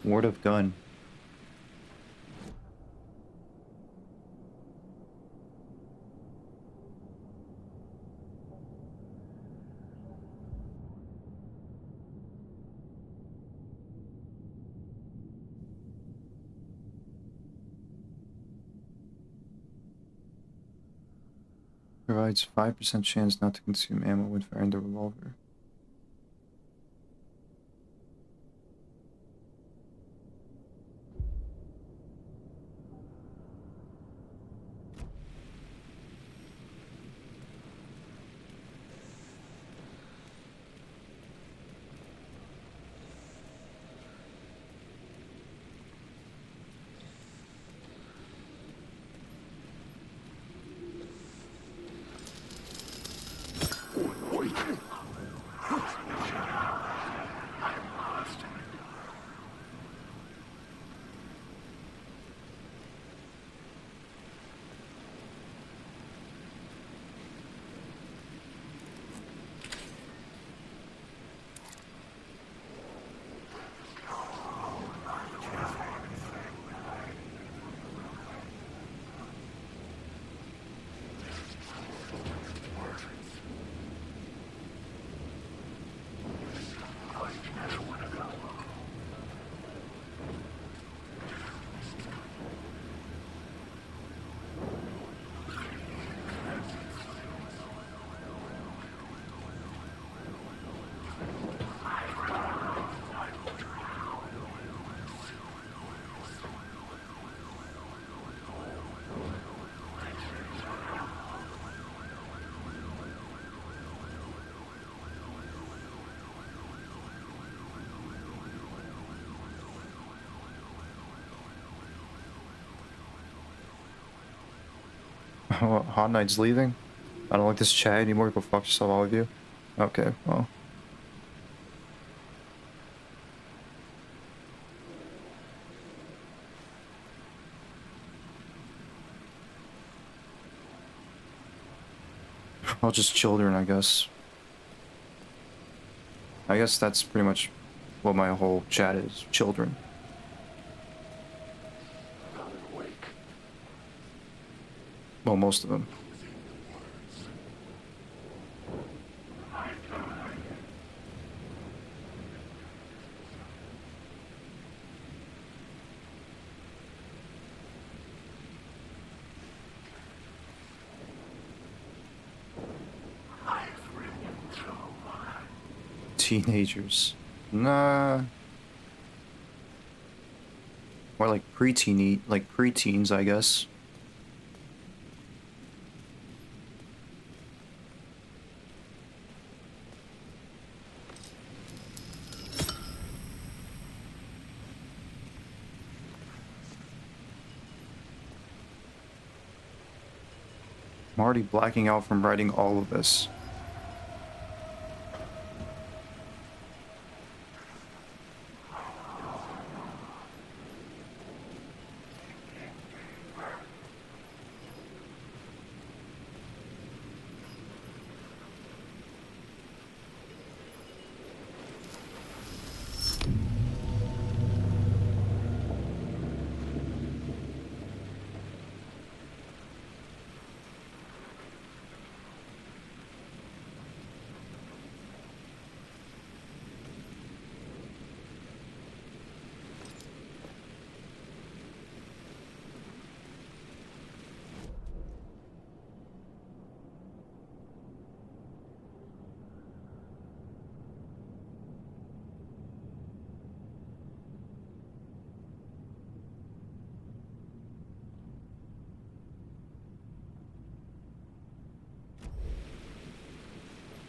Word of gun. Provides 5% chance not to consume ammo when firing the revolver. Hot Knight's leaving? I don't like this chat anymore. Go fuck yourself, all of you. Okay, well. Well, just children, I guess. I guess that's pretty much what my whole chat is. Children. Well, most of them. Teenagers. Nah. More like preteens, I guess. I'm already blacking out from writing all of this.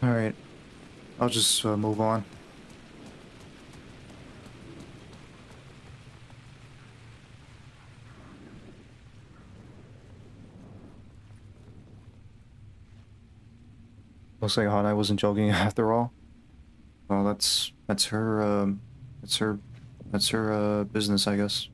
Alright. I'll just move on. Looks like Hot Eye wasn't joking after all. Well, that's her business, I guess.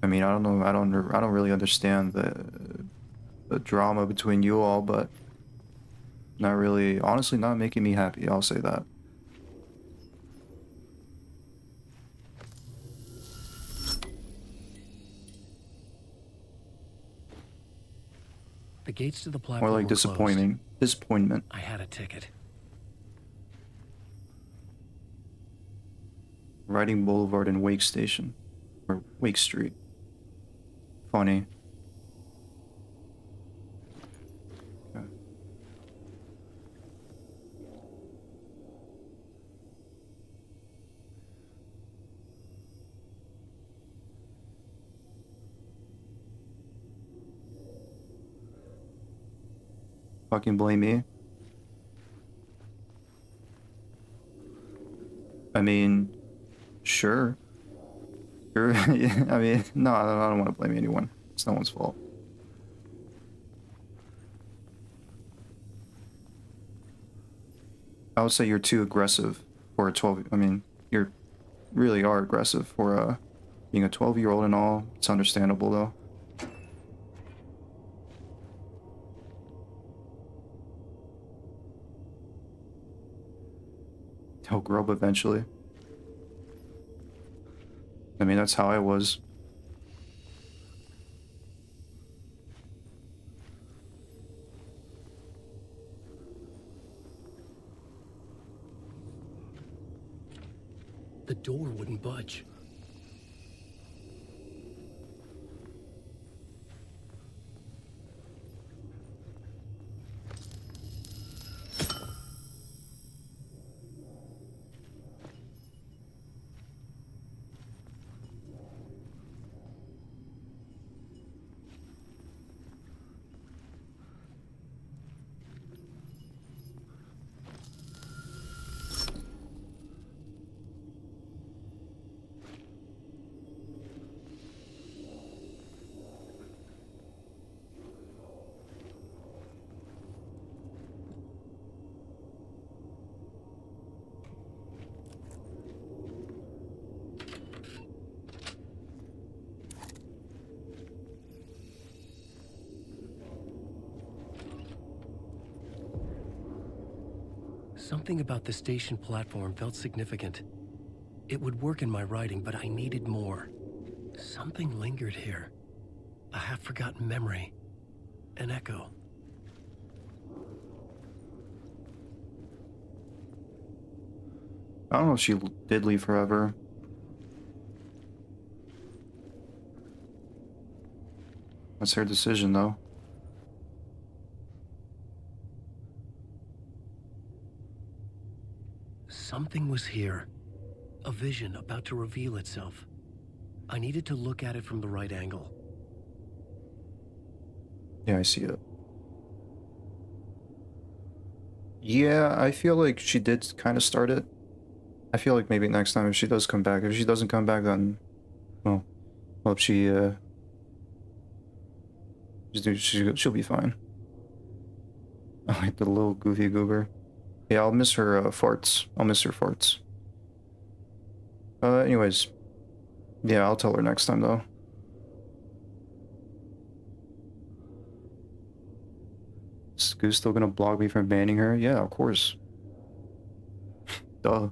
I mean, I don't know. I don't really understand the drama between you all, but not really. Honestly, not making me happy. I'll say that. The gates to the platform More like were closed. disappointment. I had a ticket. Riding Boulevard and Wake Station, or Wake Street. Funny. Okay. Fucking blame me. I mean, sure. Yeah, I mean, no, I don't want to blame anyone. It's no one's fault. I would say you're too aggressive for a 12. I mean, you really are aggressive for being a 12-year-old and all. It's understandable though. He'll grow up eventually. I mean, that's how I was. The door wouldn't budge. Something about the station platform felt significant. It would work in my writing, but I needed more. Something lingered here. A half-forgotten memory. An echo. I don't know if she did leave forever. That's her decision, though. Something was here. A vision about to reveal itself. I needed to look at it from the right angle. Yeah, I see it. Yeah, I feel like she did kind of start it. I feel like maybe next time if she does come back. If she doesn't come back, then, well, hope she'll be fine. I like the little goofy goober. Yeah, I'll miss her farts. I'll miss her farts. Anyways, yeah, I'll tell her next time though. Is Goose still gonna block me from banning her? Yeah, of course. Duh.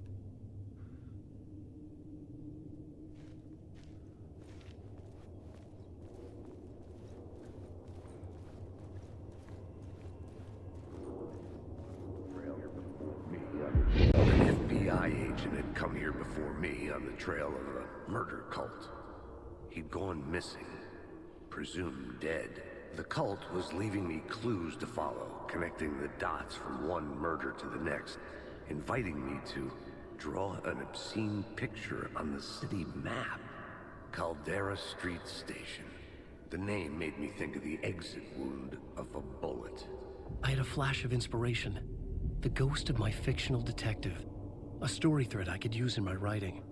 An FBI agent had come here before me on the trail of a murder cult. He'd gone missing, presumed dead. The cult was leaving me clues to follow, connecting the dots from one murder to the next, inviting me to draw an obscene picture on the city map. Caldera Street Station. The name made me think of the exit wound of a bullet. I had a flash of inspiration. The ghost of my fictional detective. A story thread I could use in my writing.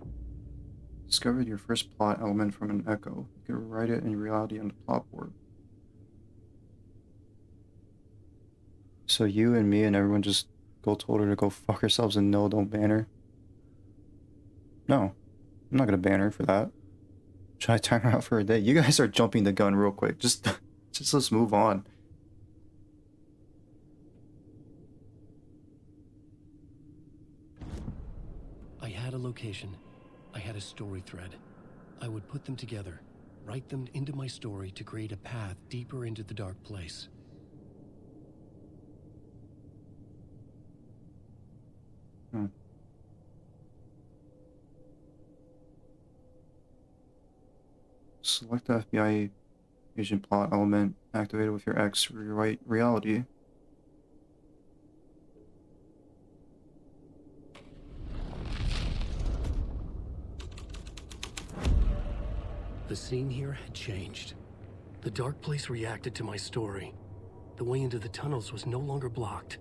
Discovered your first plot element from an echo. You could write it in reality on the plot board. So you and me and everyone just told her to go fuck herselves and no, don't ban her? No. I'm not gonna ban her for that. Should I time her out for a day? You guys are jumping the gun real quick. Just let's move on. I had a location. I had a story thread. I would put them together, write them into my story to create a path deeper into the dark place. Select the FBI agent plot element activated with your X. Rewrite reality. The scene here had changed. The dark place reacted to my story. The way into the tunnels was no longer blocked.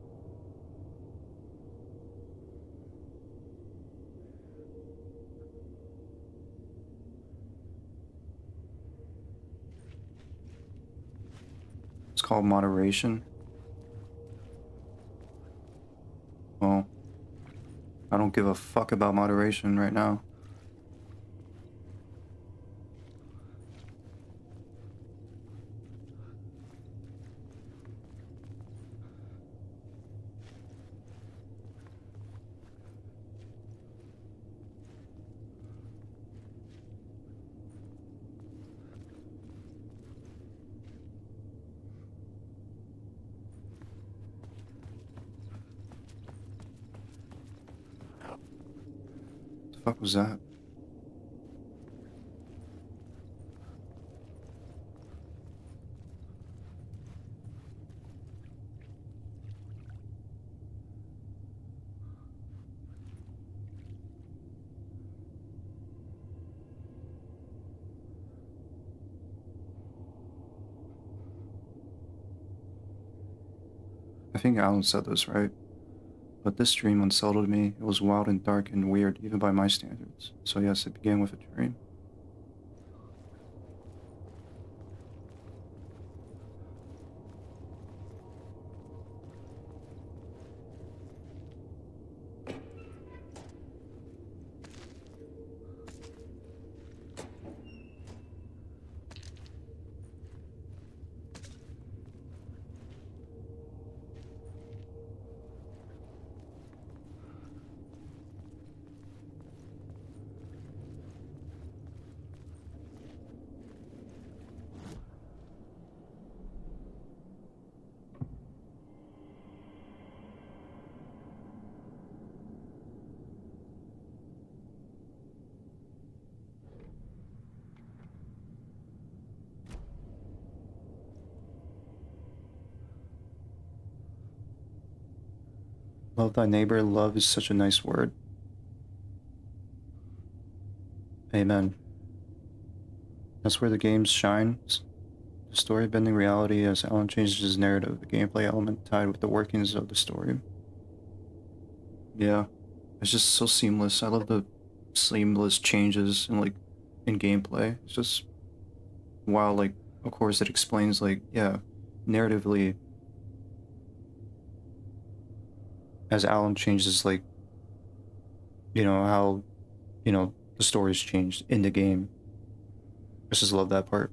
It's called moderation. Well, I don't give a fuck about moderation right now. The fuck was that? I think Alan said this, right? But this dream unsettled me. It was wild and dark and weird, even by my standards. So yes, it began with a dream. Love thy neighbor. Love is such a nice word. Amen. That's where the game shines. The story bending reality as Alan changes his narrative, the gameplay element tied with the workings of the story. Yeah, it's just so seamless. I love the seamless changes in gameplay. It's just while of course it explains narratively as Alan changes how the story's changed in the game. I just love that part.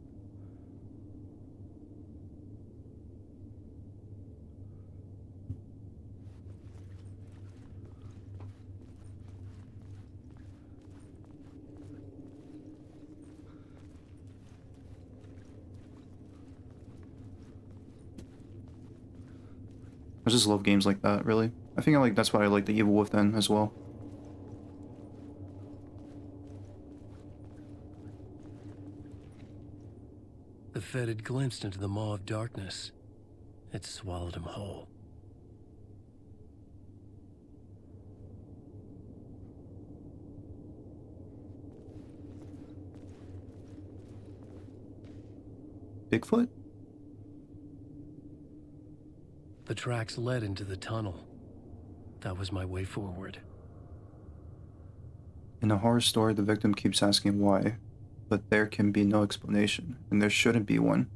I just love games like that, really. I think that's why I like The Evil Within as well. The Fed had glimpsed into the maw of darkness. It swallowed him whole. Bigfoot? The tracks led into the tunnel. That was my way forward. In a horror story, the victim keeps asking why, but there can be no explanation, and there shouldn't be one.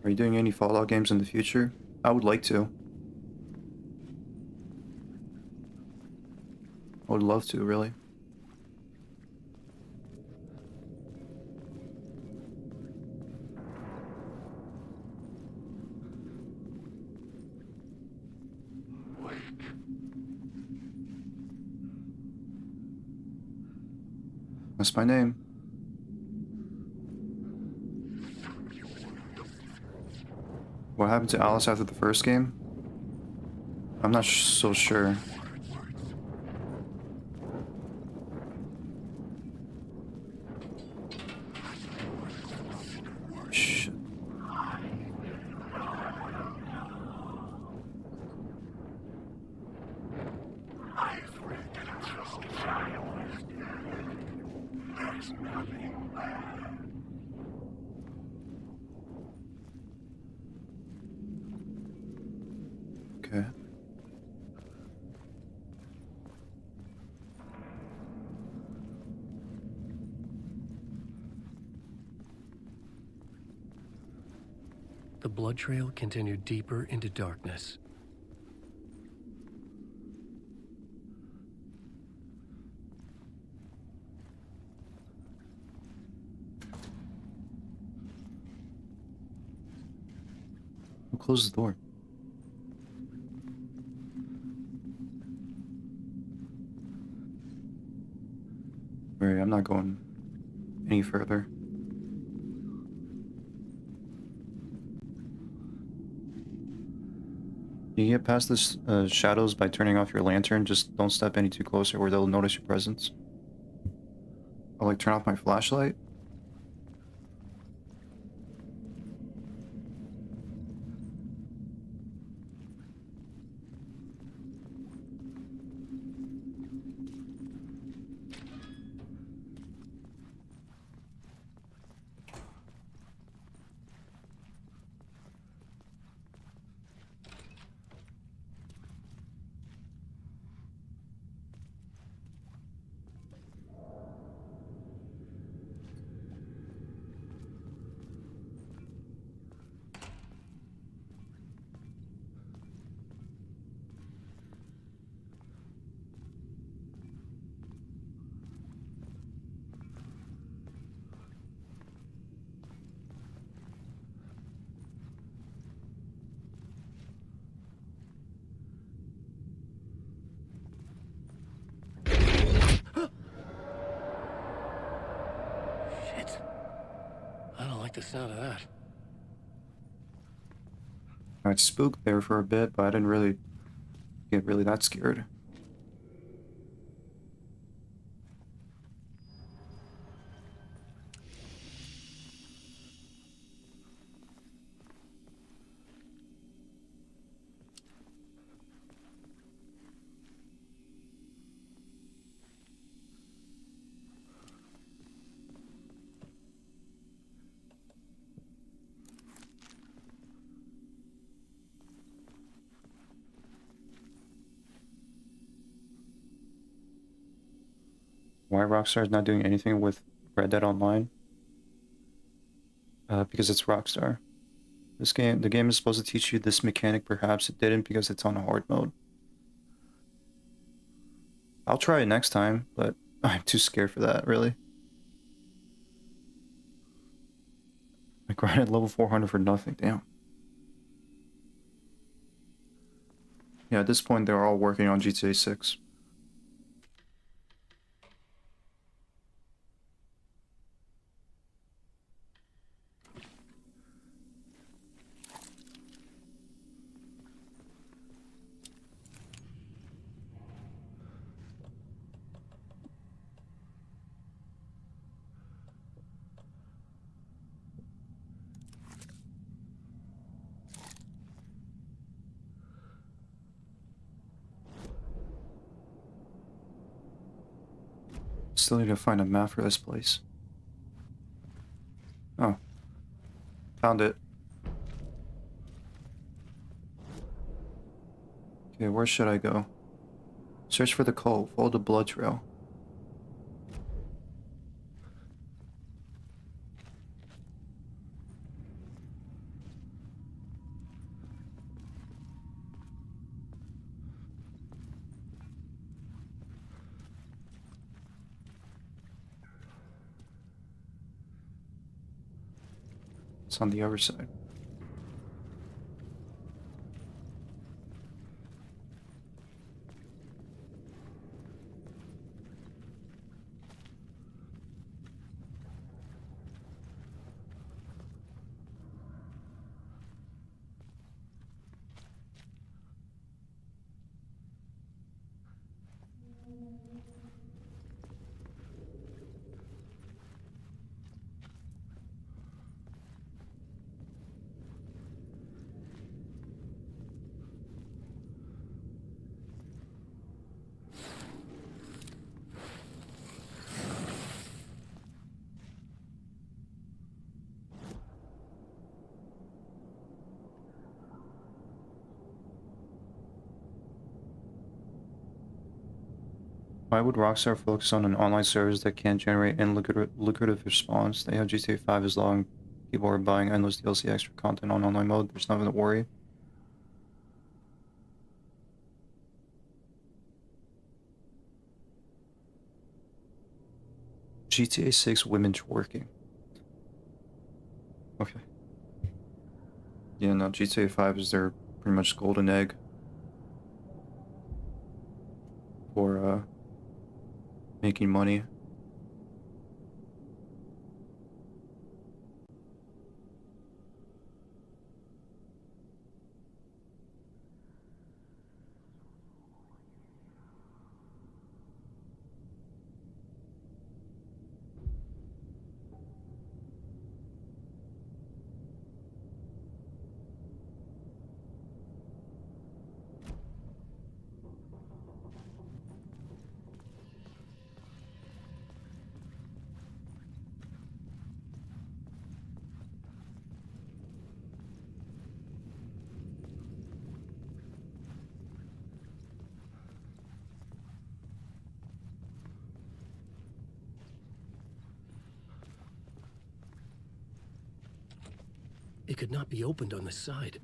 Are you doing any Fallout games in the future? I would like to. I would love to, really. That's my name. What happened to Alice after the first game? I'm not so sure. Shit. Okay. The blood trail continued deeper into darkness. Who closed the door? Alright, I'm not going any further. You get past this shadows by turning off your lantern. Just don't step any too closer or they'll notice your presence. I'll like turn off my flashlight. I don't like the sound of that. I got spooked there for a bit, but I didn't really get really that scared. Why Rockstar is not doing anything with Red Dead Online? Because it's Rockstar. The game is supposed to teach you this mechanic. Perhaps it didn't because it's on hard mode. I'll try it next time, but I'm too scared for that, really. I grinded level 400 for nothing, damn. Yeah, at this point they're all working on GTA 6. Still need to find a map for this place. Oh. Found it. Okay, where should I go? Search for the cult. Follow the blood trail. It's on the other side. Why would Rockstar focus on an online service that can't generate any lucrative response? They have GTA 5 as long. People are buying endless DLC extra content on online mode. There's nothing to worry. GTA 6 women twerking. Okay. Yeah, no, GTA 5 is their pretty much golden egg for making money. It could not be opened on this side.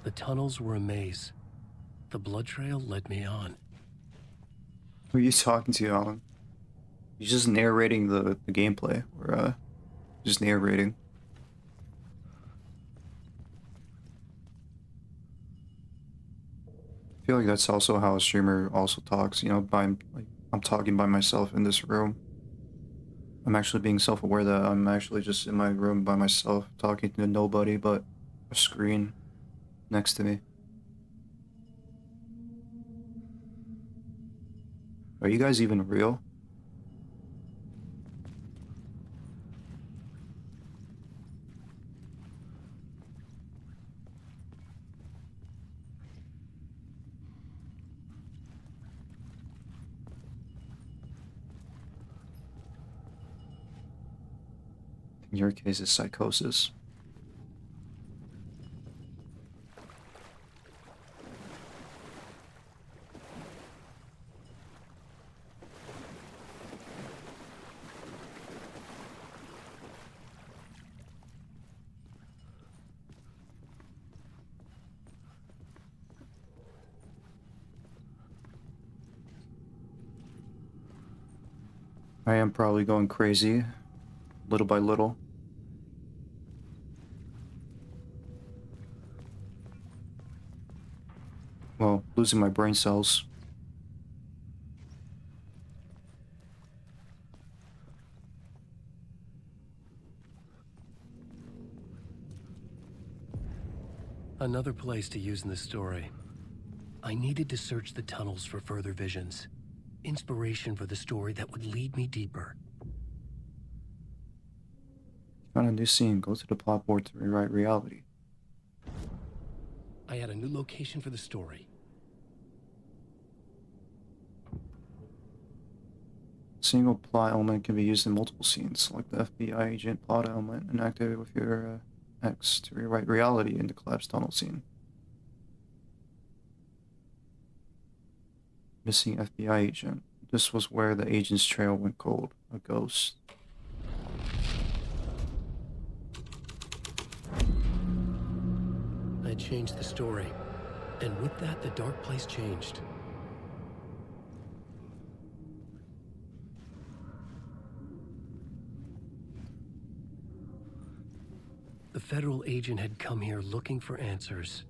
The tunnels were a maze. The blood trail led me on. Who are you talking to, Alan? You're just narrating the gameplay, or just narrating. I feel like that's also how a streamer also talks, you know, I'm talking by myself in this room. I'm actually being self-aware that I'm actually just in my room by myself, talking to nobody but a screen next to me. Are you guys even real? In your case, it's psychosis. I am probably going crazy, little by little. Well, losing my brain cells. Another place to use in this story. I needed to search the tunnels for further visions. Inspiration for the story that would lead me deeper. Found a new scene. Go to the plot board to rewrite reality. I had a new location for the story. Single plot element can be used in multiple scenes. Select the FBI agent plot element and activate it with your X to rewrite reality in the collapsed tunnel scene. Missing FBI agent. This was where the agent's trail went cold. A ghost. I changed the story. And with that, the dark place changed. The federal agent had come here looking for answers.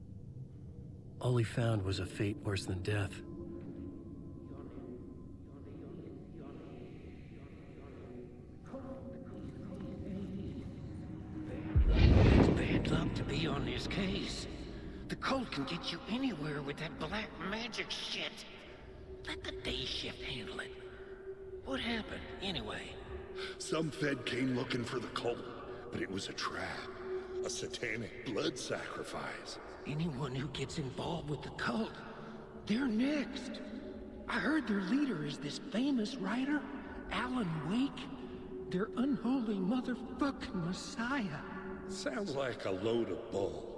All he found was a fate worse than death. It's bad luck to be on this case. The cult can get you anywhere with that black magic shit. Let the day shift handle it. What happened, anyway? Some Fed came looking for the cult, but it was a trap. A satanic blood sacrifice. Anyone who gets involved with the cult, they're next. I heard their leader is this famous writer, Alan Wake. Their unholy motherfucking messiah. Sounds like a load of bull.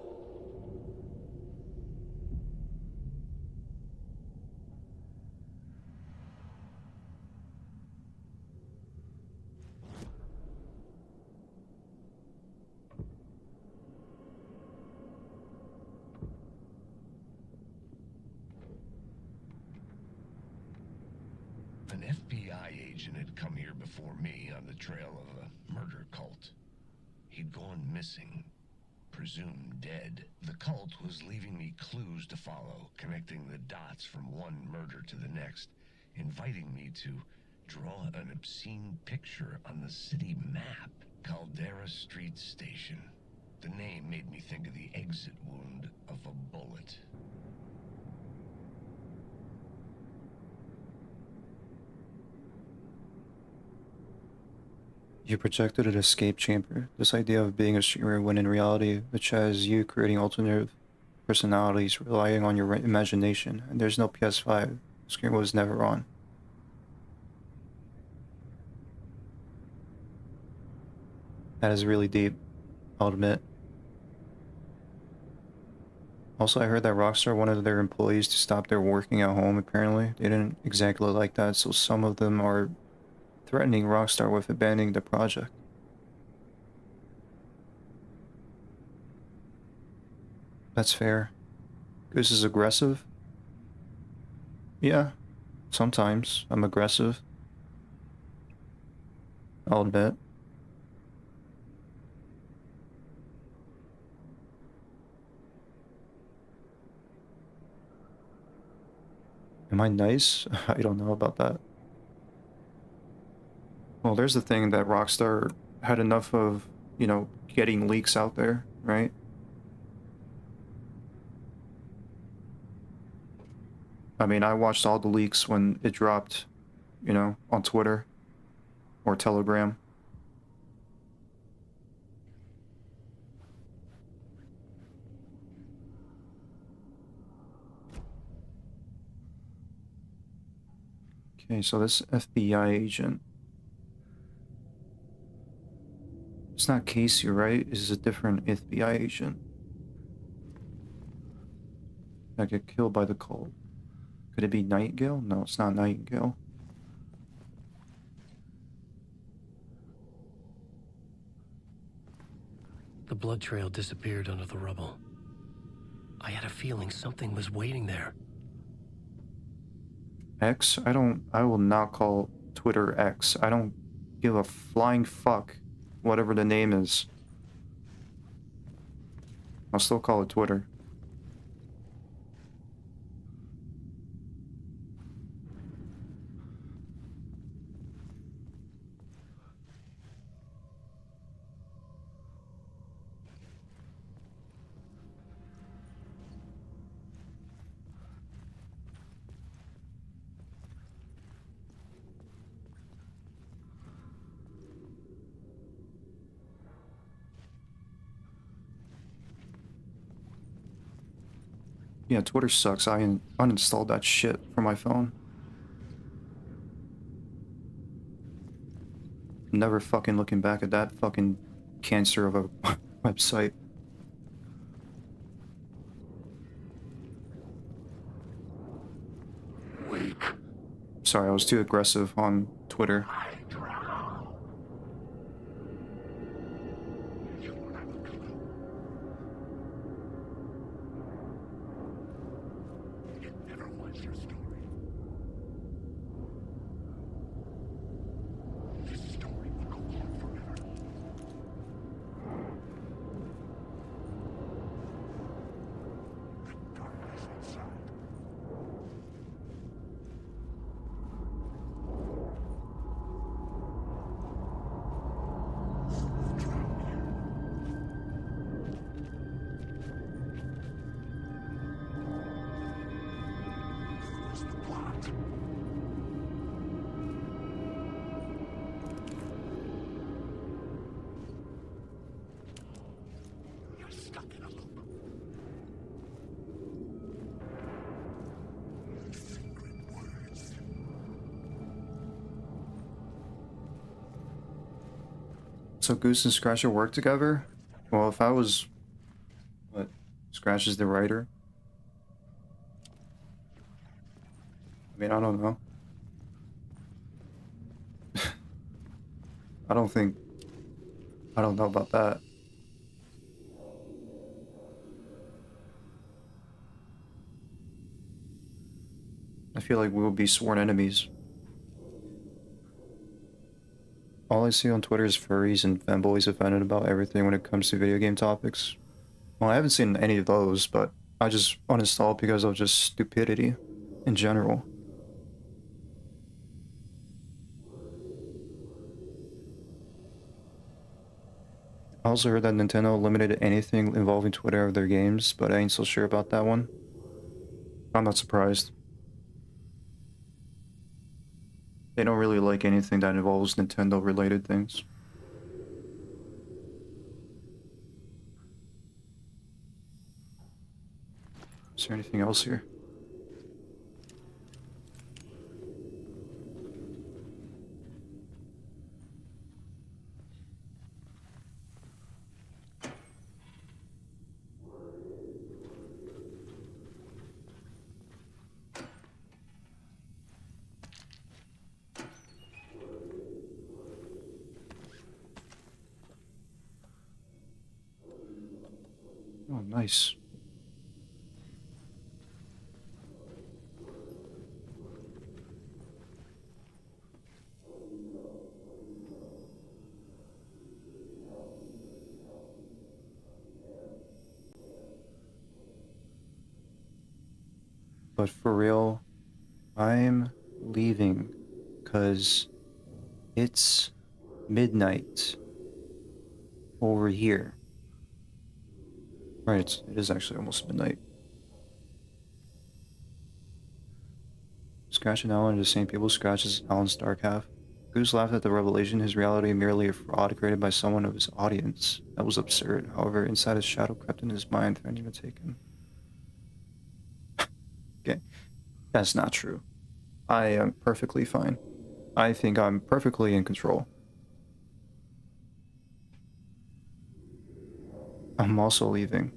An FBI agent had come here before me on the trail of a murder cult. He'd gone missing, presumed dead. The cult was leaving me clues to follow, connecting the dots from one murder to the next, inviting me to draw an obscene picture on the city map. Caldera Street Station. The name made me think of the exit wound of a bullet. You projected an escape chamber. This idea of being a streamer when in reality, which has you creating alternative personalities relying on your imagination, and there's no PS5. The screen was never on. That is really deep, I'll admit. Also, I heard that Rockstar wanted their employees to stop their working at home, apparently. They didn't exactly like that, so some of them are threatening Rockstar with abandoning the project. That's fair. Goose is aggressive? Yeah, sometimes I'm aggressive. I'll admit. Am I nice? I don't know about that. Well, there's the thing that Rockstar had enough of, you know, getting leaks out there, right? I mean, I watched all the leaks when it dropped, you know, on Twitter or Telegram. Okay, so this FBI agent. It's not Casey, right? This is a different FBI agent that get killed by the cult. Could it be Nightingale? No, it's not Nightingale. The blood trail disappeared under the rubble. I had a feeling something was waiting there. X? I will not call Twitter X. I don't give a flying fuck, whatever the name is. I'll still call it Twitter. Yeah, Twitter sucks. I uninstalled that shit from my phone. Never fucking looking back at that fucking cancer of a website. Sorry, I was too aggressive on Twitter. So Goose and Scratcher work together? Well, if I was... What? Scratch is the writer? I mean, I don't know. I don't know about that. I feel like we will be sworn enemies. All I see on Twitter is furries and fanboys offended about everything when it comes to video game topics. Well, I haven't seen any of those, but I just uninstalled because of just stupidity in general. I also heard that Nintendo eliminated anything involving Twitter of their games, but I ain't so sure about that one. I'm not surprised. They don't really like anything that involves Nintendo-related things. Is there anything else here? Oh, nice. But for real, I'm leaving because it's midnight over here. Right, it is actually almost midnight. Scratch and Alan are the same people. Scratch is Alan's dark half. Goose laughed at the revelation, his reality merely a fraud created by someone of his audience. That was absurd. However, inside his shadow crept in his mind, threatening to take him. Okay, that's not true. I am perfectly fine. I think I'm perfectly in control. I'm also leaving.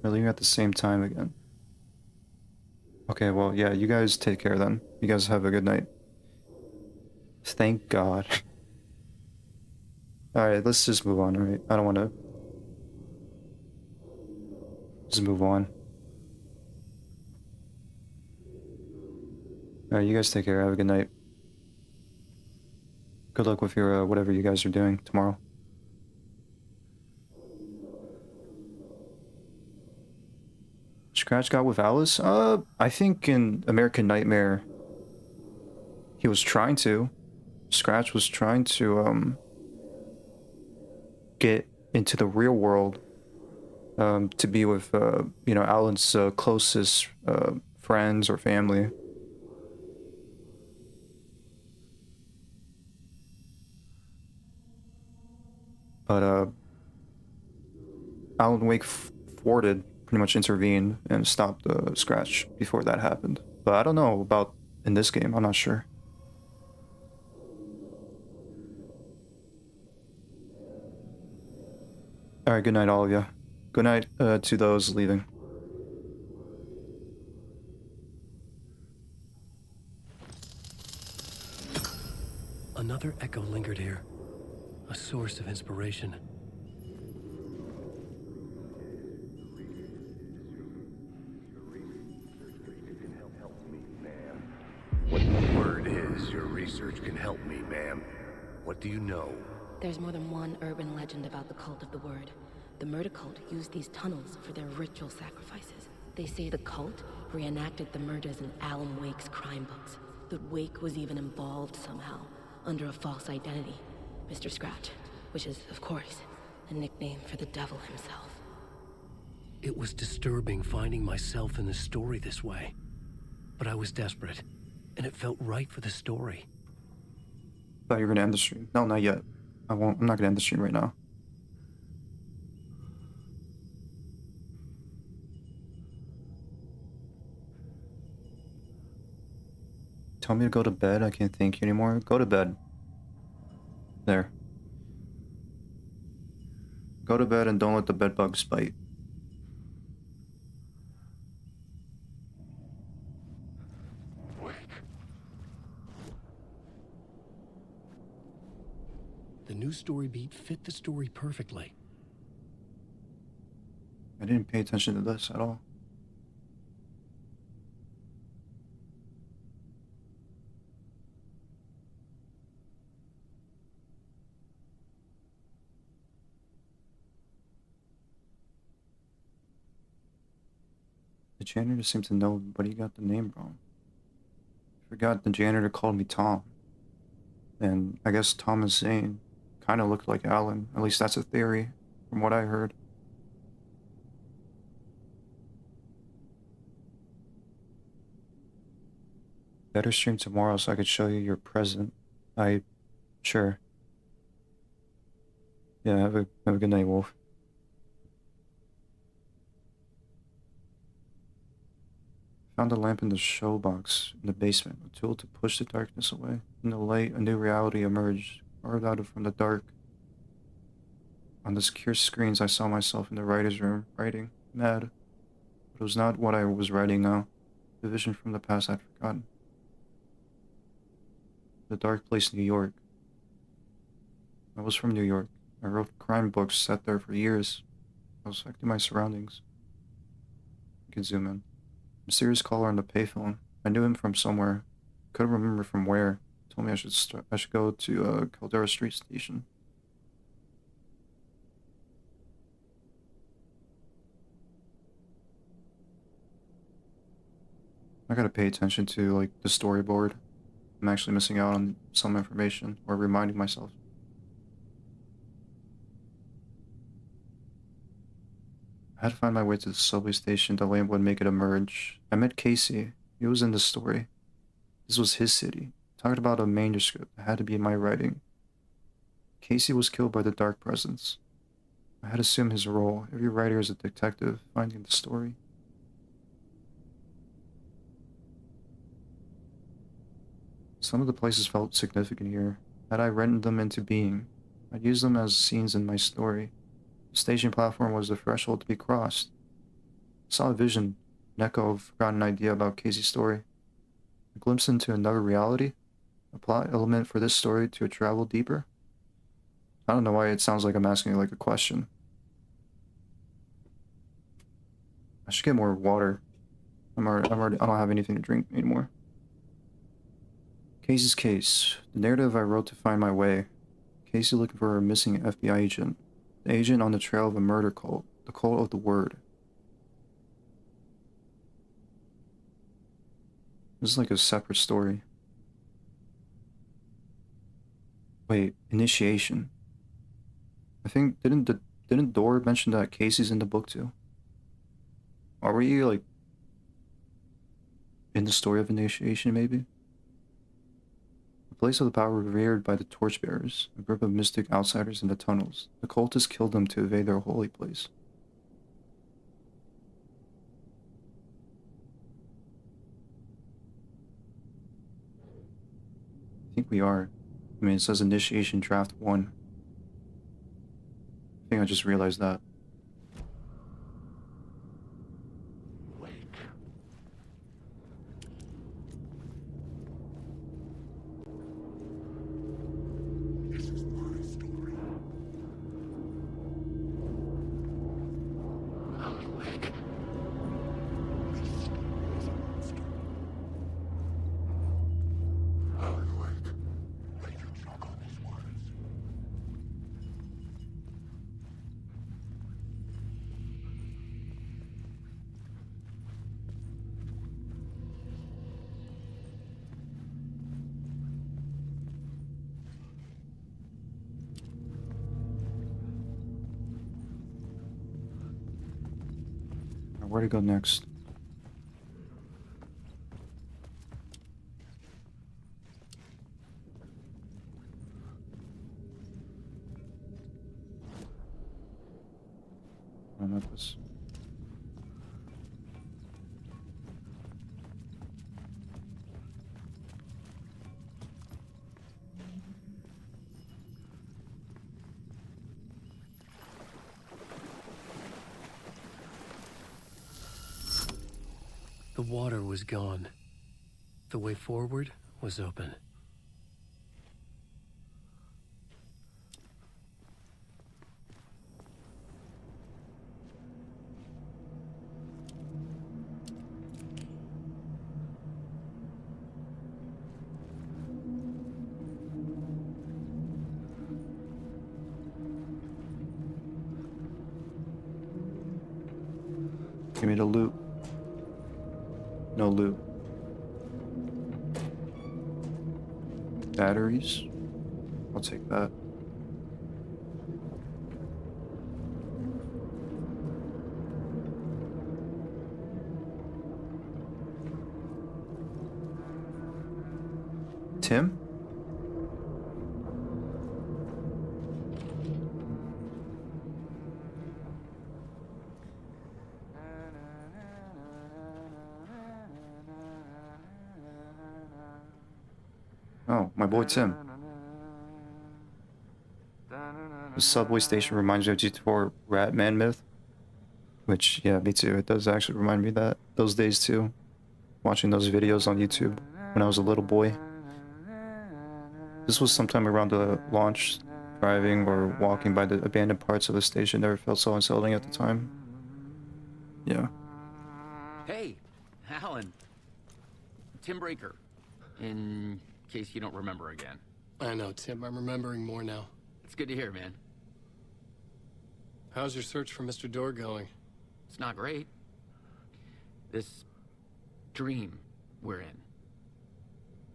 We're leaving at the same time again. Okay, well, yeah, you guys take care then. You guys have a good night. Thank God. Alright, let's just move on, alright? I don't want to... Just move on. Alright, you guys take care. Have a good night. Good luck with your, whatever you guys are doing tomorrow. Scratch got with Alice? I think in American Nightmare, he was trying to. Scratch was trying to, get into the real world, to be with, you know, Alan's closest, friends or family. But, Alan Wake thwarted, pretty much intervened and stopped the Scratch before that happened. But I don't know about in this game, I'm not sure. Alright, good night all of you. Good night to those leaving. Another echo lingered here, a source of inspiration. What the word is, your research can help me, ma'am. What do you know? There's more than one urban legend about the Cult of the Word. The murder cult used these tunnels for their ritual sacrifices. They say the cult reenacted the murders in Alan Wake's crime books. That Wake was even involved somehow, under a false identity, Mr. Scratch, which is, of course, a nickname for the devil himself. It was disturbing finding myself in the story this way. But I was desperate, and it felt right for the story. Thought you were gonna end the stream. No, not yet. I'm not gonna end the stream right now. Tell me to go to bed. I can't think anymore. Go to bed. There. Go to bed and don't let the bed bugs bite. The new story beat fit the story perfectly. I didn't pay attention to this at all. The janitor seemed to know, but he got the name wrong. I forgot the janitor called me Tom. And I guess Thomas Zane kind of looked like Alan. At least that's a theory, from what I heard. Better stream tomorrow so I could show you your present. Sure. Yeah, have a good night, Wolf. Found a lamp in the show box in the basement, a tool to push the darkness away. In the light, a new reality emerged, carved out from the dark. On the secure screens, I saw myself in the writer's room, writing, mad. But it was not what I was writing now. The vision from the past I'd forgotten. The dark place, New York. I was from New York. I wrote crime books set there for years. I was affecting my surroundings. You can zoom in. Mysterious caller on the payphone. I knew him from somewhere. Couldn't remember from where. Told me I should go to Caldera Street Station. I gotta pay attention to like the storyboard. I'm actually missing out on some information or reminding myself. I had to find my way to the subway station. The lamp would make it emerge. I met Casey. He was in the story. This was his city. Talked about a manuscript that had to be in my writing. Casey was killed by the Dark Presence. I had to assume his role. Every writer is a detective finding the story. Some of the places felt significant here. Had I written them into being, I'd use them as scenes in my story. The station platform was the threshold to be crossed. I saw a vision, an echo of a forgotten idea about Casey's story. A glimpse into another reality? A plot element for this story to travel deeper? I don't know why it sounds like I'm asking like a question. I should get more water. I don't have anything to drink anymore. Casey's case. The narrative I wrote to find my way. Casey looking for a missing FBI agent. The agent on the trail of a murder cult. The cult of the word. This is like a separate story. Wait, initiation. I think, didn't Dora mention that Casey's in the book too? Are we like in the story of initiation maybe? The place of the power revered by the torchbearers, a group of mystic outsiders in the tunnels. The cultists killed them to evade their holy place. think we are. I mean, it says initiation draft 1. I think I just realized that. Where to go next? Oh, not this. The water was gone. The way forward was open. Give me the loot. No loot. Batteries? I'll take that. Tim? Oh, my boy Tim. The subway station reminds me of GT4 Ratman Myth. Which, yeah, me too. It does actually remind me of that. Those days too. Watching those videos on YouTube when I was a little boy. This was sometime around the launch, driving or walking by the abandoned parts of the station. Never felt so unsettling at the time. Yeah. Hey, Alan. Tim Breaker. In case you don't remember again. I know, Tim. I'm remembering more now. It's good to hear, man. How's your search for Mr. Door going? It's not great. This dream we're in,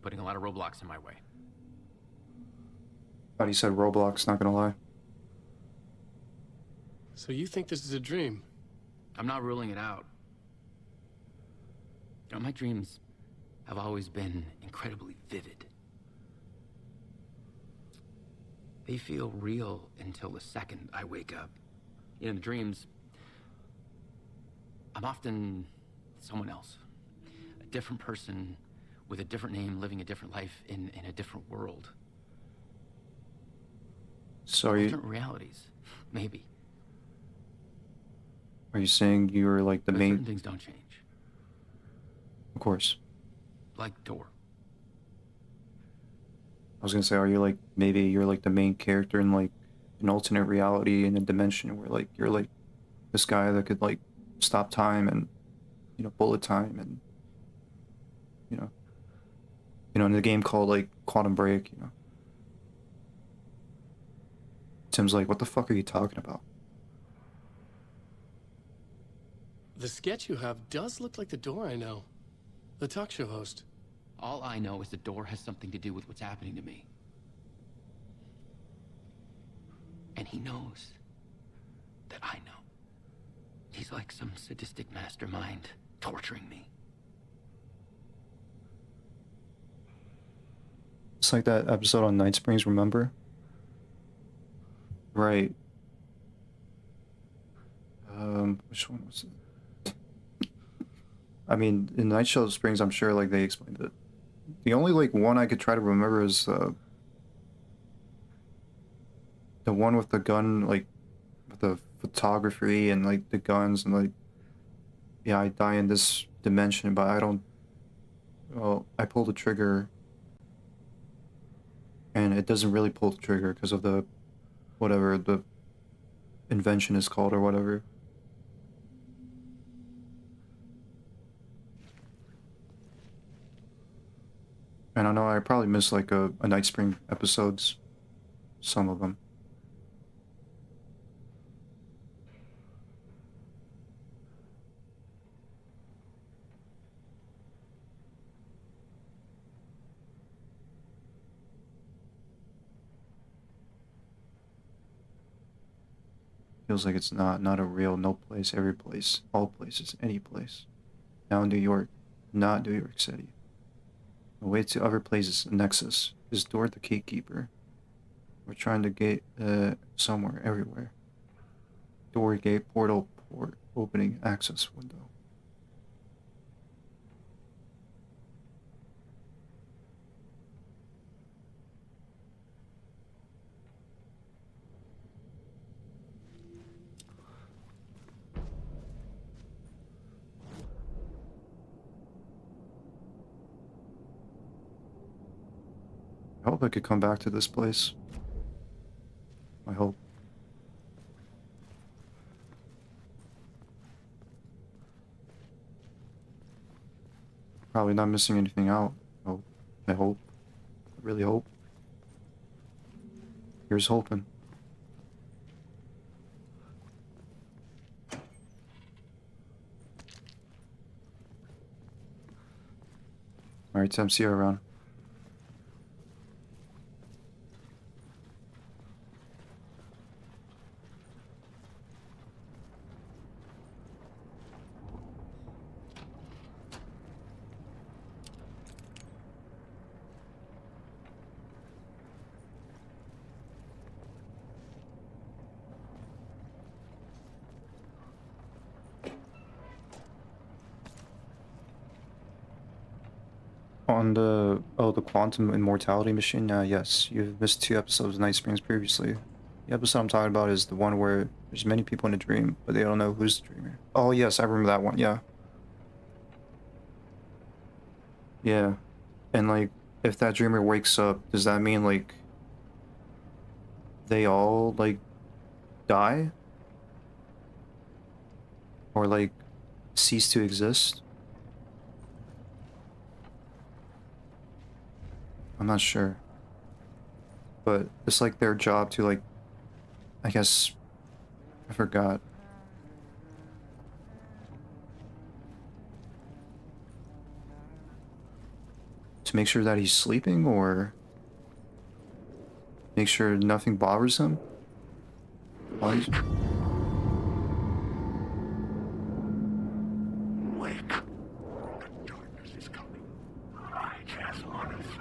putting a lot of roadblocks in my way. Thought he said Roblox, not gonna lie. So you think this is a dream? I'm not ruling it out. You know, my dreams have always been incredibly vivid. They feel real until the second I wake up. In the dreams, I'm often someone else. A different person with a different name, living a different life in a different world. So are you... Different realities, maybe. Are you saying you're like the But main... certain things don't change. Of course. Like Door. I was gonna say, are you like, maybe you're like the main character in like an alternate reality in a dimension where like you're like this guy that could like stop time and, you know, bullet time and, you know, in a game called like Quantum Break, you know. Tim's like, what the fuck are you talking about? The sketch you have does look like the Door I know. The talk show host. All I know is the Door has something to do with what's happening to me. And he knows that I know. He's like some sadistic mastermind torturing me. It's like that episode on Night Springs, remember? Right. Which one was it? I mean, in Night Springs, I'm sure like they explained it The only like one I could try to remember is the one with the gun, like with the photography and like the guns and like, yeah, I die in this dimension, but I don't. Well, I pull the trigger, and it doesn't really pull the trigger because of the whatever the invention is called or whatever. And I know I probably missed like a Night Spring episodes, some of them. Feels like it's not a real no place, every place, all places, any place. Now New York, not New York City. The way to other places, Nexus, is Door the Gatekeeper. We're trying to get somewhere, everywhere. Door, gate, portal, port, opening, access window. I hope I could come back to this place. I hope. Probably not missing anything out. Oh, I hope. I really hope. Here's hoping. Alright, Tim, see you around. On the the quantum immortality machine, yes, you've missed 2 episodes of Night Springs previously. The episode I'm talking about is the one where there's many people in a dream, but they don't know who's the dreamer. Oh yes, I remember that one, yeah. Yeah. And like, if that dreamer wakes up, does that mean like they all like die? Or like cease to exist? I'm not sure. But it's like their job to like, I guess, I forgot. To make sure that he's sleeping or make sure nothing bothers him? Why is- Wake. The darkness is coming. I just want to say.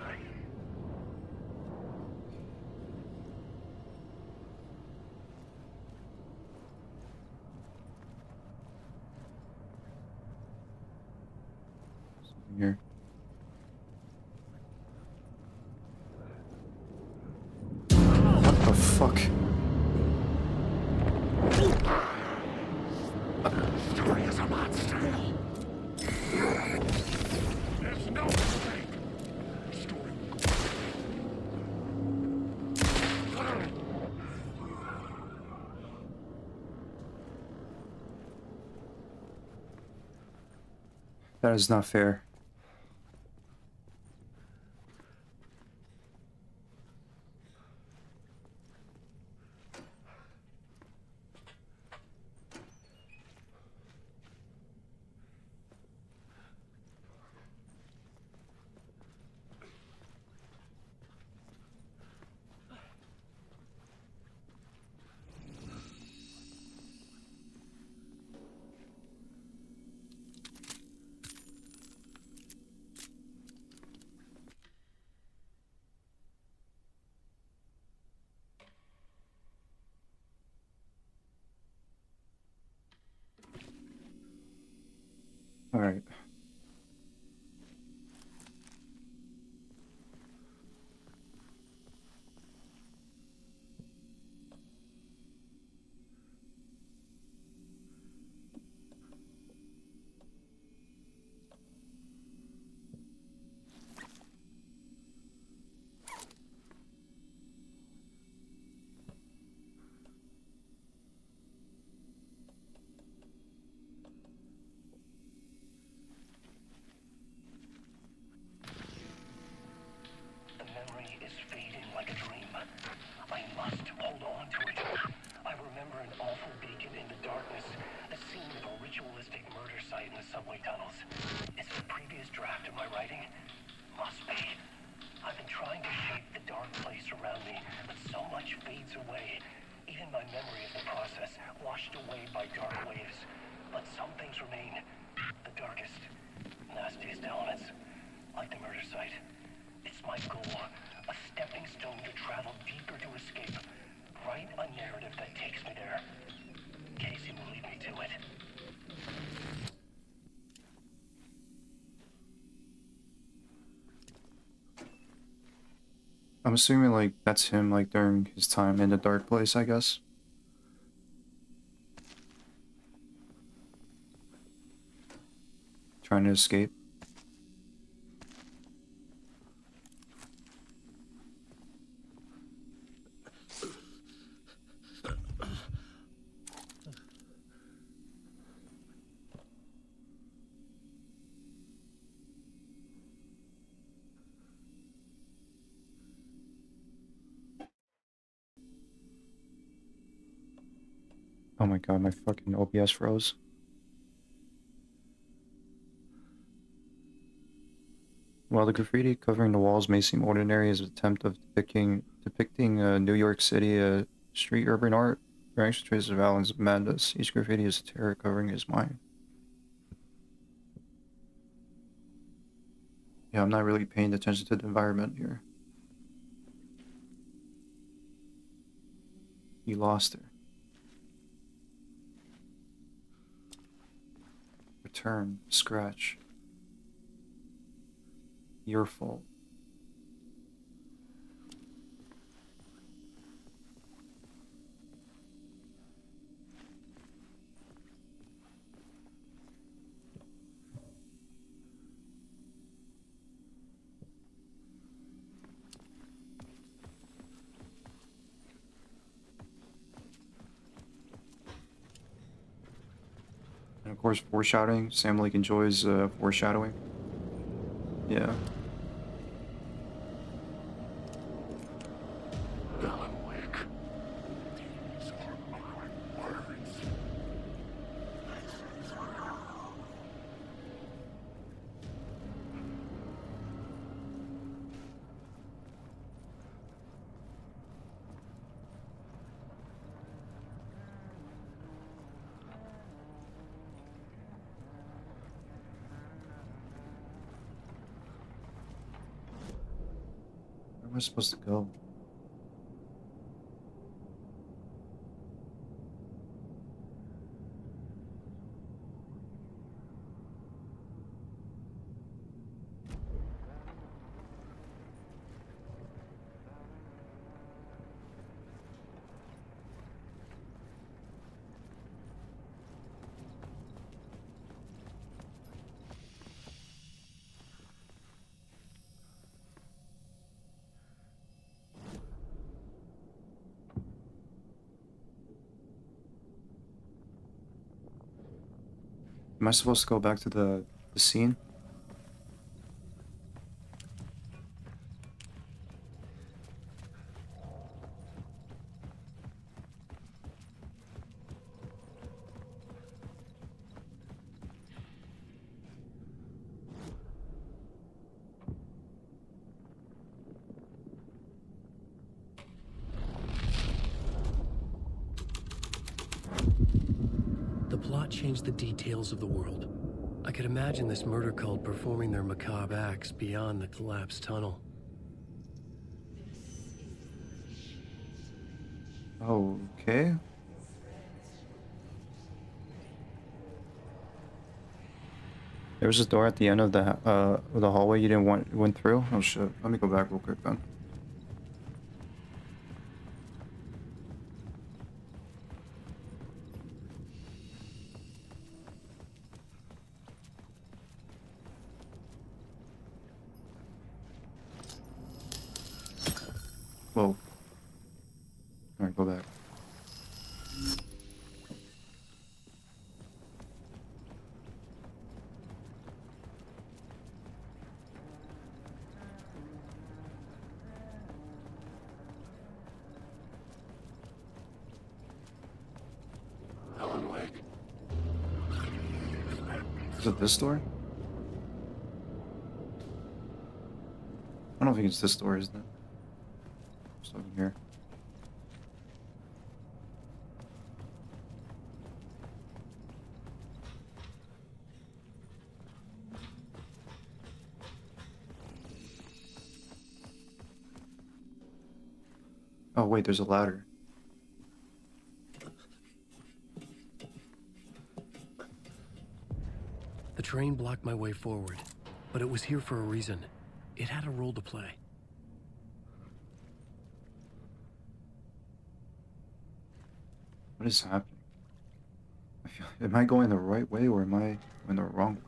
Here. What the fuck? The story is a monster. There's no mistake. The story will go. That is not fair. Must be. I've been trying to shape the dark place around me, but so much fades away. Even my memory of the process, washed away by dark waves. But some things remain. The darkest, nastiest elements, like the murder site. It's my goal, a stepping stone to travel deeper to escape. Write a narrative that takes me there. Casey will lead me to it. I'm assuming like that's him like during his time in the dark place, I guess. Trying to escape. Oh my god, my fucking OBS froze. While the graffiti covering the walls may seem ordinary as an attempt of depicting New York City street urban art, there are actually traces of Alan's madness. Each graffiti is a terror covering his mind. Yeah, I'm not really paying attention to the environment here. You lost her. Return, scratch. Your fault. And of course, foreshadowing. Sam Lake enjoys foreshadowing. Yeah. Alan Wake. These are my words. Where am I supposed to go? Am I supposed to go back to the scene? The plot changed the details of the world. I could imagine this murder cult performing their macabre acts beyond the collapsed tunnel. Okay. There was a door at the end of the hallway you didn't went through. Oh shit! Let me go back real quick then. Whoa. Alright, go back. Alan Wake. Is it this door? I don't think it's this door, is it? Just over here. Oh wait, there's a ladder. The train blocked my way forward, but it was here for a reason. It had a role to play. What is happening? Am I going the right way or am I going the wrong way?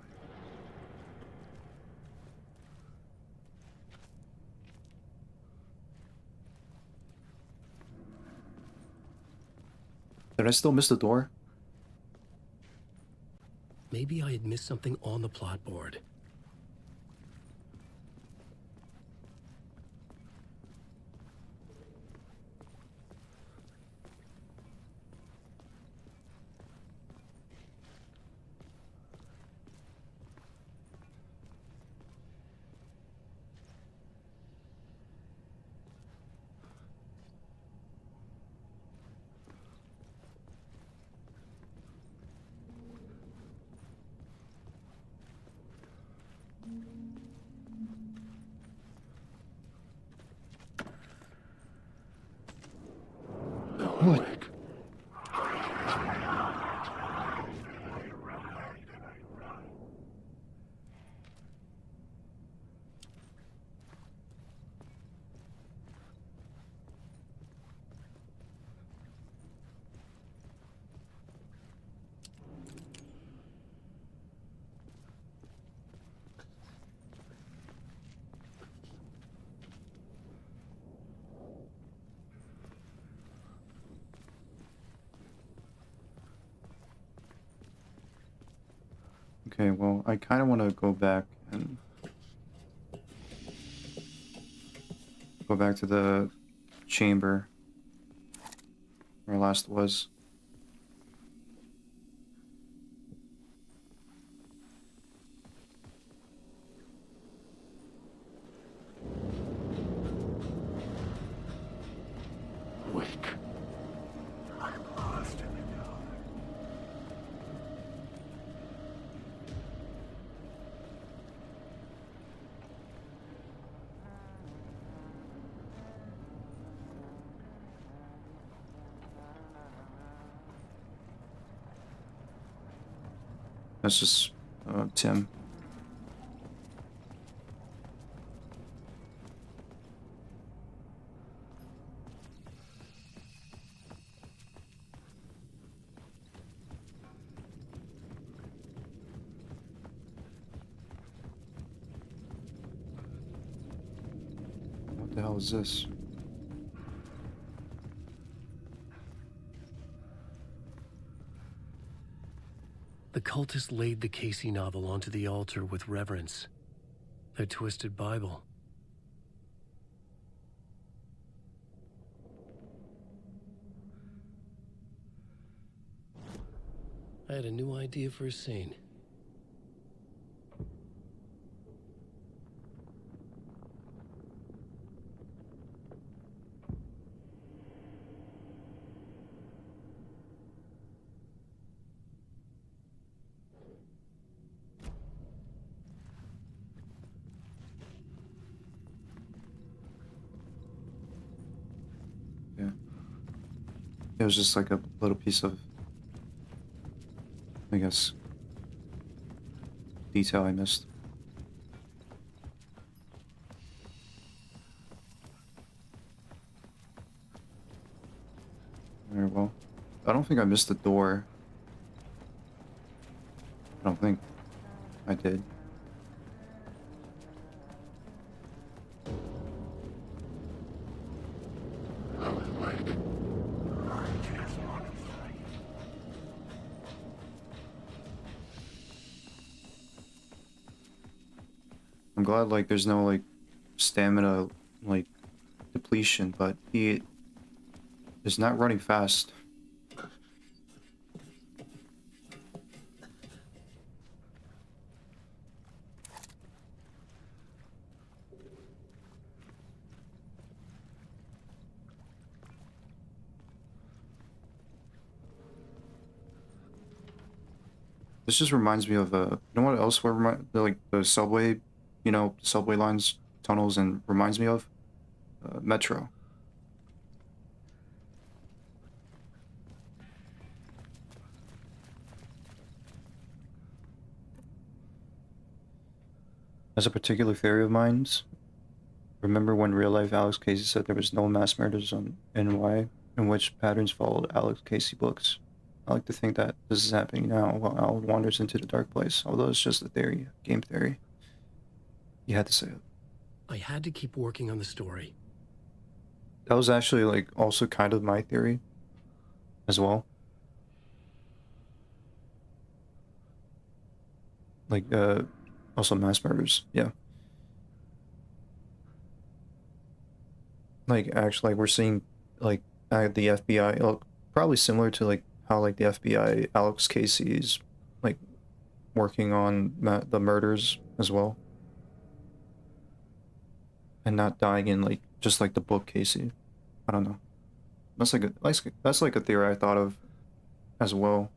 Did I still miss the door? Maybe I had missed something on the plot board. What? Okay, well, I kind of want to go back and go back to the chamber where I last was. Wake. I'm lost in the dark. That's just Tim. What the hell is this? The cultists laid the Casey novel onto the altar with reverence. Their twisted Bible. I had a new idea for a scene. Yeah. It was just like a little piece of, I guess, detail I missed. Very well. I don't think I missed the door. I don't think I did. I'm glad, like, there's no, like, stamina, like, depletion, but he is not running fast. This just reminds me of you know what else? Where like the subway, you know, subway lines, tunnels, and reminds me of Metro. As a particular theory of mine, remember when real-life Alex Casey said there was no mass murders on NY, in which patterns followed Alex Casey books? I like to think that this is happening now while Al wanders into the dark place, although it's just a theory, game theory. You had to say it. I had to keep working on the story. That was actually, like, also kind of my theory as well. Like, also mass murders, yeah. Like, actually, like, we're seeing, like, the FBI, probably similar to, like, how, like, the FBI, Alex Casey's, like, working on the murders as well. And not dying in, like, just like the book Casey. I don't know. That's like a theory I thought of as well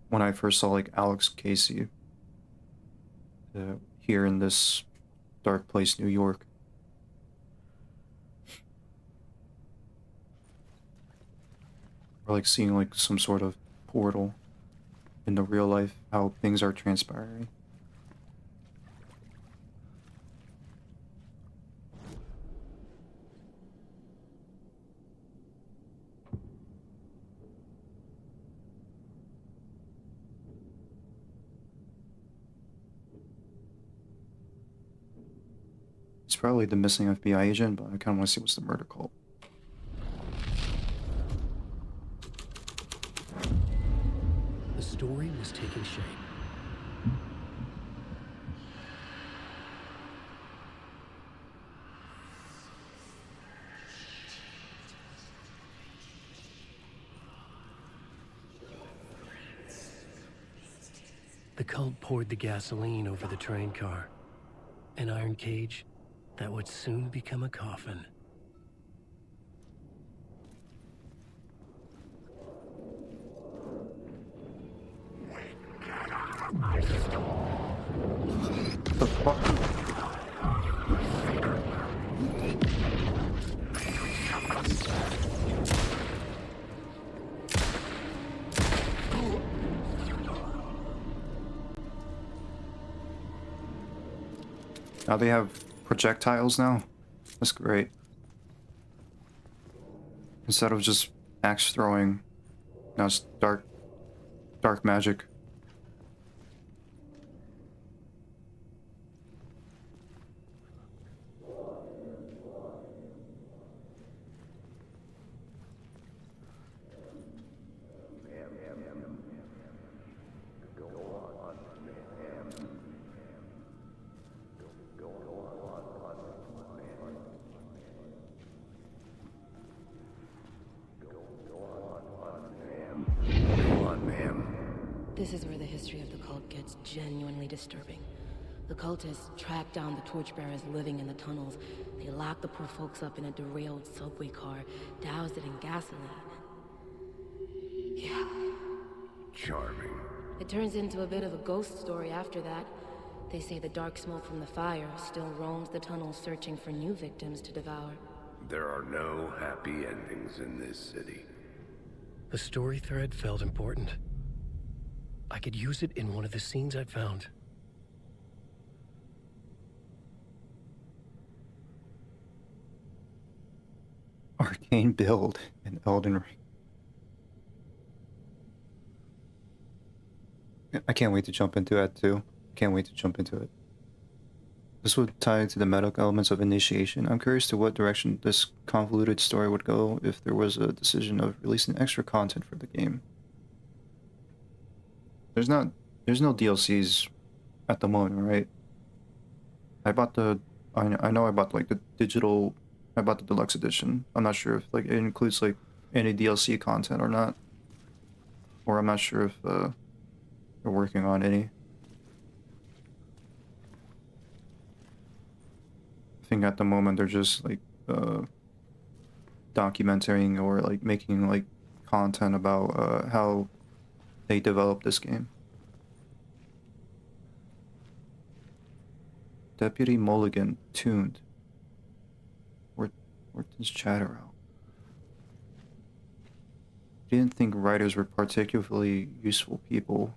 when I first saw, like, Alex Casey here in this dark place, New York. Or like seeing like some sort of portal into real life, how things are transpiring. It's probably the missing FBI agent, but I kind of want to see what's the murder cult. The story was taking shape. The cult poured the gasoline over the train car. An iron cage that would soon become a coffin. The fuck? Now they have projectiles now? That's great. Instead of just axe throwing, now it's dark magic. This is where the history of the cult gets genuinely disturbing. The cultists track down the torchbearers living in the tunnels. They lock the poor folks up in a derailed subway car, douse it in gasoline. Yeah. Charming. It turns into a bit of a ghost story after that. They say the dark smoke from the fire still roams the tunnels searching for new victims to devour. There are no happy endings in this city. The story thread felt important. I could use it in one of the scenes I'd found. Arcane build in Elden Ring. I can't wait to jump into that too. Can't wait to jump into it. This would tie into the meta elements of Initiation. I'm curious to what direction this convoluted story would go if there was a decision of releasing extra content for the game. There's no DLCs at the moment, right? I know I bought like the digital, I bought the deluxe edition. I'm not sure if like it includes like any DLC content or not. Or I'm not sure if they're working on any. I think at the moment they're just like documenting or like making like content about how they developed this game. Deputy Mulligan tuned. Where'd this chatter out? He didn't think writers were particularly useful people,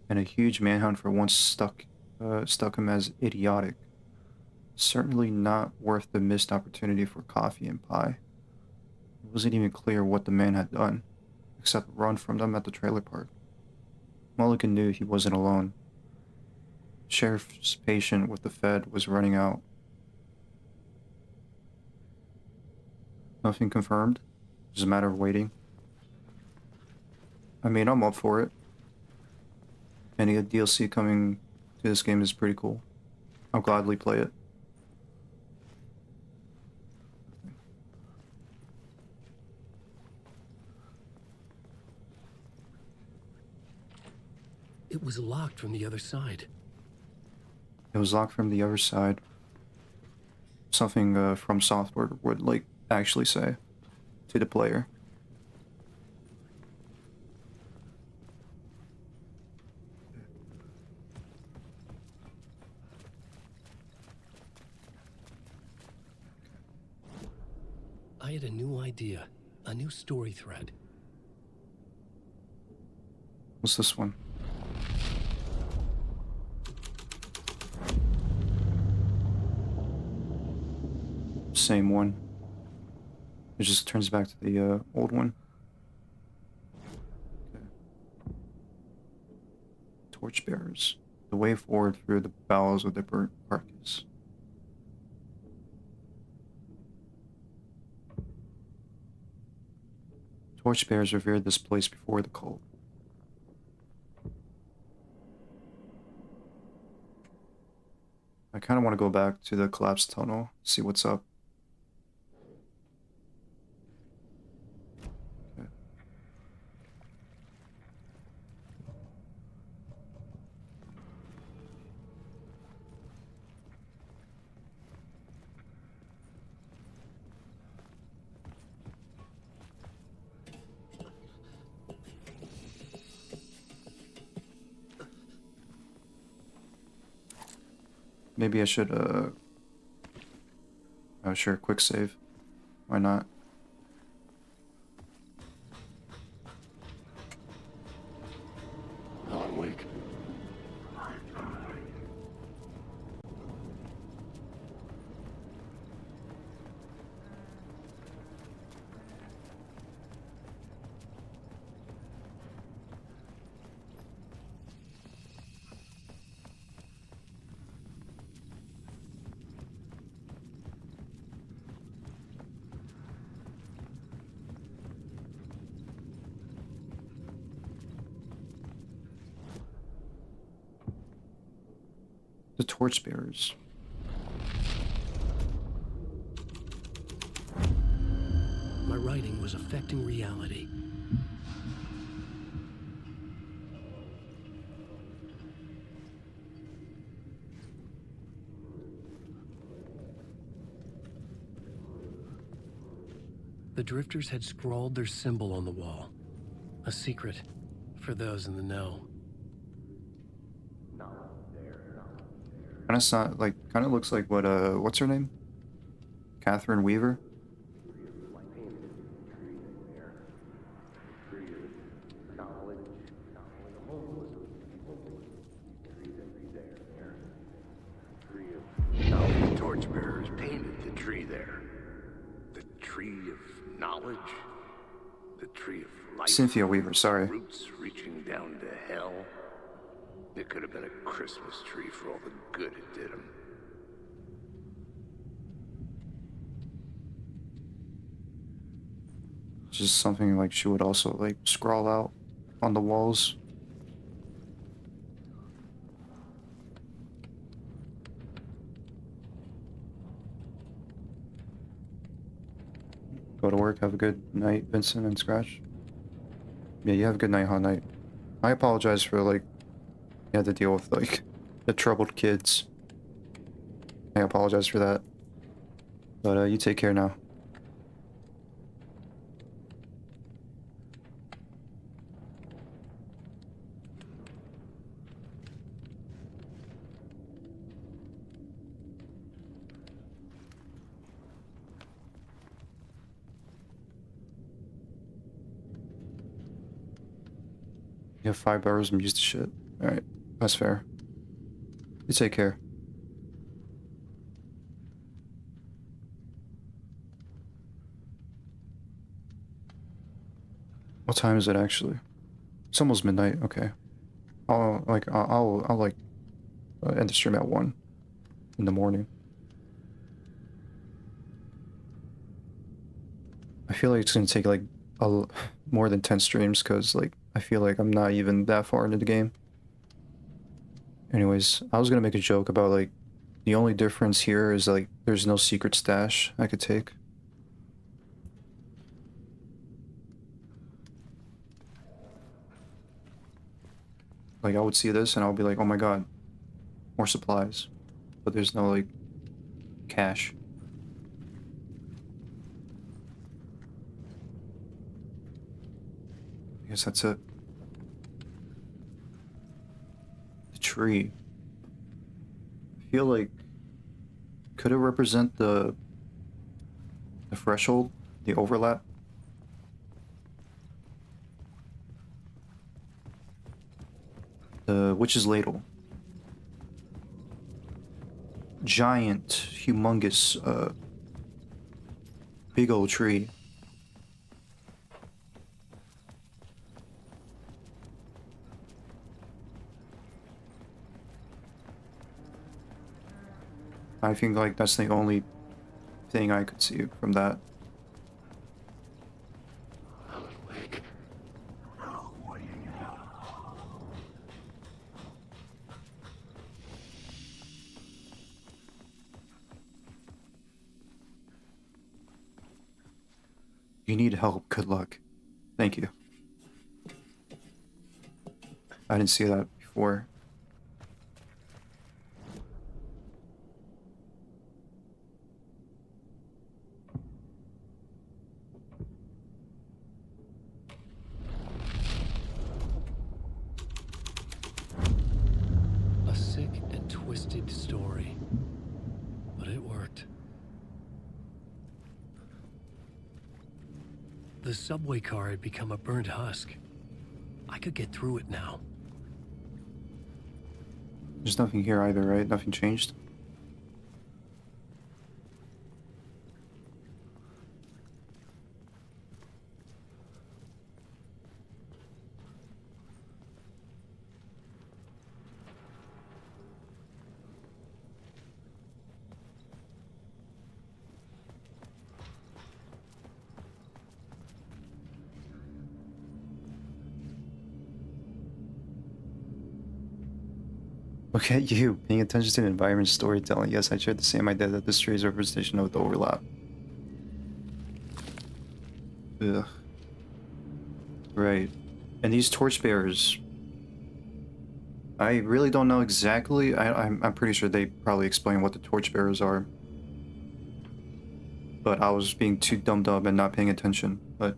and a huge manhunt for once stuck him as idiotic. Certainly not worth the missed opportunity for coffee and pie. It wasn't even clear what the man had done, except run from them at the trailer park. Mulligan knew he wasn't alone. Sheriff's patient with the Fed was running out. Nothing confirmed. Just a matter of waiting. I mean, I'm up for it. Any DLC coming to this game is pretty cool. I'll gladly play it. It was locked from the other side. It was locked from the other side. Something from software would, like, actually say to the player. I had a new idea, a new story thread. What's this one? Same one. It just turns back to the old one. Okay. Torchbearers. The way forward through the bowels of the burnt carcass. Torchbearers revered this place before the cult. I kind of want to go back to the collapsed tunnel, see what's up. Okay. Maybe I should, oh sure, quick save. Why not? Alan Wake. The Torchbearers. My writing was affecting reality. The Drifters had scrawled their symbol on the wall. A secret for those in the know. Kind of looks like what, what's her name? Catherine Weaver? Now the torchbearers painted the tree there. The tree of knowledge. The tree of life. Cynthia Weaver, sorry. Roots reaching down to hell. It could have been a Christmas tree for all the good it did him. Just something like she would also like scrawl out on the walls. Go to work, have a good night, Vincent and Scratch. Yeah, you have a good night, Hot Night. I apologize for like you had to deal with like the troubled kids. I apologize for that. But you take care now. You have 5 hours and used the shit. Alright, that's fair. You take care. What time is it actually? It's almost midnight. Okay. I'll end the stream at 1 in the morning. I feel like it's gonna take like more than 10 streams because like I feel like I'm not even that far into the game. Anyways, I was gonna make a joke about like the only difference here is like there's no secret stash I could take. Like I would see this and I would be like, oh my god, more supplies. But there's no like cash. I guess that's it. The tree. I feel like could it represent the threshold, the overlap? The witch's ladle. Giant, humongous, big old tree. I think like that's the only thing I could see from that. You need help. Good luck. Thank you. I didn't see that before. A sick and twisted story, but it worked. The subway car had become a burnt husk. I could get through it now. There's nothing here either, right? Nothing changed? Look at you, paying attention to the environment storytelling. Yes, I shared the same idea that this tree is a representation of the overlap. Ugh. Right. And these torchbearers, I really don't know exactly. I'm pretty sure they probably explain what the torchbearers are. But I was being too dumbed up and not paying attention. But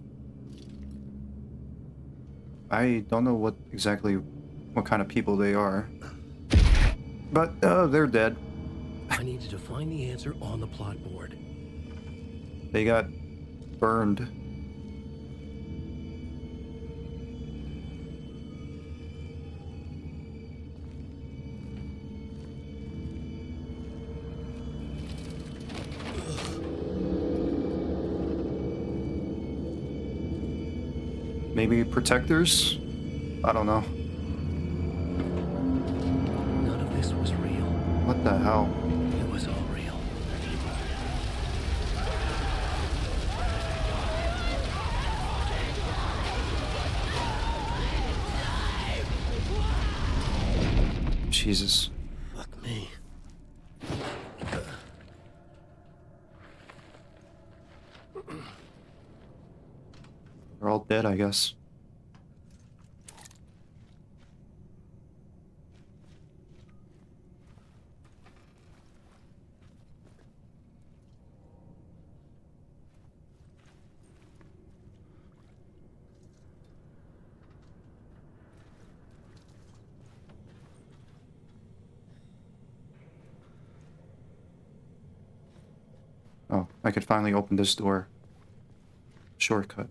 I don't know what kind of people they are. But they're dead. I needed to find the answer on the plot board. They got burned. Maybe protectors? I don't know. None of this was real. What the hell? It was all real. Jesus. Fuck me. They're all dead, I guess. Oh, I could finally open this door. Shortcut.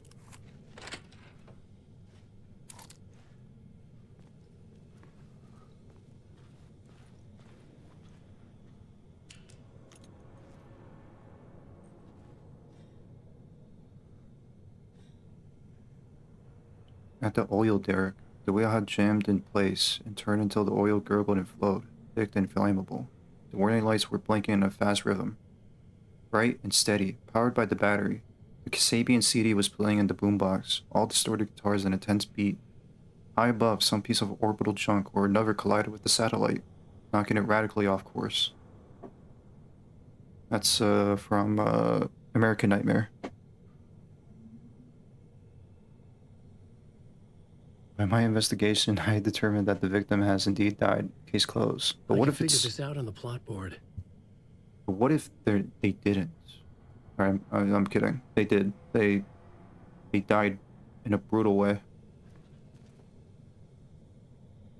At the oil derrick, the wheel had jammed in place and turned until the oil gurgled and flowed, thick and flammable. The warning lights were blinking in a fast rhythm. Bright and steady, powered by the battery, the Kasabian CD was playing in the boombox, all distorted guitars and intense beat. High above, some piece of orbital junk or another collided with the satellite, knocking it radically off course. That's from American Nightmare. By my investigation, I determined that the victim has indeed died. Case closed. But what if figure it's... this out on the plot board. But what if they didn't? Alright, I'm kidding. They did. They died in a brutal way.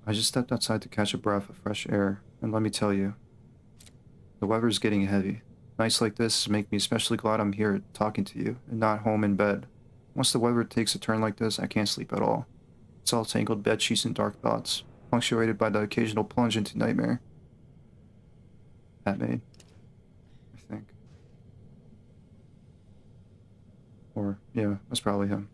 I just stepped outside to catch a breath of fresh air, and let me tell you, the weather's getting heavy. Nights like this make me especially glad I'm here talking to you, and not home in bed. Once the weather takes a turn like this, I can't sleep at all. It's all tangled bed sheets and dark thoughts, punctuated by the occasional plunge into nightmare. That made, I think. Or, yeah, that's probably him.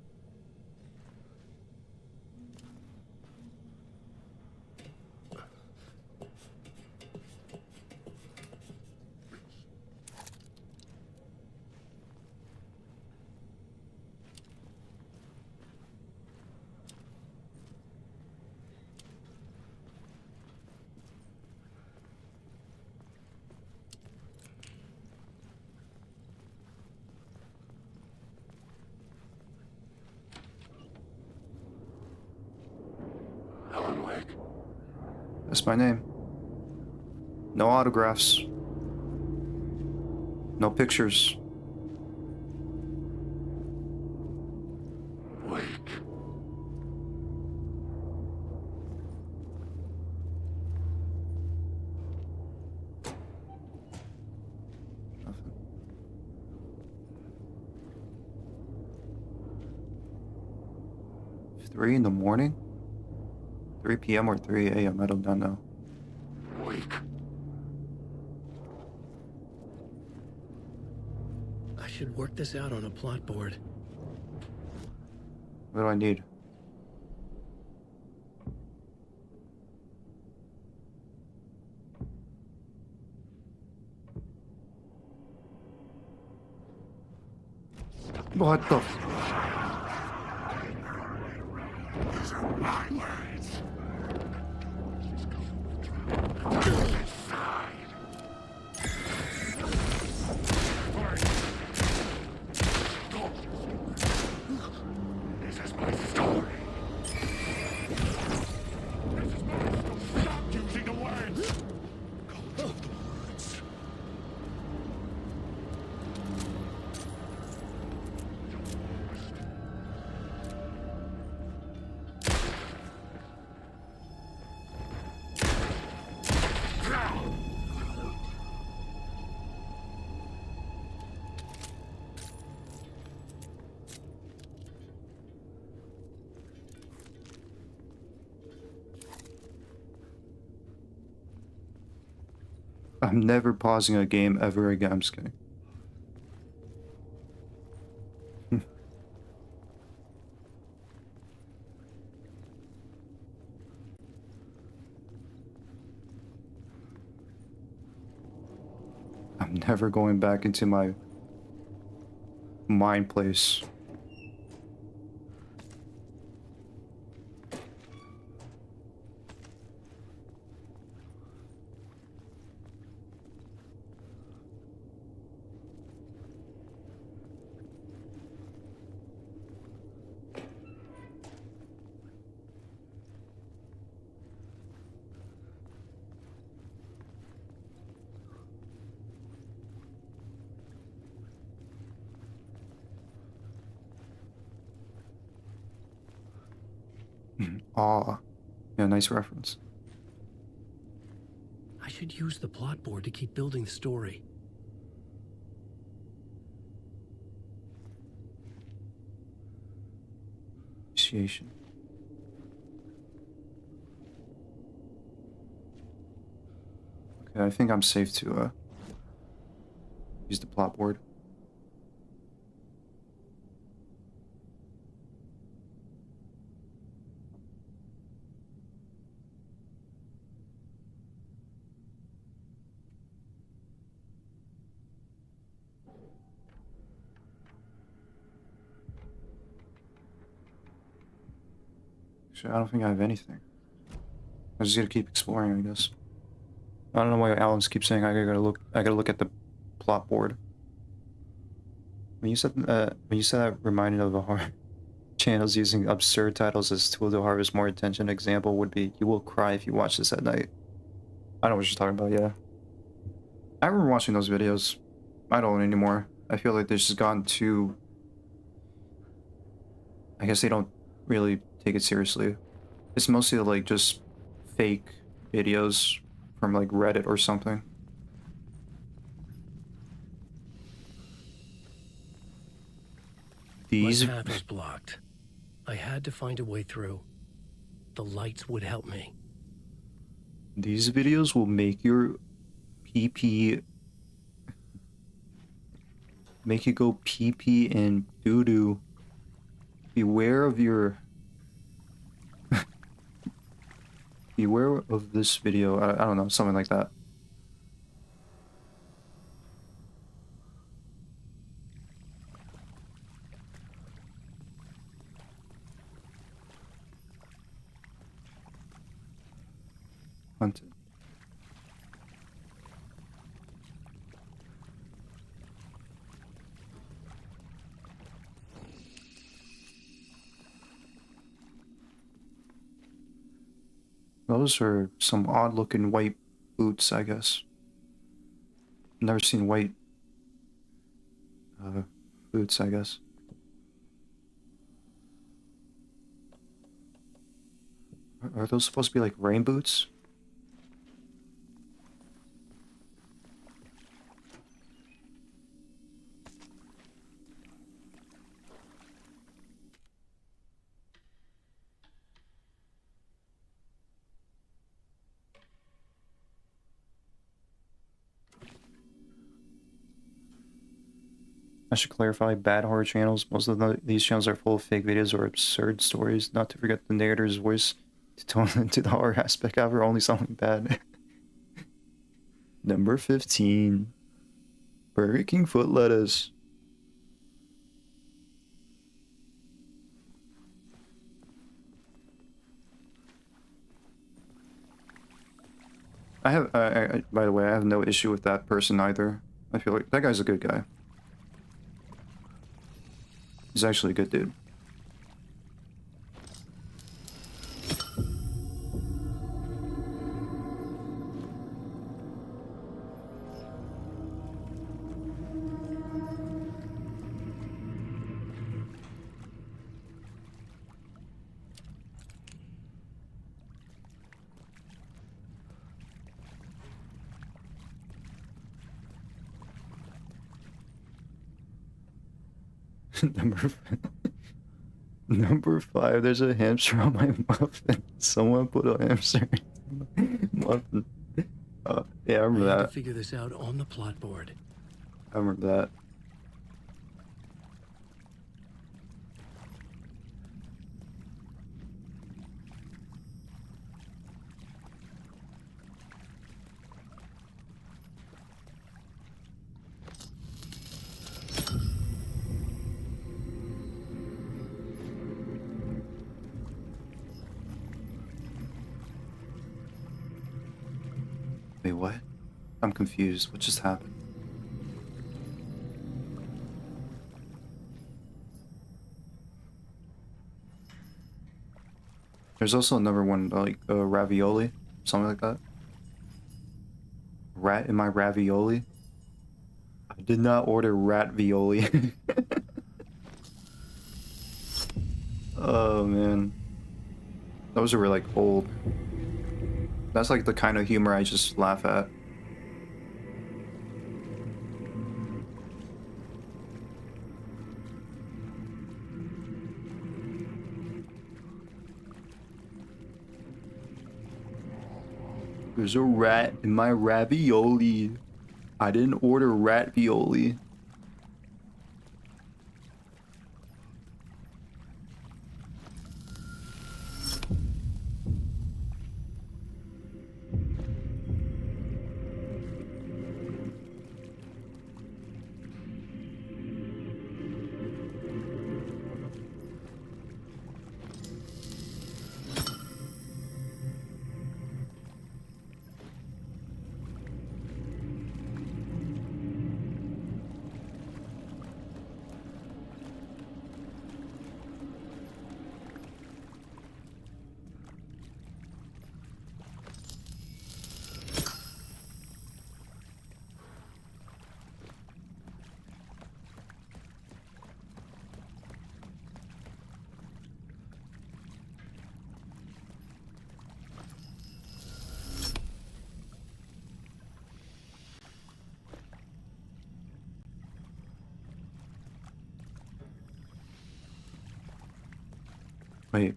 Alan Wake. That's my name. No autographs. No pictures. Wake. Nothing. Three in the morning? 3 p.m. or 3 a.m. I don't know. Wake. I should work this out on a plot board. What do I need? What the? These are my words. This is my story. This is my story. Stop using the words. Call out the words. I'm never pausing a game ever again. I'm just kidding. I'm never going back into my mind place. Aw. Yeah, nice reference. I should use the plot board to keep building the story. Initiation. Okay, I think I'm safe to use the plot board. Actually, I don't think I have anything. I just gotta keep exploring, I guess. I don't know why Alan's keeps saying I gotta look at the plot board. When you said that reminded of a horror channels using absurd titles as tool to harvest more attention. Example would be "You will cry if you watch this at night." I know what you're talking about, yeah. I remember watching those videos. I don't anymore. I feel like they've just gone too... I guess they don't really take it seriously. It's mostly like just fake videos from like Reddit or something. My path was blocked. I had to find a way through. The lights would help me. These videos will make your PP... make you go pee-pee and doo-doo. Beware of your... Beware of this video. I don't know, something like that. Hunted. Those are some odd-looking white boots, I guess. Never seen white boots, I guess. Are those supposed to be like rain boots? I should clarify, bad horror channels. Most of these channels are full of fake videos or absurd stories. Not to forget the narrator's voice to tone into the horror aspect. However, only something bad. Number 15. Burger King foot lettuce. I have, by the way, I have no issue with that person either. I feel like that guy's a good guy. He's actually a good dude. Number 5, there's a hamster on my muffin. Someone put a hamster in my muffin. Yeah, I remember I had that. to figure this out on the plot board. I remember that. Wait, what? I'm confused. What just happened? There's also another one, like ravioli, something like that. Rat in my ravioli? I did not order rat violi. Oh man. Those are like old. That's like the kind of humor I just laugh at. There's a rat in my ravioli. I didn't order rat violi. Wait.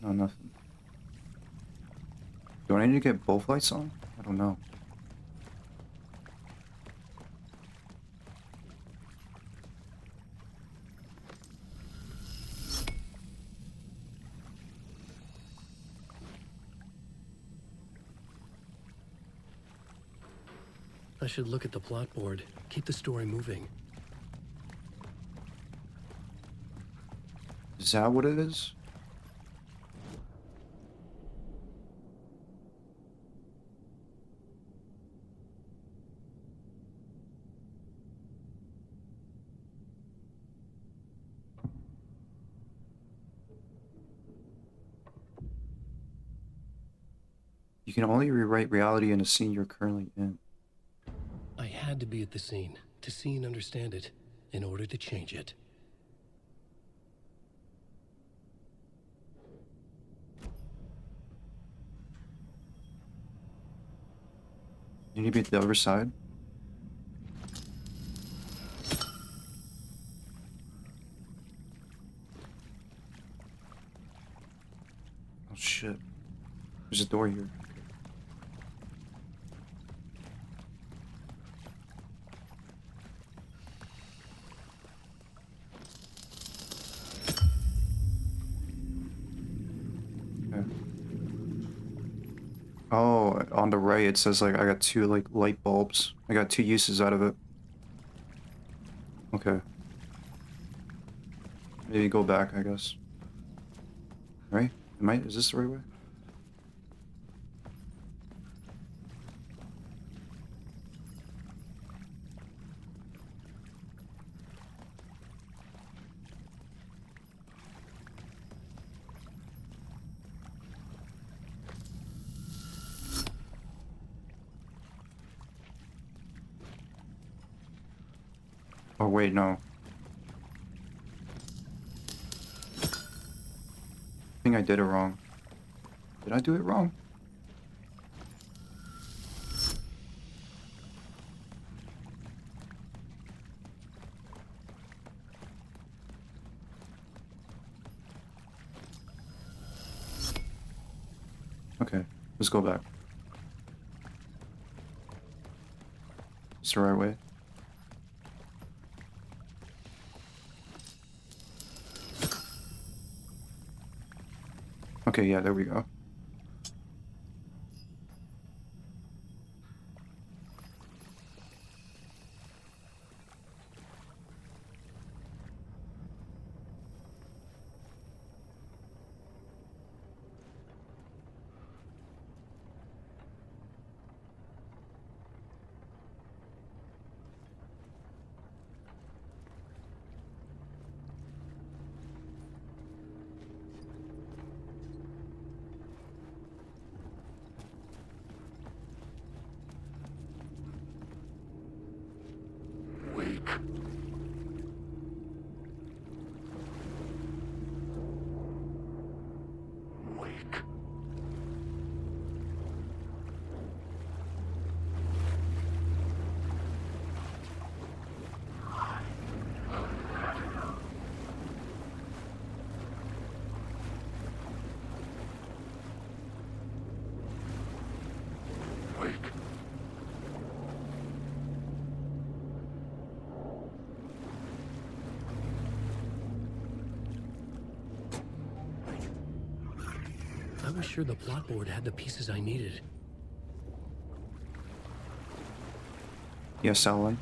No, nothing. Do I need to get both lights on? I don't know. I should look at the plot board. Keep the story moving. Is that what it is? You can only rewrite reality in a scene you're currently in. I had to be at the scene, to see and understand it, in order to change it. You need to be at the other side? Oh shit. There's a door here. Oh, on the right it says like I got 2 like light bulbs. I got 2 uses out of it. Okay. Maybe go back, I guess. Right? Is this the right way? Oh wait, no. I think I did it wrong. Did I do it wrong? Okay, let's go back. It's the right way. Okay, yeah, there we go. I was sure the plot board had the pieces I needed. Yes, Alan.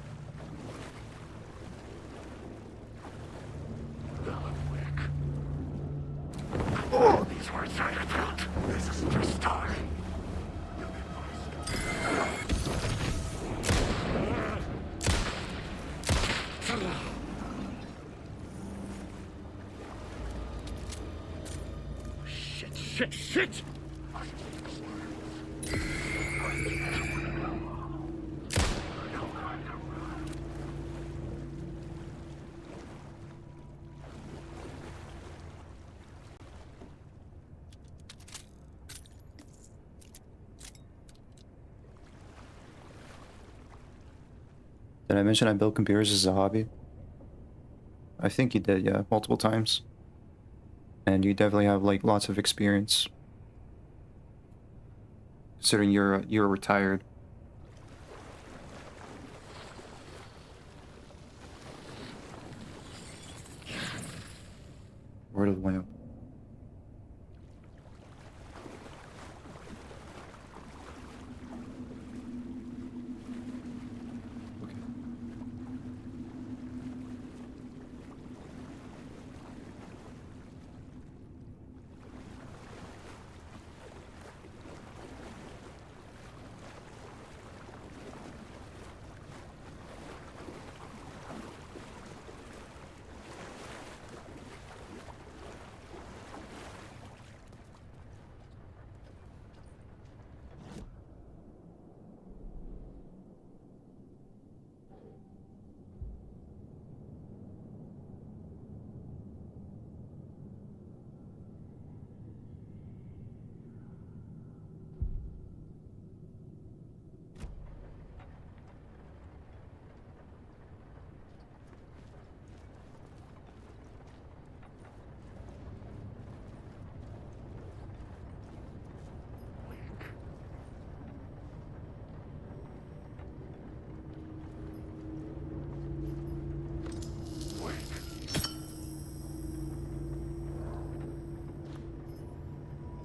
Oh, these words are your throat. This is the start. Shit! Did I mention I build computers as a hobby? I think you did, yeah, multiple times. And you definitely have like lots of experience. Considering you're retired. Word of the lamp.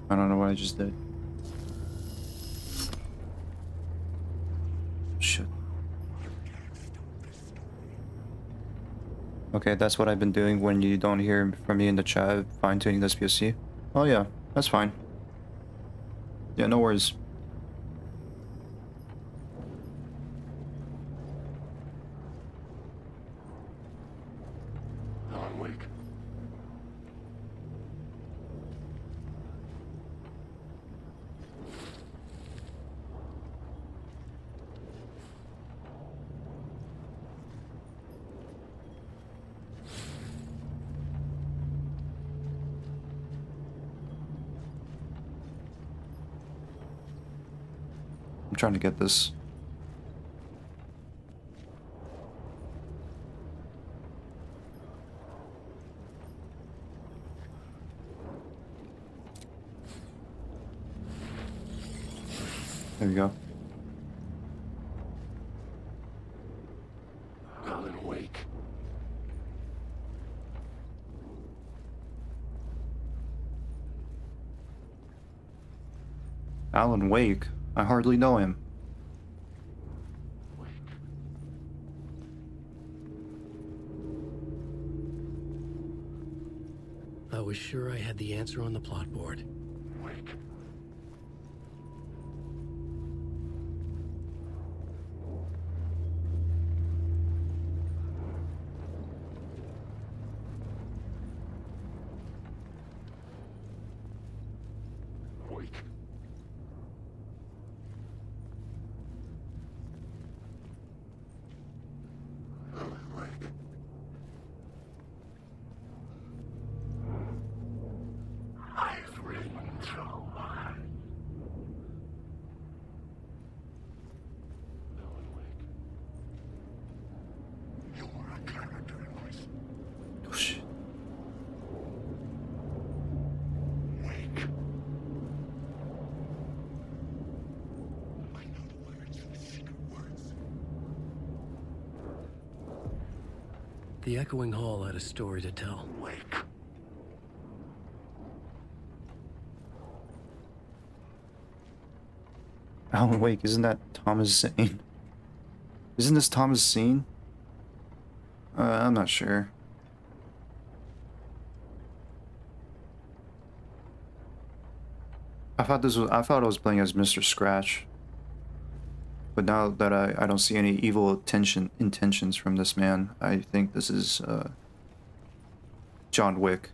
I don't know what I just did. Shit. Okay, that's what I've been doing when you don't hear from me in the chat, fine-tuning this POC. Oh yeah, that's fine. Yeah, no worries. Alan Wake. I'm trying to get this. There we go. Alan Wake. Alan Wake? I hardly know him. I was sure I had the answer on the plot board. Wake. Wake. Alan Wake. I've ridden so hard. Alan Wake. You're a character in my story. Oh shit. Wake. I know the words, the secret words. The Echoing Hall had a story to tell. Wake. Alan Wake, isn't that Thomas Zane? Isn't this Thomas Zane? I'm not sure. I thought I was playing as Mr. Scratch. But now that I don't see any evil intentions from this man, I think this is John Wick.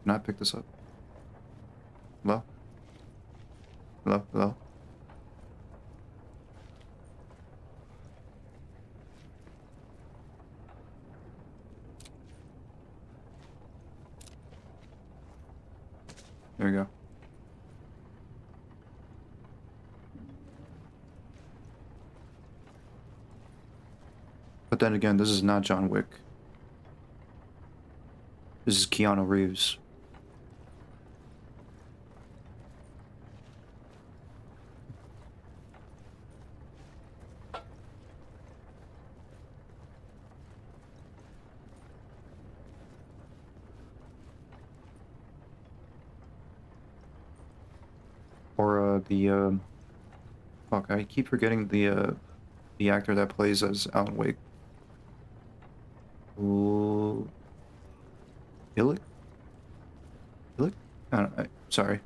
Can I pick this up? Hello? Hello? Hello? There we go. But then again, this is not John Wick. This is Keanu Reeves. Or fuck, I keep forgetting the actor that plays as Alan Wake. Ooh, Illick? Illick? Sorry.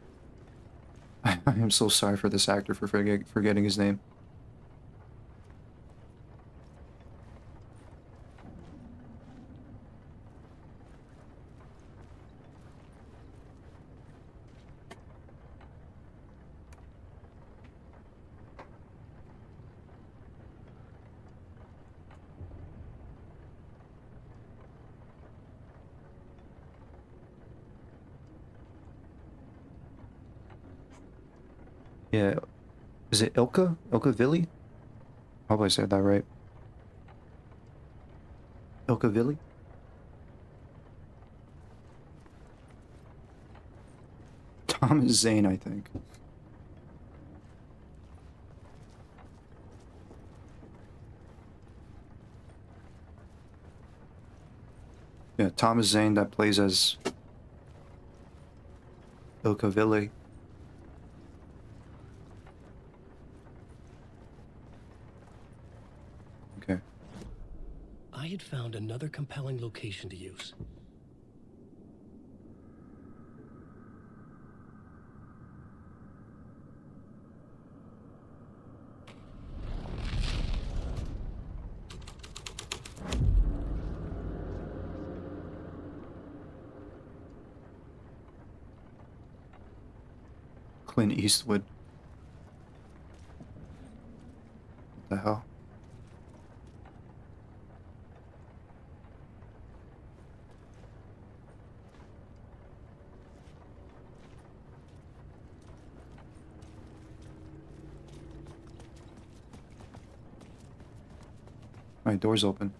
I am so sorry for this actor for forgetting his name. Yeah, is it Ilka? Ilka Villi? I hope I said that right. Ilka Villi? Thomas Zane, I think. Yeah, Thomas Zane that plays as Ilka Villi. Okay. I had found another compelling location to use. Clint Eastwood. What the hell? Alright, door's open.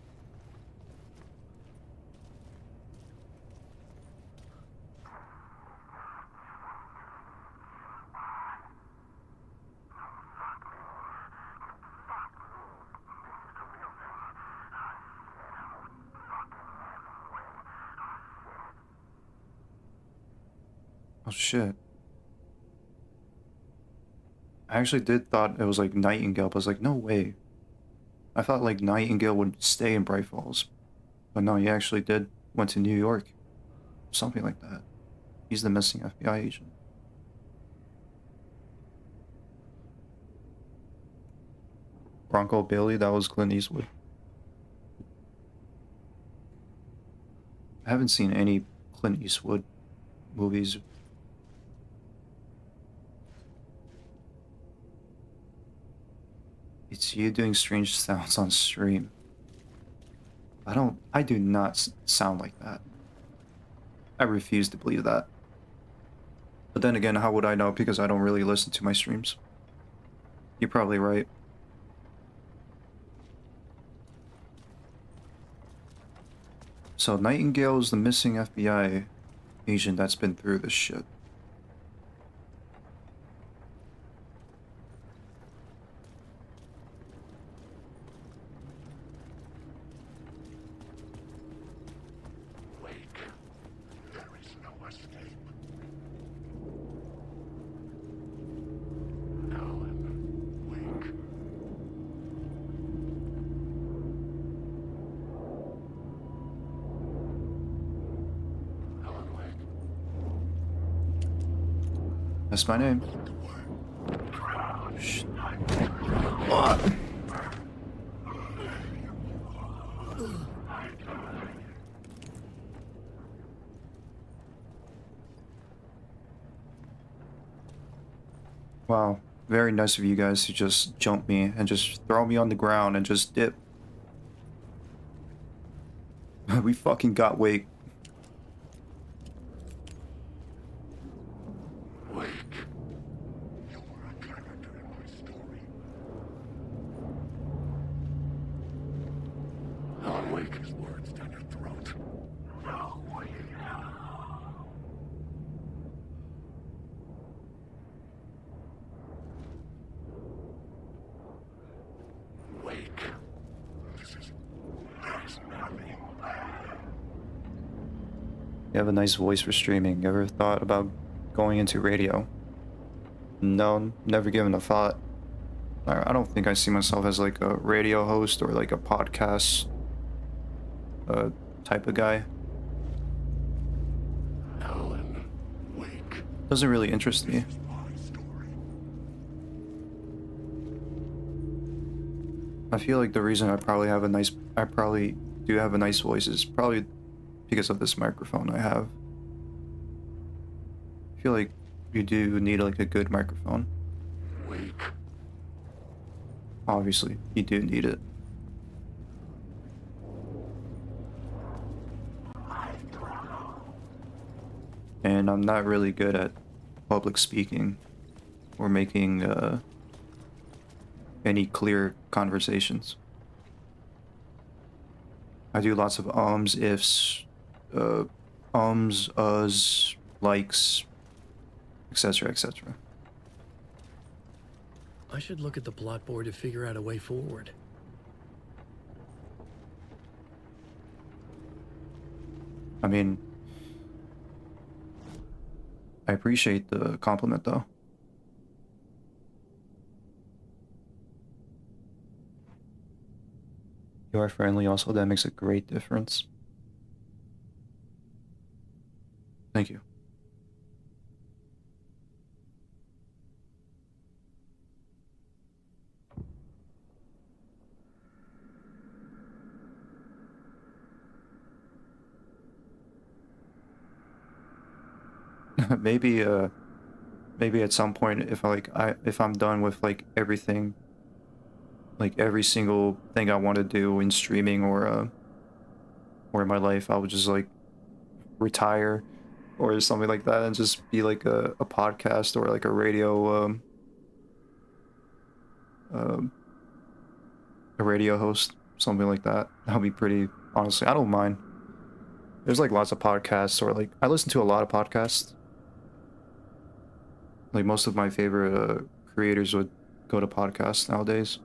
Oh shit. I actually did thought it was like Nightingale, but I was like, no way. I thought like Nightingale would stay in Bright Falls. But no, he actually went to New York. Something like that. He's the missing FBI agent. Bronco Bailey, that was Clint Eastwood. I haven't seen any Clint Eastwood movies. It's you doing strange sounds on stream. I do not sound like that. I refuse to believe that. But then again, how would I know? Because I don't really listen to my streams. You're probably right. So Nightingale is the missing FBI agent that's been through this shit. That's my name. Shh. What? Wow, very nice of you guys to just jump me and just throw me on the ground and just dip. We fucking got Wake. Wake his words down your throat. Now, wake. Wake. This is nothing. You have a nice voice for streaming. You ever thought about going into radio? No, never given a thought. I don't think I see myself as like a radio host or like a podcast type of guy. Alan Wake. Doesn't really interest me. I feel like the reason I probably do have a nice voice is probably because of this microphone I have. I feel like you do need like a good microphone. Wake. Obviously, you do need it. And I'm not really good at public speaking or making any clear conversations. I do lots of ums, ifs, us, likes, etc., etc. I should look at the plot board to figure out a way forward. I mean, I appreciate the compliment though. You are friendly also, that makes a great difference. Thank you. Maybe at some point if I'm done with like everything, like every single thing I want to do in streaming or in my life, I would just like retire or something like that and just be like a podcast or like a radio host, something like that. That'll be pretty, honestly, I don't mind. There's like lots of podcasts, or like I listen to a lot of podcasts. Like most of my favorite creators would go to podcasts nowadays.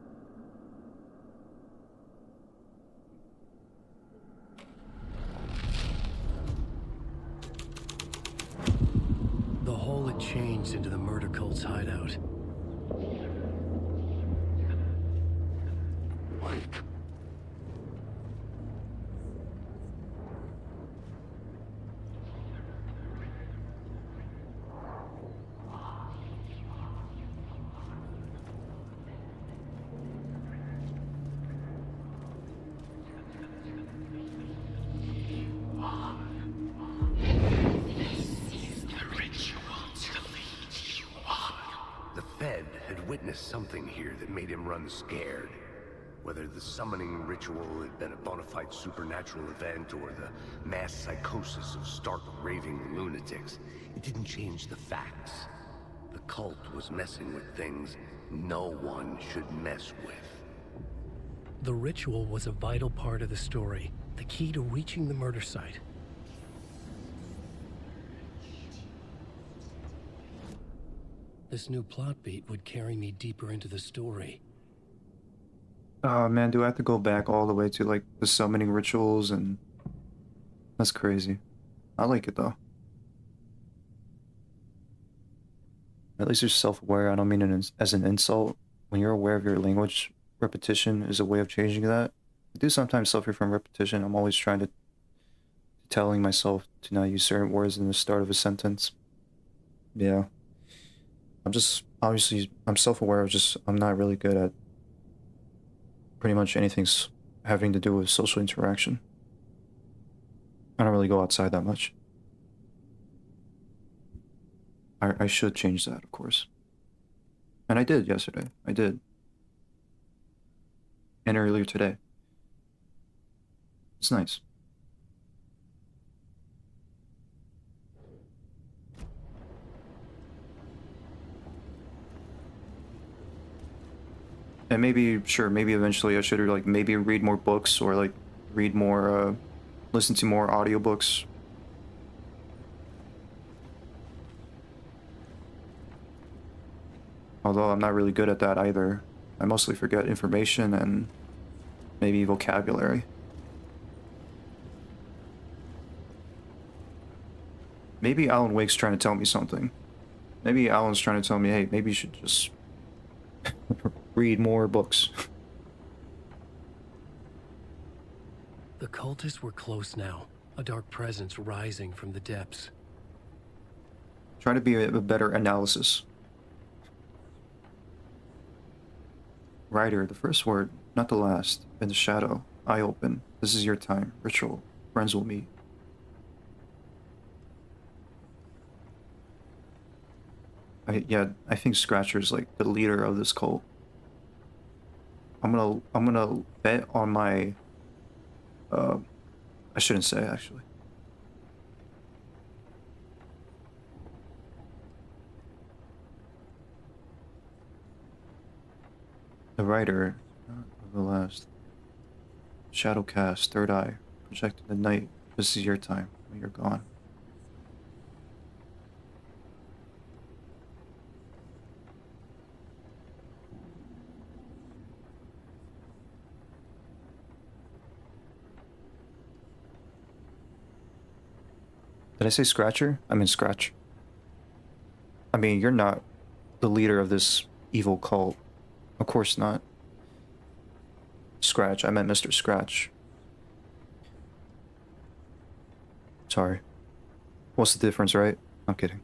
The hole had changed into the murder cult's hideout. Something here that made him run scared. Whether the summoning ritual had been a bona fide supernatural event or the mass psychosis of stark raving lunatics, it didn't change the facts. The cult was messing with things no one should mess with. The ritual was a vital part of the story, the key to reaching the murder site. This new plot beat would carry me deeper into the story. Oh man, do I have to go back all the way to like the summoning rituals? And that's crazy. I like it though. At least you're self-aware. I don't mean it as an insult. When you're aware of your language, repetition is a way of changing that. I do sometimes suffer from repetition. I'm always trying to telling myself to not use certain words in the start of a sentence. Yeah. I'm self-aware of I'm not really good at pretty much anything having to do with social interaction. I don't really go outside that much. I should change that, of course. And I did yesterday. I did. And earlier today. It's nice. And maybe eventually I should like maybe read more books or like read more, listen to more audiobooks. Although I'm not really good at that either. I mostly forget information and maybe vocabulary. Maybe Alan Wake's trying to tell me something. Maybe Alan's trying to tell me, hey, maybe you should just read more books. The cultists were close now, a dark presence rising from the depths. Try to be a better analysis. Rider, the first word, not the last. In the shadow, eye open. This is your time. Ritual. Friends will meet. I think Scratcher's like the leader of this cult. I'm gonna bet on my I shouldn't say actually. The writer of the last Shadowcast, third eye, projected the night. This is your time when you're gone. Did I say Scratcher? I mean Scratch. I mean, you're not the leader of this evil cult. Of course not. Scratch. I meant Mr. Scratch. Sorry. What's the difference, right? I'm kidding.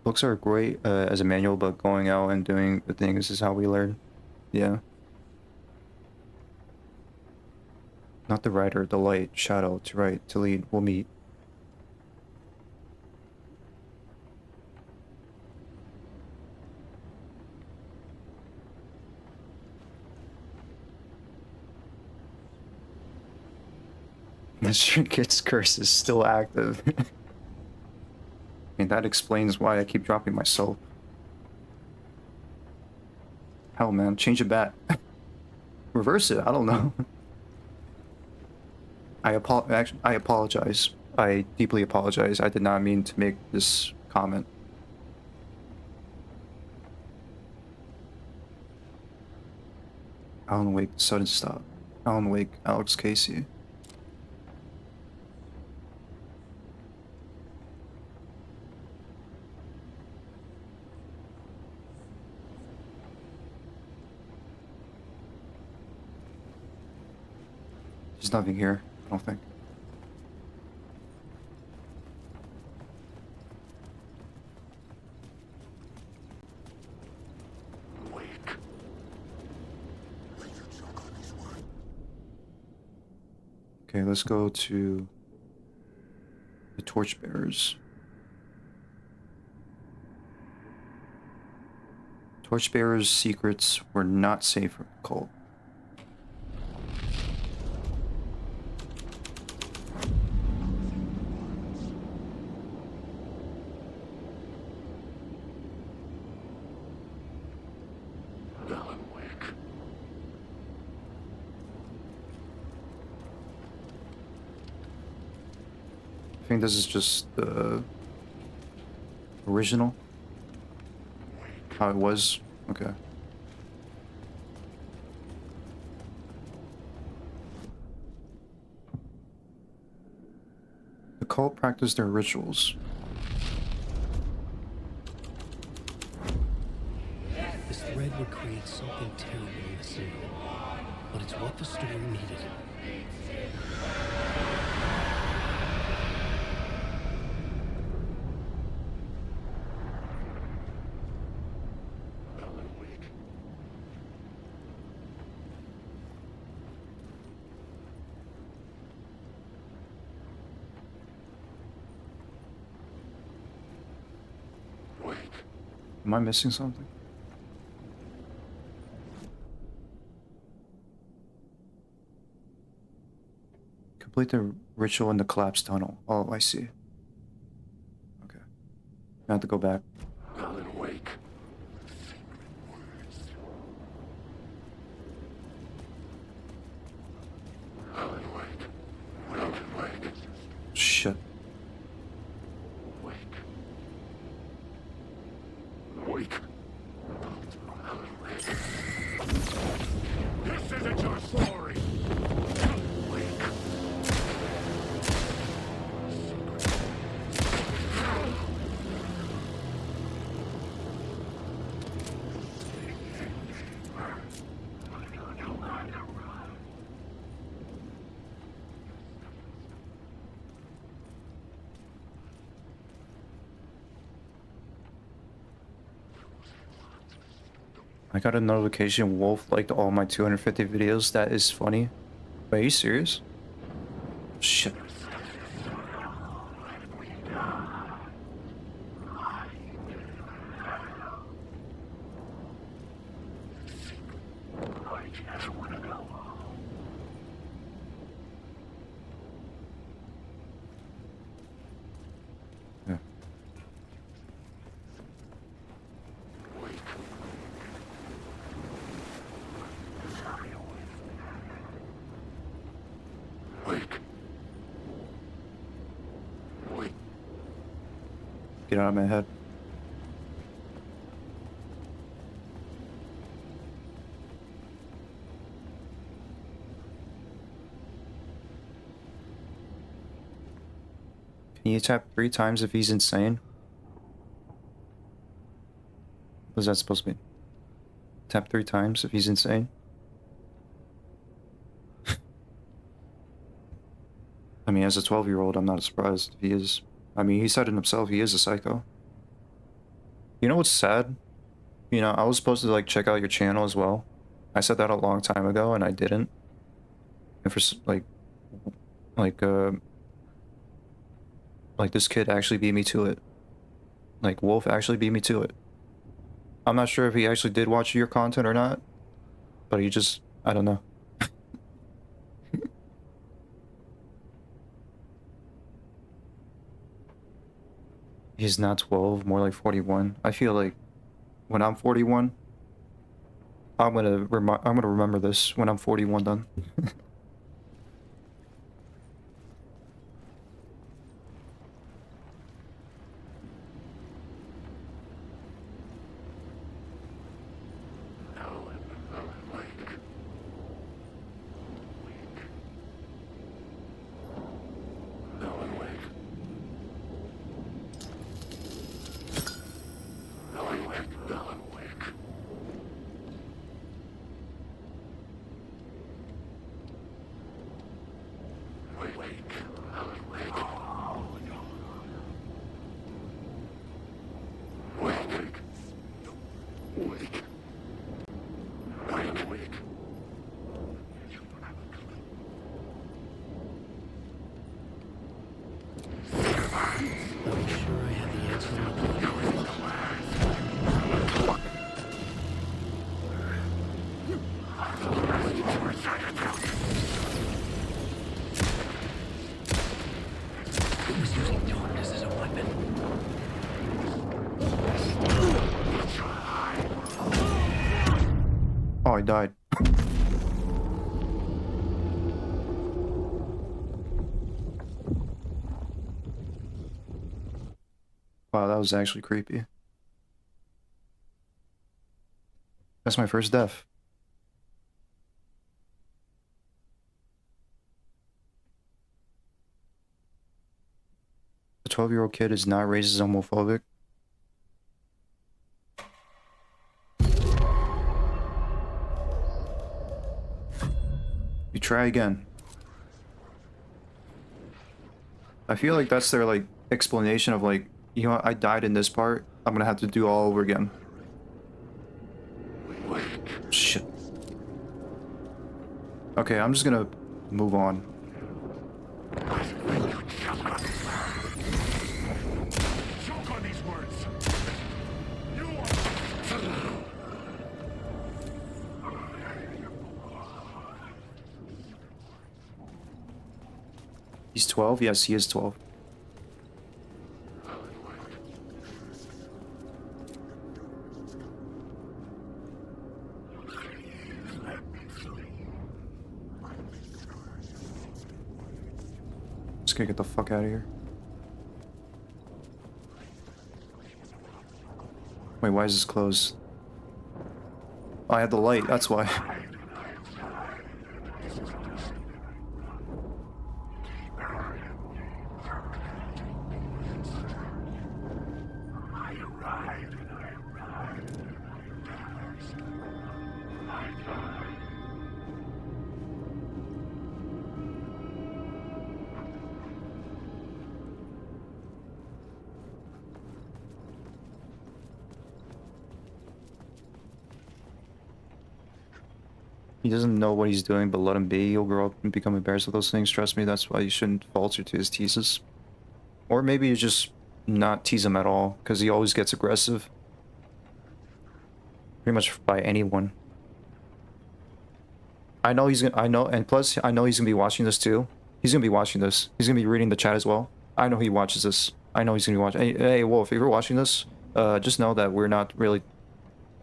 Books are great as a manual, but going out and doing the things is how we learn. Yeah. Not the writer, the light, shadow, to write, to lead, will meet. Mr. Kid's curse is still active. I mean, that explains why I keep dropping my soap. Hell, man, change it back. Reverse it, I don't know. I apologize. I deeply apologize. I did not mean to make this comment. Alan Wake, sudden stop. Alan Wake, Alex Casey. There's nothing here, I don't think. Okay, let's go to the Torchbearers. Torchbearers' secrets were not safe from the cult. I think this is just the original. How it was. Okay. The cult practiced their rituals. This thread would create something terrible in the city, but it's what the story needed. Am I missing something? Complete the ritual in the collapsed tunnel. Oh, I see. Okay. I have to go back. Alan Wake. This isn't your story. I got a notification Wolf liked all my 250 videos. That is funny. Wait, are you serious? Shit. Yeah. Get out of my head. Can you tap 3 times if he's insane? What is that supposed to be? Tap 3 times if he's insane? I mean, as a 12-year-old, I'm not surprised if he is. I mean, he said it himself, he is a psycho. You know what's sad? You know, I was supposed to, like, check out your channel as well. I said that a long time ago, and I didn't. And for, like, this kid actually beat me to it. Like, Wolf actually beat me to it. I'm not sure if he actually did watch your content or not, but he just, I don't know. He's not 12, more like 41. I feel like when I'm 41, I'm gonna remember this when I'm 41 done. Oh, I died. Wow, that was actually creepy. That's my first death. The 12-year-old kid is not racist, homophobic. You try again. I feel like that's their, like, explanation of, like, you know what, I died in this part, I'm gonna have to do all over again. Shit. Okay, I'm just gonna move on. He's 12? Yes, he is 12. Just gotta get the fuck out of here. Wait, why is this closed? I had the light, that's why. He doesn't know what he's doing, but let him be. He'll grow up and become embarrassed with those things. Trust me, that's why you shouldn't falter to his teases. Or maybe you just not tease him at all, because he always gets aggressive. Pretty much by anyone. I know he's gonna, and plus, I know he's gonna be watching this too. He's gonna be watching this. He's gonna be reading the chat as well. I know he watches this. I know he's gonna be watching. Hey, Wolf, if you're watching this, just know that we're not really,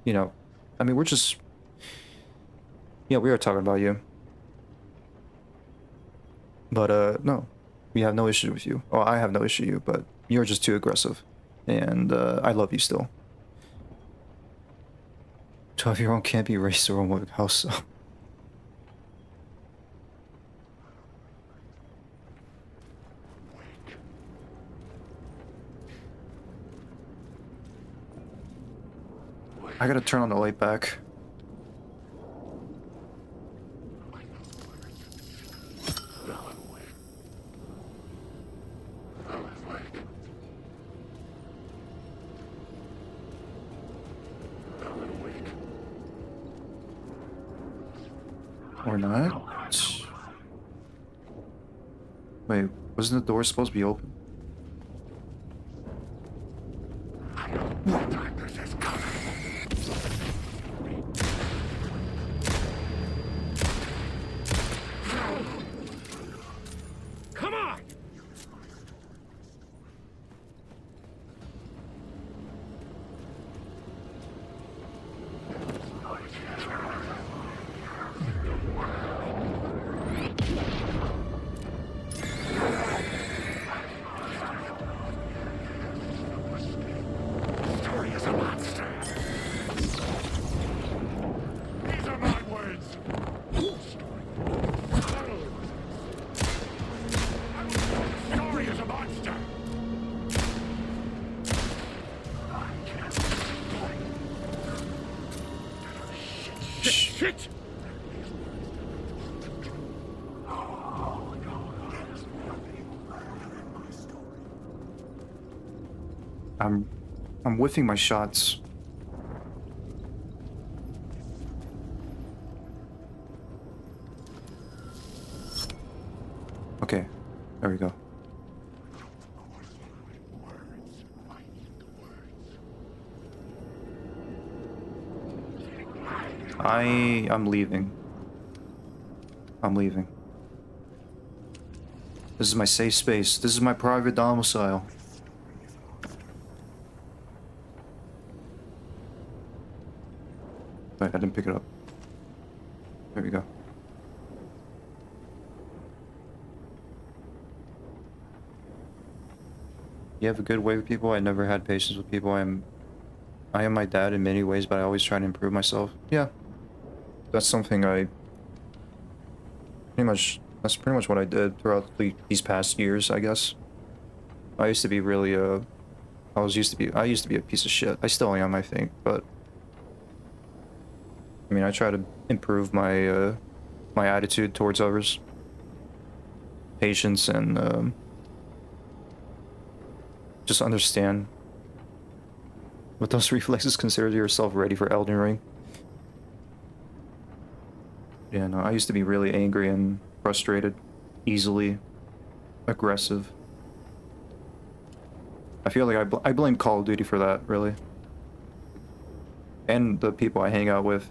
you know, I mean, we're just... Yeah, we are talking about you. But, no. We have no issue with you. Well, I have no issue with you, but you're just too aggressive. And, I love you still. 12-year-old can't be raised their own house. I gotta turn on the light back. Or not? Wait, wasn't the door supposed to be open? Come on! Story is a monster. These are my words. Story is a monster. Shit! I'm whiffing my shots. Okay, there we go. I'm leaving. I'm leaving. This is my safe space. This is my private domicile. Wait, I didn't pick it up. There we go. You have a good way with people. I never had patience with people. I am my dad in many ways, but I always try to improve myself. Yeah. That's something that's pretty much what I did throughout these past years, I guess. I used to be really, I used to be a piece of shit. I still am, I think, but I mean, I try to improve my, my attitude towards others. Patience and, just understand with those reflexes, consider yourself ready for Elden Ring. Yeah, no, I used to be really angry and frustrated, easily aggressive. I feel like I blame Call of Duty for that, really. And the people I hang out with.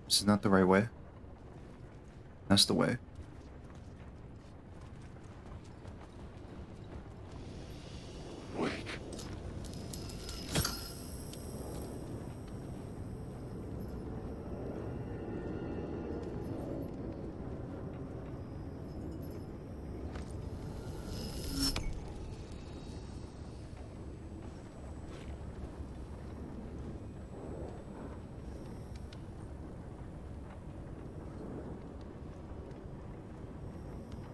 This is not the right way. That's the way.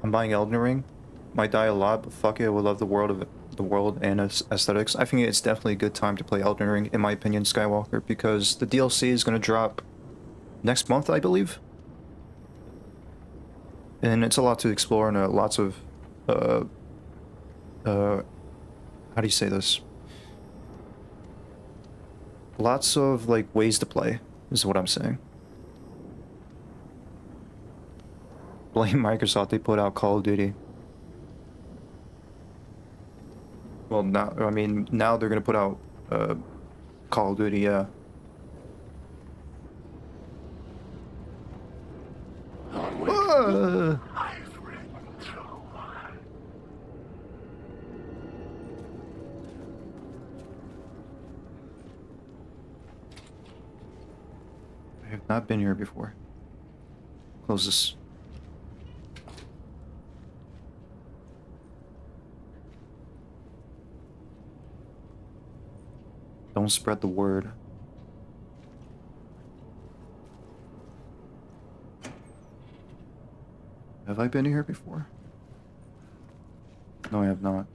I'm buying Elden Ring. Might die a lot, but fuck it, I would love the world and its aesthetics. I think it's definitely a good time to play Elden Ring, in my opinion, Skywalker, because the DLC is gonna drop next month, I believe. And it's a lot to explore and lots of how do you say this? Lots of like ways to play is what I'm saying. Blame Microsoft, they put out Call of Duty. Well, now, I mean, now they're gonna put out Call of Duty, yeah. I have not been here before. Close this. Don't spread the word. Have I been here before? No, I have not.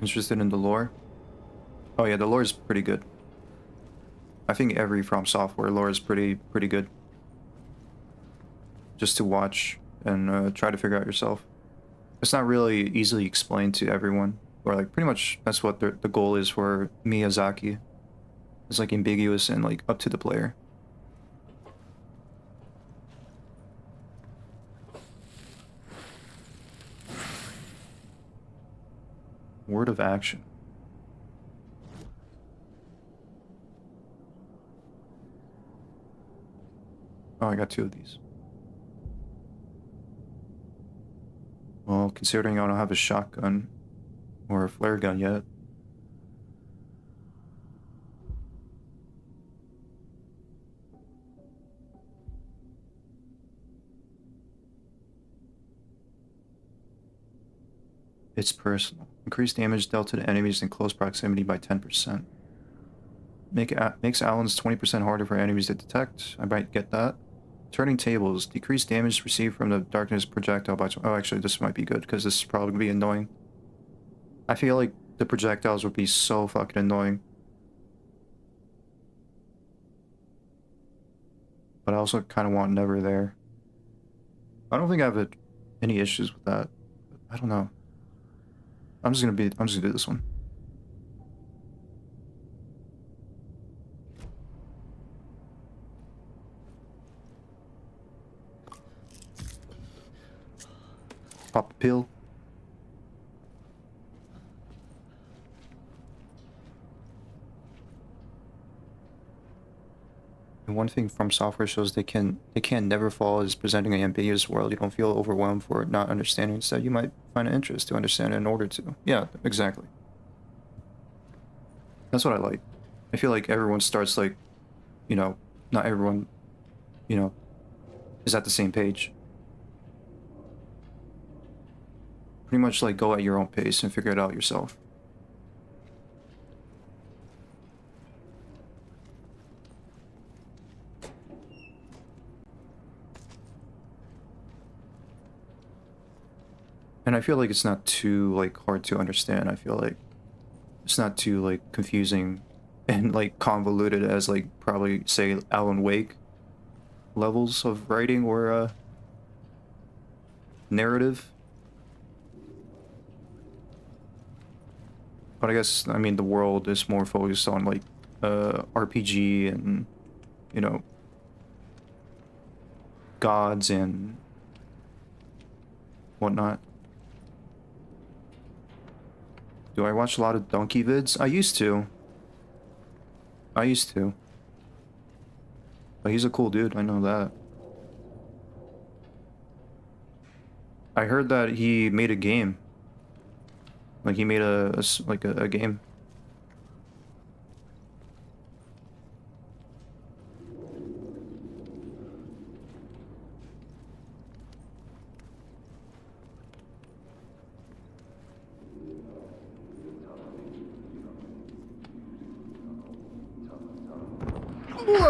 Interested in the lore? Oh yeah, the lore is pretty good. I think every From Software lore is pretty good. Just to watch and try to figure out yourself. It's not really easily explained to everyone, or like pretty much that's what the goal is for Miyazaki. It's like ambiguous and like up to the player. Word of action. Oh, I got 2 of these. Well, considering I don't have a shotgun or a flare gun yet. It's personal. Increase damage dealt to the enemies in close proximity by 10%. Makes Allen's 20% harder for enemies to detect. I might get that. Turning tables. Decrease damage received from the darkness projectile by... Oh, actually, this might be good, because this is probably going to be annoying. I feel like the projectiles would be so fucking annoying. But I also kind of want Never There. I don't think I have any issues with that. I don't know. I'm just gonna do this one. Pop a pill. And one thing From Software shows they can never fall is presenting an ambiguous world. You don't feel overwhelmed for not understanding. Instead, you might find an interest to understand it in order to. Yeah, exactly. That's what I like. I feel like everyone starts like, you know, not everyone, you know, is at the same page. Pretty much like go at your own pace and figure it out yourself. And I feel like it's not too like hard to understand. I feel like it's not too like confusing and like convoluted as like probably say Alan Wake levels of writing or narrative. But I guess, I mean, the world is more focused on like RPG and, you know, gods and whatnot. Do I watch a lot of donkey vids? I used to. But he's a cool dude, I know that. I heard that he made a game. Like he made a game.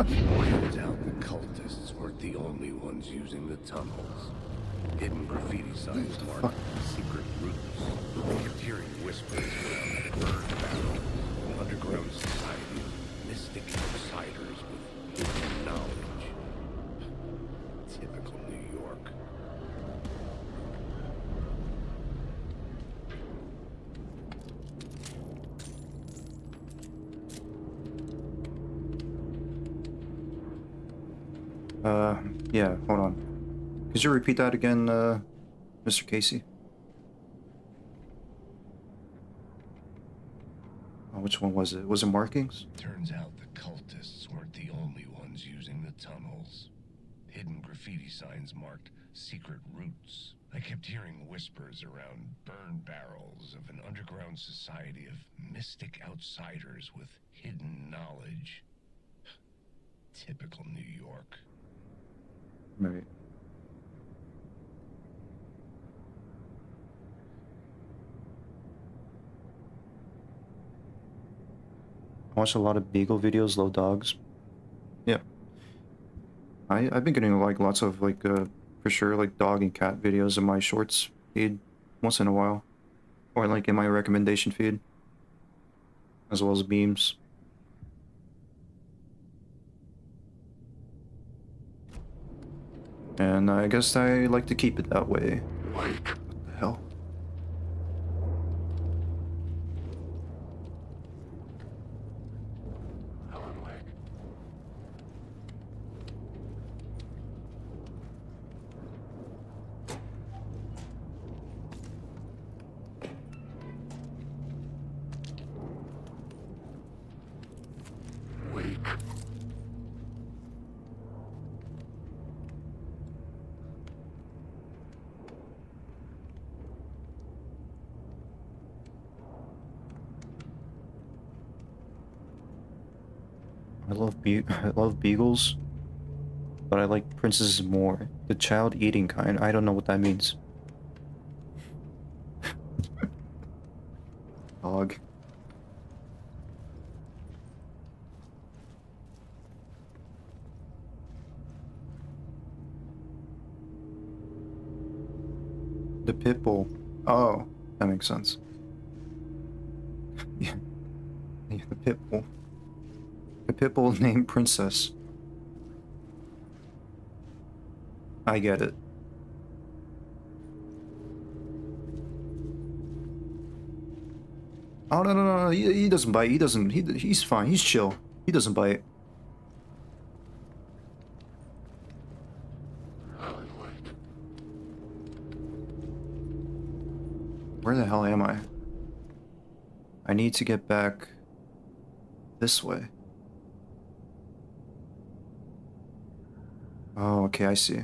Turns out the cultists weren't the only ones using the tunnels. Hidden graffiti signs marked secret routes. I kept hearing whispers around the bird barrel, an underground society of mystic outsiders with hidden knowledge. Typical New York. Yeah, hold on. Could you repeat that again, Mr. Casey? Oh, which one was it? Was it markings? Turns out the cultists weren't the only ones using the tunnels. Hidden graffiti signs marked secret routes. I kept hearing whispers around burn barrels of an underground society of mystic outsiders with hidden knowledge. Typical New York. Right. I watch a lot of beagle videos, low dogs. Yeah. I've been getting like lots of like for sure like dog and cat videos in my shorts feed once in a while. Or like in my recommendation feed. As well as memes. And I guess I like to keep it that way. What the hell? I love beagles, but I like princesses more. The child eating kind. I don't know what that means. Dog. The pit bull. Oh, that makes sense. Yeah, the pit bull. The pit bull named Princess. I get it. Oh no, he doesn't bite. He's fine. He's chill. He doesn't bite. Where the hell am I? I need to get back this way. Oh, okay, I see.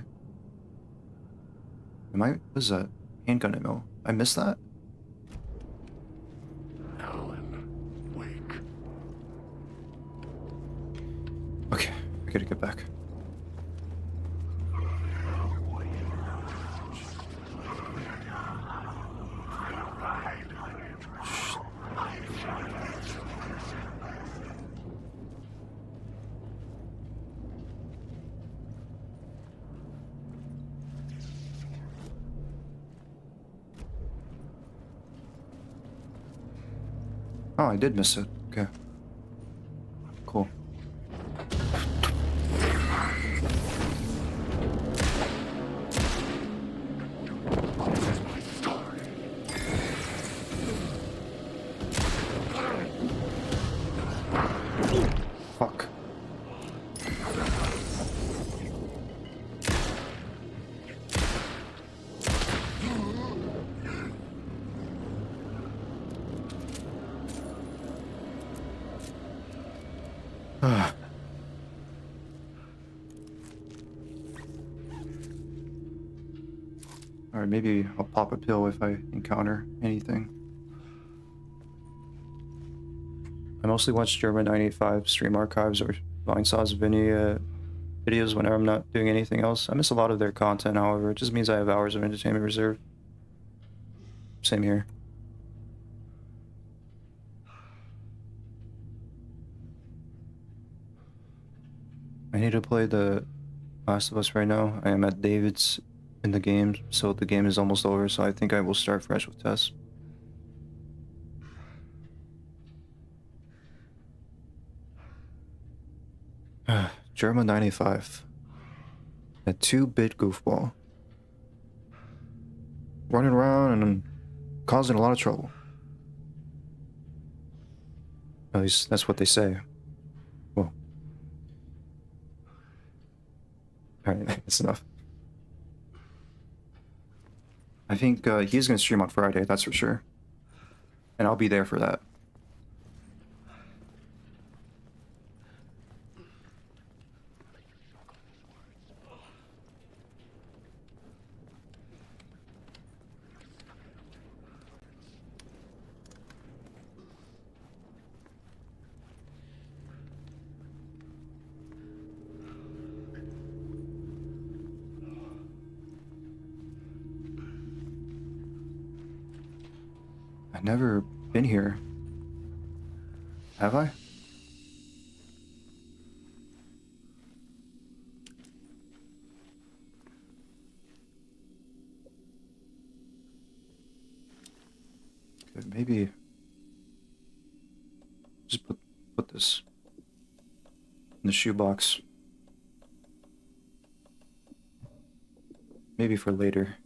What is that? Handgun ammo. I missed that? Alan Wake. Okay, I gotta get back. Oh, I did miss it. Okay. Cool. Fuck. Alright, maybe I'll pop a pill if I encounter anything. I mostly watch German 985 stream archives or Vinesauce Vinny videos whenever I'm not doing anything else. I miss a lot of their content, however. It just means I have hours of entertainment reserve. Same here. I need to play the Last of Us right now. I am at David's in the game, so the game is almost over, so I think I will start fresh with Tess. German 95. A 2-bit goofball. Running around and causing a lot of trouble. At least that's what they say. Well. Alright, that's enough. I think he's going to stream on Friday, that's for sure. And I'll be there for that. I've never been here. Have I? Okay, maybe just put this in the shoebox. Maybe for later.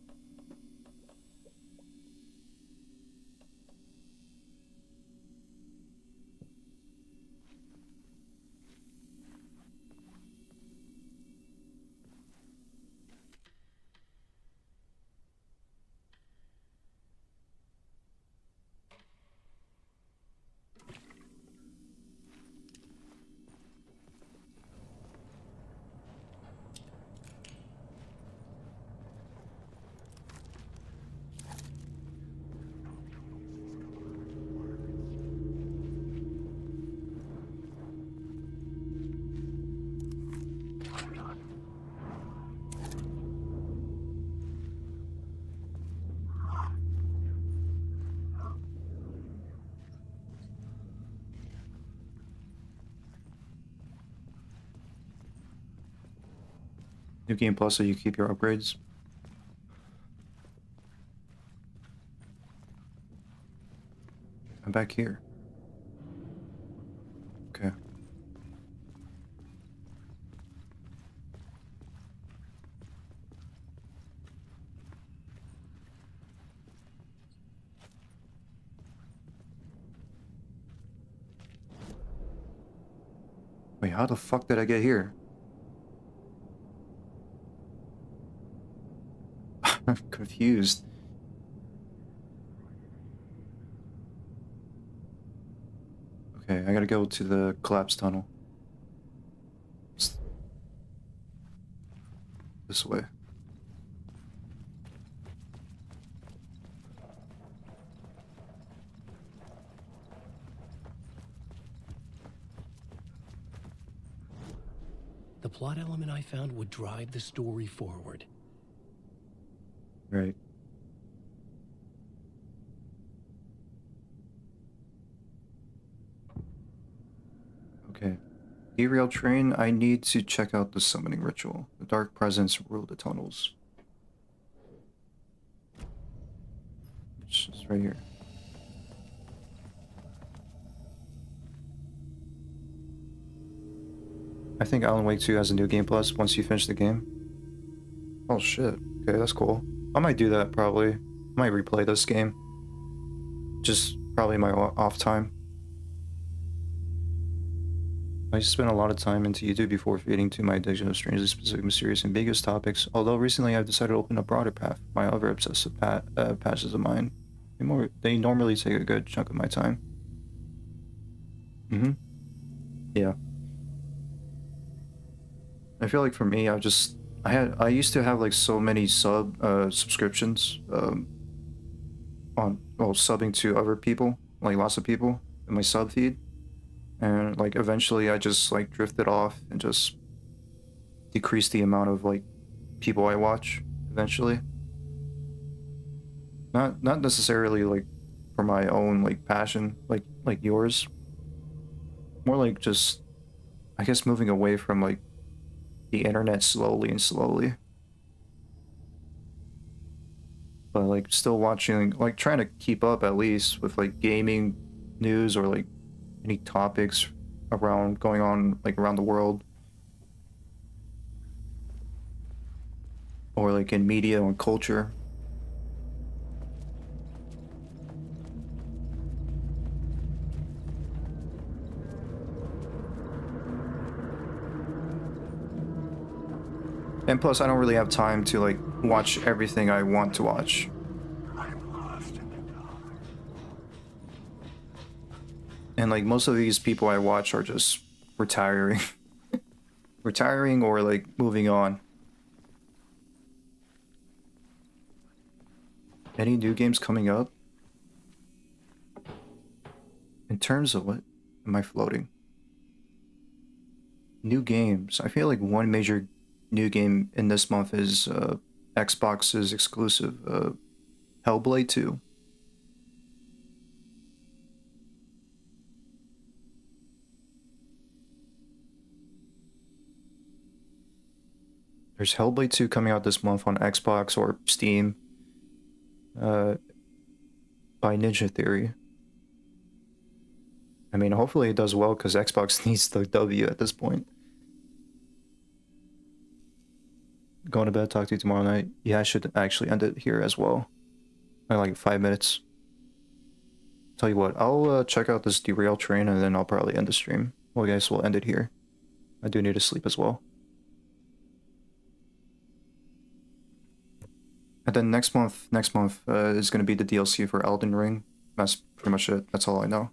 New Game Plus, so you keep your upgrades. I'm back here. Okay. Wait, how the fuck did I get here? I'm confused. Okay, I gotta go to the collapse tunnel. This way. The plot element I found would drive the story forward. Right. Okay. Derail train, I need to check out the summoning ritual. The dark presence rule the tunnels. It's just right here. I think Alan Wake 2 has a new game plus once you finish the game. Oh shit. Okay, that's cool. I might do that probably. I might replay this game. Just probably my off time. I spent a lot of time into YouTube before feeding to my addiction of strangely specific, mysterious, ambiguous topics, although recently I've decided to open a broader path. My other obsessive passions of mine. They normally take a good chunk of my time. Yeah. I feel like for me, I used to have like so many subscriptions on subbing to other people, like lots of people in my sub feed, and like eventually I just like drifted off and just decreased the amount of like people I watch eventually. Not necessarily like for my own like passion like yours. More like just, I guess, moving away from like the internet slowly. But like still watching, like trying to keep up at least with like gaming news or like any topics going on like around the world. Or like in media and culture. And plus, I don't really have time to like watch everything I want to watch. And like most of these people I watch are just retiring. Retiring or like moving on. Any new games coming up? In terms of what am I floating? New games. I feel like one major new game in this month is Xbox's exclusive Hellblade 2. There's Hellblade 2 coming out this month on Xbox or Steam by Ninja Theory. I mean, hopefully it does well because Xbox needs the W at this point. Going to bed, talk to you tomorrow night. Yeah, I should actually end it here as well. In like 5 minutes. Tell you what, I'll check out this derail train and then I'll probably end the stream. Well, guys, we'll end it here. I do need to sleep as well. And then next month is going to be the DLC for Elden Ring. That's pretty much it. That's all I know.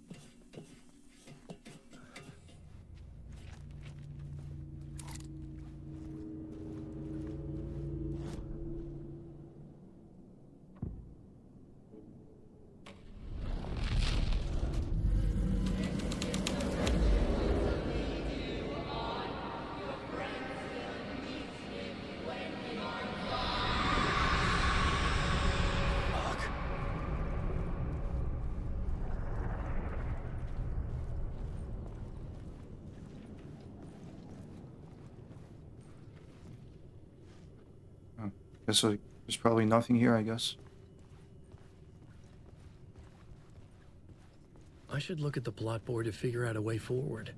Guess there's probably nothing here, I guess. I should look at the plot board to figure out a way forward.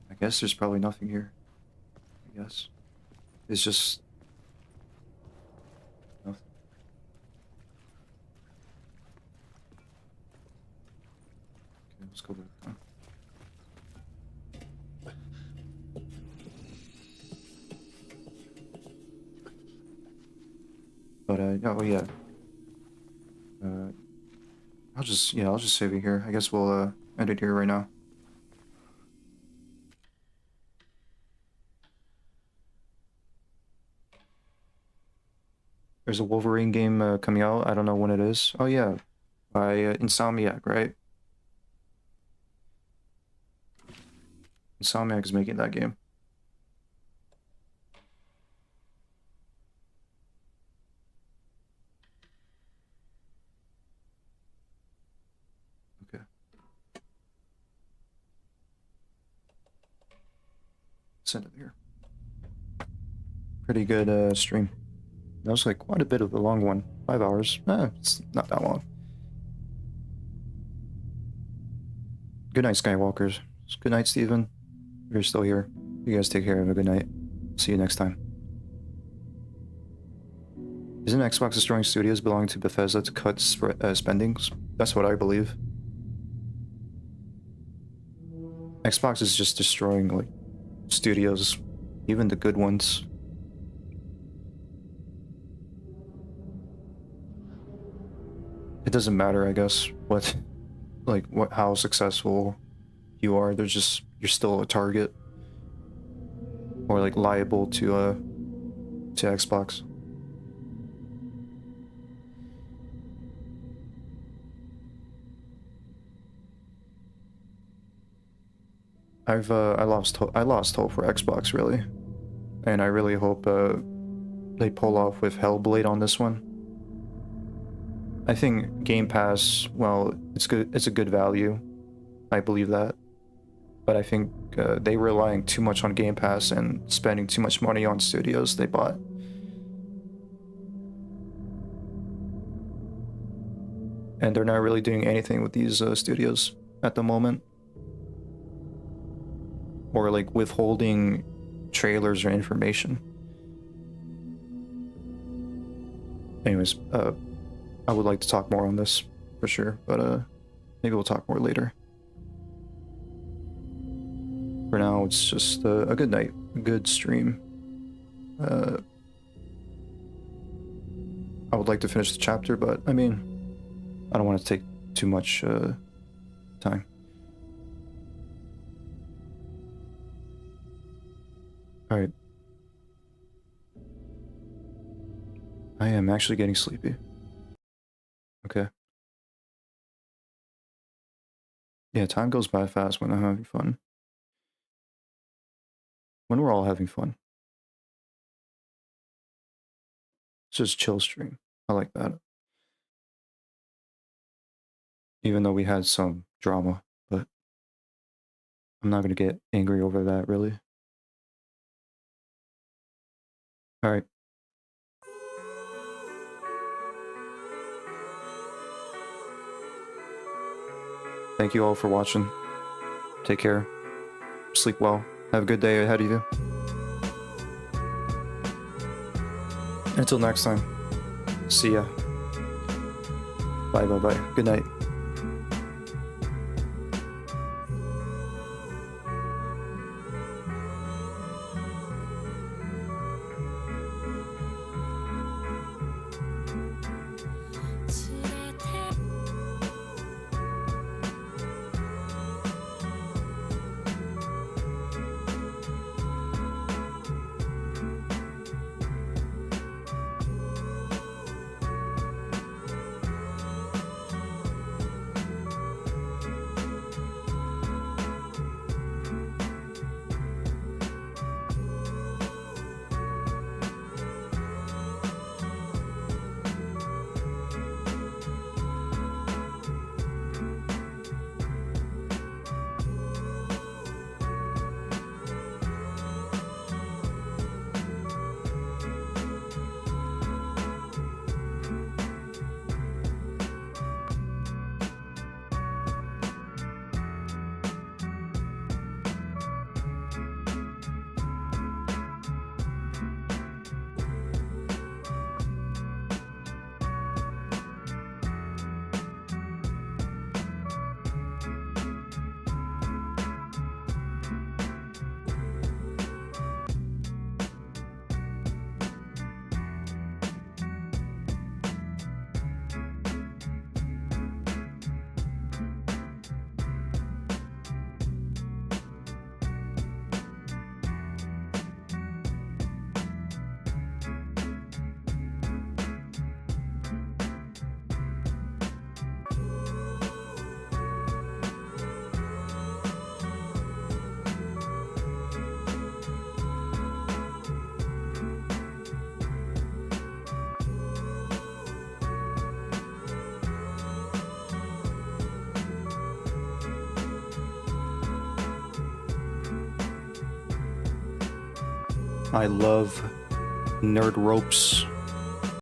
I guess there's probably nothing here. I guess. It's just nothing. Okay, let's go back down. But oh yeah. I'll just save it here. I guess we'll end it here right now. There's a Wolverine game coming out. I don't know when it is. Oh yeah, by Insomniac, right? Insomniac is making that game. Send it here. Pretty good stream. That was like quite a bit of a long one. 5 hours. It's not that long. Good night, Skywalkers. Good night, Steven. If you're still here. You guys take care. Have a good night. See you next time. Isn't Xbox destroying studios belonging to Bethesda to cut spendings? That's what I believe. Xbox is just destroying like studios, even the good ones. It doesn't matter, I guess, how successful you are. You're still a target. or like liable to Xbox. I lost hope for Xbox, really, and I really hope they pull off with Hellblade on this one. I think Game Pass, well, it's good. It's a good value. I believe that, but I think they relying too much on Game Pass and spending too much money on studios they bought. And they're not really doing anything with these studios at the moment. Or like withholding trailers or information. Anyways, I would like to talk more on this for sure, but maybe we'll talk more later. For now, it's just a good night, a good stream. I would like to finish the chapter, but I mean, I don't want to take too much time. Alright. I am actually getting sleepy. Okay. Yeah, time goes by fast when I'm having fun. When we're all having fun. It's just chill stream. I like that. Even though we had some drama, but I'm not gonna get angry over that, really. Alright. Thank you all for watching. Take care. Sleep well. Have a good day ahead of you. Until next time. See ya. Bye bye bye. Good night. I love Nerd Ropes